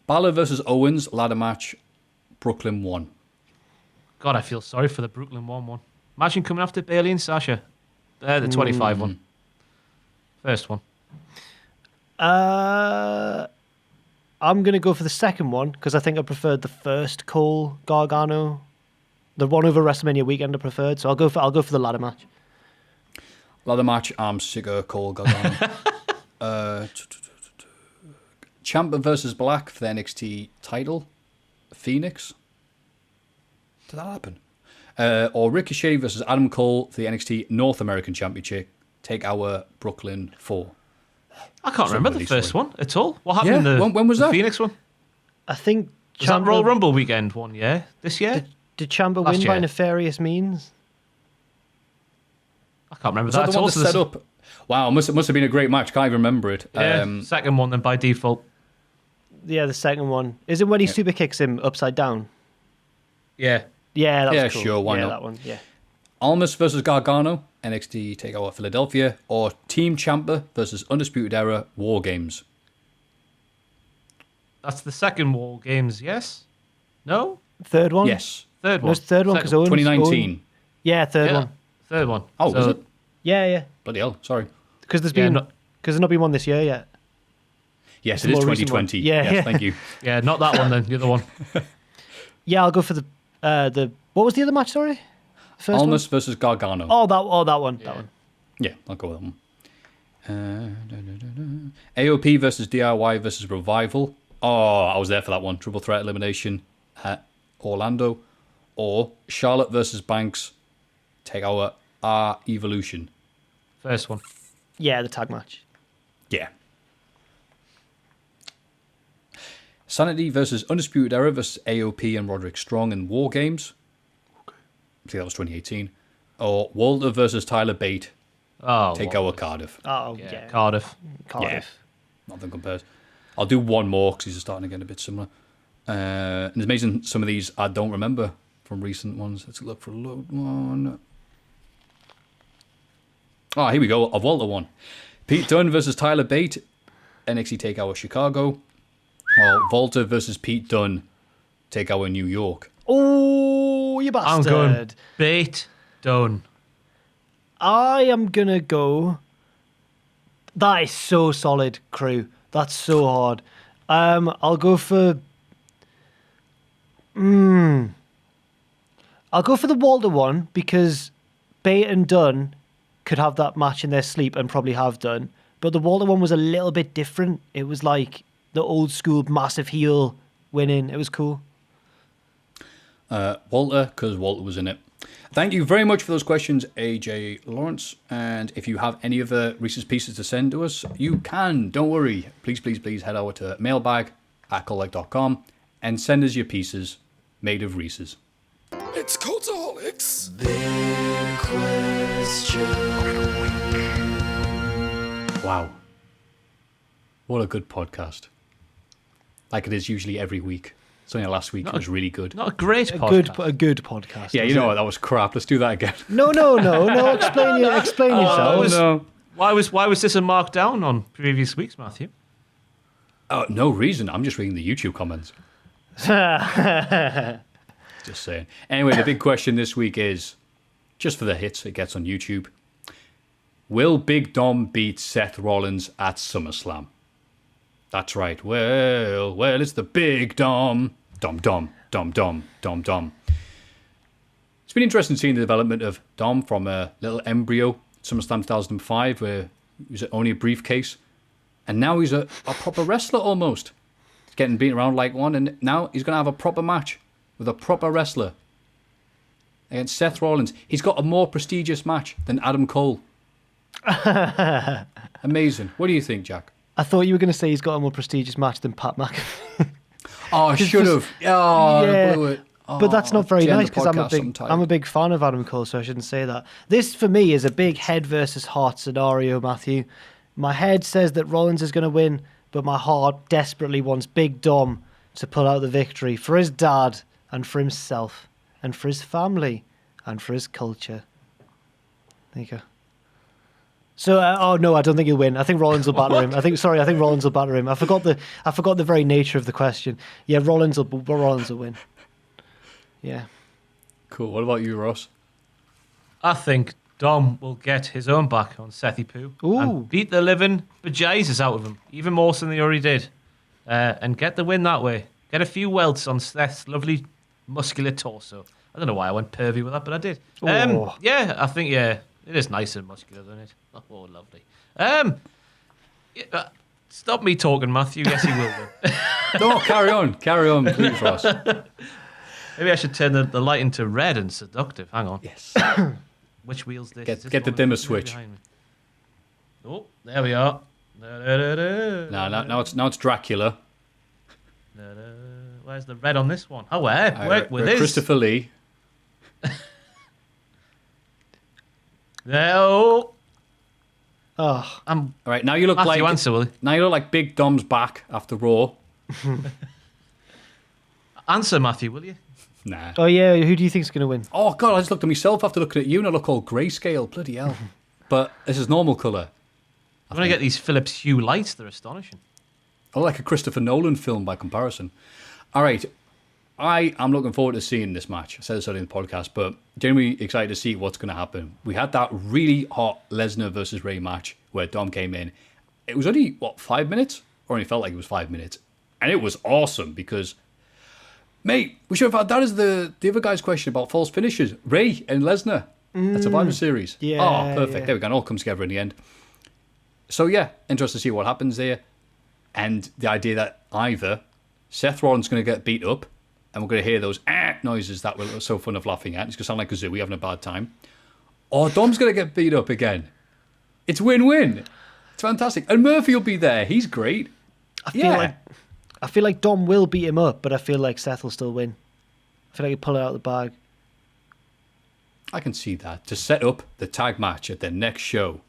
Speaker 2: Balor versus Owens. Ladder match. Brooklyn 1.
Speaker 3: God, I feel sorry for the Brooklyn 1-1. Imagine coming after Bailey and Sasha. The 25 one. First one.
Speaker 4: I'm gonna go for the second one because I think I preferred the first Cole Gargano, the one over WrestleMania weekend I preferred. So I'll go for the ladder match.
Speaker 2: Ladder match. I'm sick of Cole Gargano. Ciampa versus Black for the NXT title. Phoenix. Did that happen? Or Ricochet versus Adam Cole for the NXT North American Championship. Take Our Brooklyn 4.
Speaker 3: I can't remember the
Speaker 2: really
Speaker 3: first
Speaker 2: sorry.
Speaker 3: one at all. What happened in
Speaker 2: Yeah,
Speaker 3: the,
Speaker 2: when was
Speaker 3: the
Speaker 2: that?
Speaker 3: Phoenix one?
Speaker 4: I think
Speaker 3: Was that Royal
Speaker 4: Ciampa-
Speaker 3: Rumble weekend one, yeah? This year?
Speaker 4: Did Ciampa
Speaker 3: Last
Speaker 4: win by
Speaker 3: year.
Speaker 4: nefarious means?
Speaker 3: I can't remember
Speaker 2: Was
Speaker 3: that.
Speaker 2: that the one that
Speaker 3: Also
Speaker 2: set up? Wow, it must have been a great match. Can't even remember it.
Speaker 3: Yeah, second one then by default.
Speaker 4: Yeah, the second one. Is it when he super kicks him upside down?
Speaker 3: Yeah.
Speaker 4: Yeah, that was
Speaker 2: Yeah,
Speaker 4: cool.
Speaker 2: sure, why
Speaker 4: yeah,
Speaker 2: not?
Speaker 4: that one. Yeah.
Speaker 2: Almas versus Gargano. NXT TakeOver Philadelphia. Or Team Ciampa versus Undisputed Era War Games.
Speaker 3: That's the second War Games, yes? No?
Speaker 4: Third one.
Speaker 2: Yes.
Speaker 3: Third
Speaker 4: No,
Speaker 3: one.
Speaker 4: it's third one because
Speaker 3: Second-
Speaker 4: Owens.
Speaker 2: 2019.
Speaker 4: Yeah, third
Speaker 3: Yeah,
Speaker 4: one.
Speaker 3: third one.
Speaker 2: Oh,
Speaker 3: So-
Speaker 2: was it?
Speaker 4: Yeah.
Speaker 2: Bloody hell, sorry.
Speaker 4: Because
Speaker 3: Yeah,
Speaker 4: there's not been one this year yet.
Speaker 2: Yes,
Speaker 4: It's
Speaker 2: it
Speaker 4: a
Speaker 2: is
Speaker 4: more recent
Speaker 2: 2020.
Speaker 4: one. Yeah,
Speaker 2: yes,
Speaker 4: yeah.
Speaker 2: thank you.
Speaker 3: Yeah, not that one then, the other one.
Speaker 4: Yeah, I'll go for the what was the other match? Sorry, first
Speaker 2: Almas versus Gargano.
Speaker 4: one. That one. That one.
Speaker 2: Yeah, I'll go with that one. AOP versus DIY versus Revival. Oh, I was there for that one. Triple threat elimination at Orlando. Or Charlotte versus Banks. Take our Evolution.
Speaker 3: First one.
Speaker 4: Yeah, the tag match.
Speaker 2: Yeah. Sanity versus Undisputed Era versus AOP and Roderick Strong in War Games. I think that was 2018. Or Walter versus Tyler Bate.
Speaker 3: Oh,
Speaker 2: Take
Speaker 3: well,
Speaker 2: our Cardiff.
Speaker 4: Oh
Speaker 3: yeah,
Speaker 4: yeah,
Speaker 3: Cardiff.
Speaker 4: Cardiff.
Speaker 2: Nothing compares. I'll do one more because these are starting to get a bit similar. And it's amazing some of these I don't remember from recent ones. Let's look for a one. Oh, here we go. A Walter one. Pete Dunne versus Tyler Bate. NXT TakeOver Chicago. Or Volta versus Pete Dunne. TakeOver New York.
Speaker 4: Oh, you
Speaker 3: I'm
Speaker 4: bastard!
Speaker 3: going bait done.
Speaker 4: I am gonna go. That is so solid, crew. That's so hard. I'll go for. I'll go for the Walter one because Bate and Dunn could have that match in their sleep and probably have done. But the Walter one was a little bit different. It was like the old school massive heel winning. It was cool.
Speaker 2: Walter, because Walter was in it. Thank you very much for those questions, AJ Lawrence. And if you have any other Reese's Pieces to send to us, you can. Don't worry. Please head over to mailbag@cultaholic.com and send us your pieces made of Reese's.
Speaker 1: It's Cultaholics.
Speaker 2: Wow. What a good podcast. Like it is usually every week. It's only last week. It was really good.
Speaker 3: Not a great podcast.
Speaker 4: A good podcast.
Speaker 2: Yeah, you know what? That was crap. Let's do that again.
Speaker 4: No. Explain yourself.
Speaker 2: No.
Speaker 3: Why was this a markdown on previous weeks, Maffew?
Speaker 2: Oh, no reason. I'm just reading the YouTube comments. Just saying. Anyway, the big question this week is, just for the hits it gets on YouTube, will Big Dom beat Seth Rollins at SummerSlam? That's right. Well, it's the Big Dom. Dom. It's been interesting seeing the development of Dom from a little embryo, SummerSlam 2005, where he was only a briefcase, and now he's a proper wrestler almost. He's getting beaten around like one, and now he's going to have a proper match with a proper wrestler against Seth Rollins. He's got a more prestigious match than Adam Cole. Amazing. What do you think, Jack?
Speaker 4: I thought you were going to say he's got a more prestigious match than Pat McAfee.
Speaker 2: Oh, I should have. Oh,
Speaker 4: yeah,
Speaker 2: I blew it.
Speaker 4: but that's not very
Speaker 2: End the
Speaker 4: nice because
Speaker 2: podcast
Speaker 4: I'm a big fan of Adam Cole, so I shouldn't say that. This, for me, is a big head versus heart scenario, Maffew. My head says that Rollins is going to win, but my heart desperately wants Big Dom to pull out the victory for his dad and for himself and for his family and for his culture. There you go. So, no, I don't think he'll win. I think Rollins will batter him. I think Rollins will batter him. I forgot the very nature of the question. Yeah, Rollins will win. Yeah.
Speaker 2: Cool. What about you, Ross?
Speaker 3: I think Dom will get his own back on Sethy Poo and beat the living bejesus out of him, even more so than he already did, and get the win that way. Get a few welts on Seth's lovely muscular torso. I don't know why I went pervy with that, but I did. Yeah, I think, it is nice and muscular, isn't it? Oh, lovely. Stop me talking, Maffew. Yes, he will win.
Speaker 2: No, carry on, please, Ross.
Speaker 3: Maybe I should turn the light into red and seductive. Hang on.
Speaker 2: Yes.
Speaker 3: Which wheel's this?
Speaker 2: Get the dimmer switch.
Speaker 3: Oh, there we are.
Speaker 2: Now it's Dracula.
Speaker 3: Where's the red on this one? Oh, where this?
Speaker 2: Christopher Lee.
Speaker 3: No.
Speaker 4: Oh.
Speaker 2: All right, now you look
Speaker 3: Maffew,
Speaker 2: like
Speaker 3: answer, will you?
Speaker 2: Now you look like Big Dom's back after Raw.
Speaker 3: Answer, Maffew, will you?
Speaker 2: Nah.
Speaker 4: Oh, yeah, who do you think's going to win?
Speaker 2: Oh, God, I just looked at myself after looking at you and I look all grayscale. Bloody hell. But this is normal colour.
Speaker 3: I'm going to get these Philips Hue lights. They're astonishing.
Speaker 2: I like a Christopher Nolan film by comparison. All right, I am looking forward to seeing this match. I said this earlier in the podcast, but genuinely excited to see what's going to happen. We had that really hot Lesnar versus Ray match where Dom came in. It was only, 5 minutes? Or only felt like it was 5 minutes. And it was awesome because... Mate, we should have had that as the other guy's question about false finishes. Ray and Lesnar at Survivor Series.
Speaker 4: Yeah.
Speaker 2: Oh, perfect. Yeah. There we go. It all comes together in the end. So, yeah, interested to see what happens there. And the idea that either Seth Rollins is going to get beat up and we're going to hear those noises that we're so fun of laughing at. It's going to sound like a zoo. We're having a bad time. Or Dom's going to get beat up again. It's win-win. It's fantastic. And Murphy will be there. He's great.
Speaker 4: I feel like Dom will beat him up, but I feel like Seth will still win. I feel like he'll pull it out of the bag.
Speaker 2: I can see that. To set up the tag match at their next show.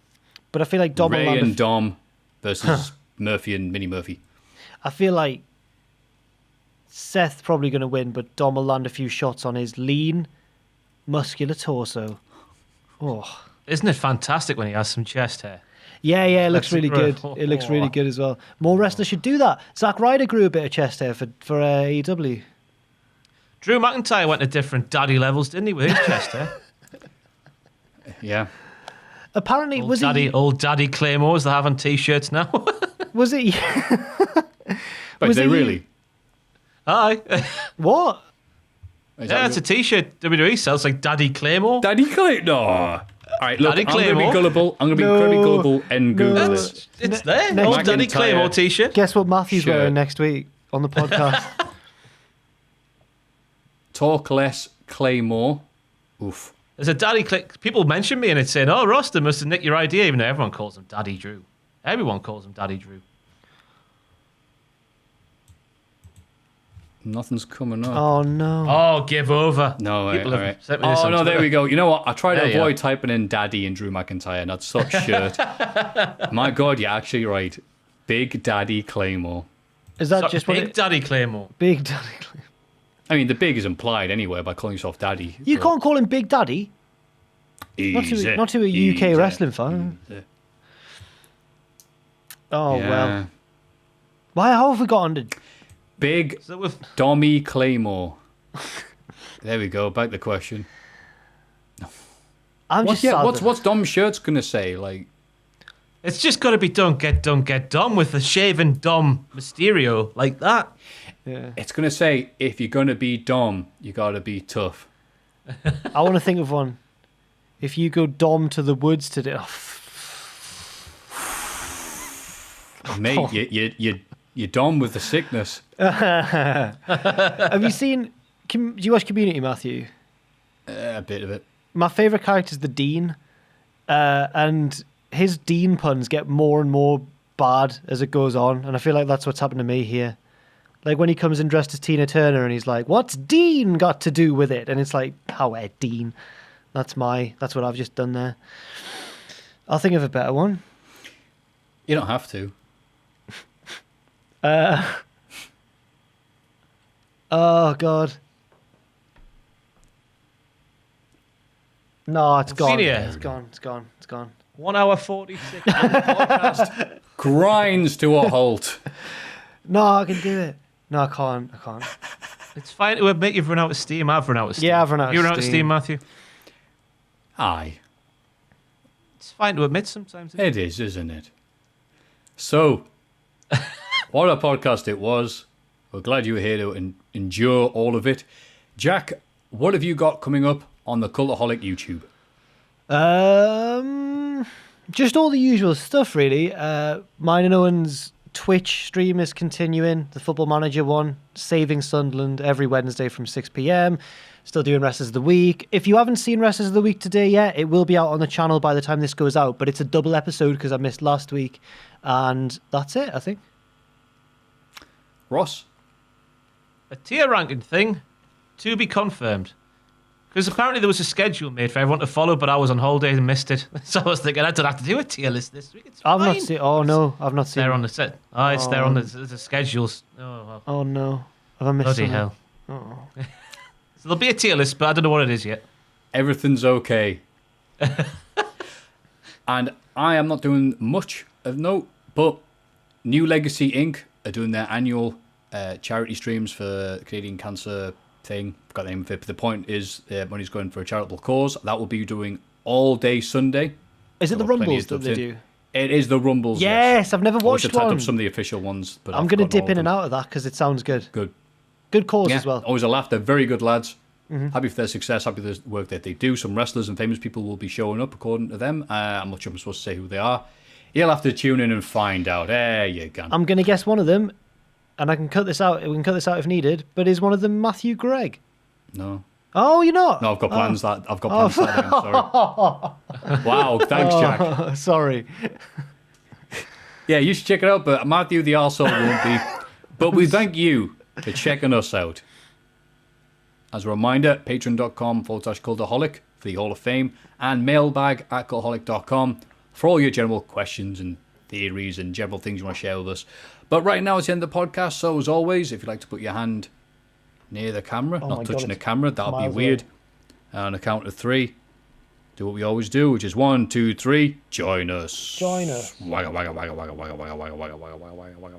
Speaker 4: But I feel like Dom
Speaker 2: Ray
Speaker 4: will land
Speaker 2: and Dom versus Murphy and Mini Murphy.
Speaker 4: I feel like Seth's probably going to win, but Dom will land a few shots on his lean, muscular torso. Oh.
Speaker 3: Isn't it fantastic when he has some chest hair?
Speaker 4: Yeah, it looks really good. It looks really good as well. More wrestlers should do that. Zack Ryder grew a bit of chest hair for AEW.
Speaker 3: Drew McIntyre went to different daddy levels, didn't he, with his chest hair?
Speaker 2: Yeah.
Speaker 4: Apparently,
Speaker 3: old daddy Claymores they have on t-shirts now?
Speaker 4: Was it?
Speaker 2: But
Speaker 4: Was
Speaker 2: they
Speaker 4: it
Speaker 2: really?
Speaker 3: Aye.
Speaker 4: What?
Speaker 3: Yeah, it's a t-shirt WWE sells like Daddy Claymore.
Speaker 2: Daddy Claymore? No. All right, look,
Speaker 3: Daddy
Speaker 2: I'm going to be
Speaker 3: Claymore.
Speaker 2: gullible. I'm going to be incredibly gullible and Google this.
Speaker 3: It's there.
Speaker 4: Next-
Speaker 3: Old Daddy
Speaker 2: McIntyre.
Speaker 3: Claymore t-shirt.
Speaker 4: Guess what Matthew's
Speaker 2: Sure.
Speaker 4: wearing next week on the podcast?
Speaker 2: Talk less Claymore. Oof.
Speaker 3: There's a Daddy people mention me and it's saying, oh, Ross, they must have nicked your idea, even though everyone calls him Daddy Drew. Everyone calls him Daddy Drew.
Speaker 2: Nothing's coming up.
Speaker 4: Oh no!
Speaker 3: Oh, give over.
Speaker 2: No, all
Speaker 3: People have
Speaker 2: right.
Speaker 3: sent me this
Speaker 2: Oh,
Speaker 3: on
Speaker 2: no, there
Speaker 3: Twitter.
Speaker 2: we go. You know what? I tried
Speaker 3: There
Speaker 2: to
Speaker 3: you
Speaker 2: avoid
Speaker 3: are.
Speaker 2: typing in Daddy and Drew McIntyre, and I'd such shirt. My God, you're actually right. Big Daddy Claymore.
Speaker 4: Is that
Speaker 3: So,
Speaker 4: just what
Speaker 3: Big Daddy Claymore.
Speaker 4: Big Daddy?
Speaker 2: I mean, the big is implied anyway by calling yourself daddy.
Speaker 4: You
Speaker 2: but-
Speaker 4: can't call him Big Daddy.
Speaker 2: Easy.
Speaker 4: Not to a UK
Speaker 2: Easy.
Speaker 4: wrestling fan.
Speaker 2: Easy.
Speaker 4: Oh,
Speaker 2: Yeah.
Speaker 4: well. Why how have we got on to...
Speaker 2: Big
Speaker 3: So with
Speaker 2: Dommy Claymore. There we go. Back to the question.
Speaker 4: I'm just sad that-
Speaker 2: What's Dom's shirt's gonna say? Like,
Speaker 3: it's just got to be don't get done with the shaven Dom Mysterio like that.
Speaker 4: Yeah.
Speaker 2: it's gonna say if you're gonna be Dom, you gotta be tough.
Speaker 4: I want to think of one. If you go Dom to the woods today... Oh,
Speaker 2: Mate, you're Dom with the sickness.
Speaker 4: have you seen... Do you watch Community, Matthew?
Speaker 2: A bit of it.
Speaker 4: My favourite character is the Dean. And his Dean puns get more and more bad as it goes on. And I feel like that's what's happened to me here. Like when he comes in dressed as Tina Turner and he's like, what's Dean got to do with it? And it's like, how Dean? That's what I've just done there. I'll think of a better one.
Speaker 2: You don't have to.
Speaker 4: Oh, God. No, it's gone.
Speaker 3: Senior.
Speaker 4: It's gone. It's gone. It's gone.
Speaker 3: 1 hour 46 on the podcast.
Speaker 2: Grinds to a halt.
Speaker 4: No, I can do it. No, I can't.
Speaker 3: It's fine to admit you've run out of steam. I've run out of steam.
Speaker 4: Yeah, I've run out of
Speaker 3: You run out of
Speaker 4: steam.
Speaker 3: steam, Matthew?
Speaker 2: Aye.
Speaker 3: It's fine to admit sometimes.
Speaker 2: It is, isn't it? So, what a podcast it was. We're glad you were here to endure all of it. Jack, what have you got coming up on the Cultaholic YouTube?
Speaker 4: Just all the usual stuff, really. Mine and Owen's Twitch stream is continuing. The Football Manager one, Saving Sunderland, every Wednesday from 6 p.m. Still doing Wrestlers of the Week. If you haven't seen Wrestlers of the Week today yet, it will be out on the channel by the time this goes out. But it's a double episode because I missed last week. And that's it, I think.
Speaker 2: Ross?
Speaker 3: A tier ranking thing to be confirmed. Because apparently there was a schedule made for everyone to follow, but I was on holiday and missed it. So I was thinking I don't have to do a tier list this week. It's
Speaker 4: I've
Speaker 3: fine.
Speaker 4: not seen. Oh no, I've not
Speaker 3: It's
Speaker 4: seen.
Speaker 3: there on the set. Oh, it's there on the schedules. Oh, well.
Speaker 4: Oh no, have I missed
Speaker 3: Bloody
Speaker 4: something?
Speaker 3: hell.
Speaker 4: Oh.
Speaker 3: So there'll be a tier list, but I don't know what it is yet.
Speaker 2: Everything's okay. And I am not doing much of note, but New Legacy Inc. are doing their annual charity streams for the Canadian Cancer thing. Forgot the name of it, but the point is money's going for a charitable cause. That will be doing all day Sunday.
Speaker 4: Is it the
Speaker 2: Got plenty
Speaker 4: Rumbles
Speaker 2: of
Speaker 4: that
Speaker 2: stuff
Speaker 4: they
Speaker 2: in.
Speaker 4: do?
Speaker 2: It is the Rumbles.
Speaker 4: Yes, I've never
Speaker 2: I wish
Speaker 4: watched
Speaker 2: I'd tagged
Speaker 4: one.
Speaker 2: up some of the official ones, but
Speaker 4: I'm going to dip in and out of that because it sounds good.
Speaker 2: Good.
Speaker 4: Good cause
Speaker 2: Yeah,
Speaker 4: as well.
Speaker 2: always a laugh. They're very good lads. Happy for their success, happy for the work that they do. Some wrestlers and famous people will be showing up according to them. I'm not sure I'm supposed to say who they are. You'll have to tune in and find out. There you go.
Speaker 4: I'm going to guess one of them, and I can cut this out. We can cut this out if needed. But is one of them Matthew Gregg?
Speaker 2: No.
Speaker 4: Oh, you're not.
Speaker 2: No, I've got plans that I've got plans that I'm sorry. Wow, thanks, Jack.
Speaker 4: Sorry.
Speaker 2: Yeah, you should check it out, but Matthew the arsehole won't be. But we thank you for checking us out. As a reminder, patreon.com/cultaholic for the Hall of Fame and mailbag@cultaholic.com for all your general questions and theories and general things you want to share with us. But right now it's the end of the podcast, so as always, if you'd like to put your hand near the camera,
Speaker 4: my
Speaker 2: not
Speaker 4: God,
Speaker 2: touching the
Speaker 4: it's
Speaker 2: camera, that would be
Speaker 4: miles
Speaker 2: weird. On a count of 3, do what we always do, which is 1, 2, 3, join us.
Speaker 4: Join us.
Speaker 2: Wagga, wagga, wagga, wagga, wagga, wagga, wagga, wagga, wagga, wagga, wagga, wagga.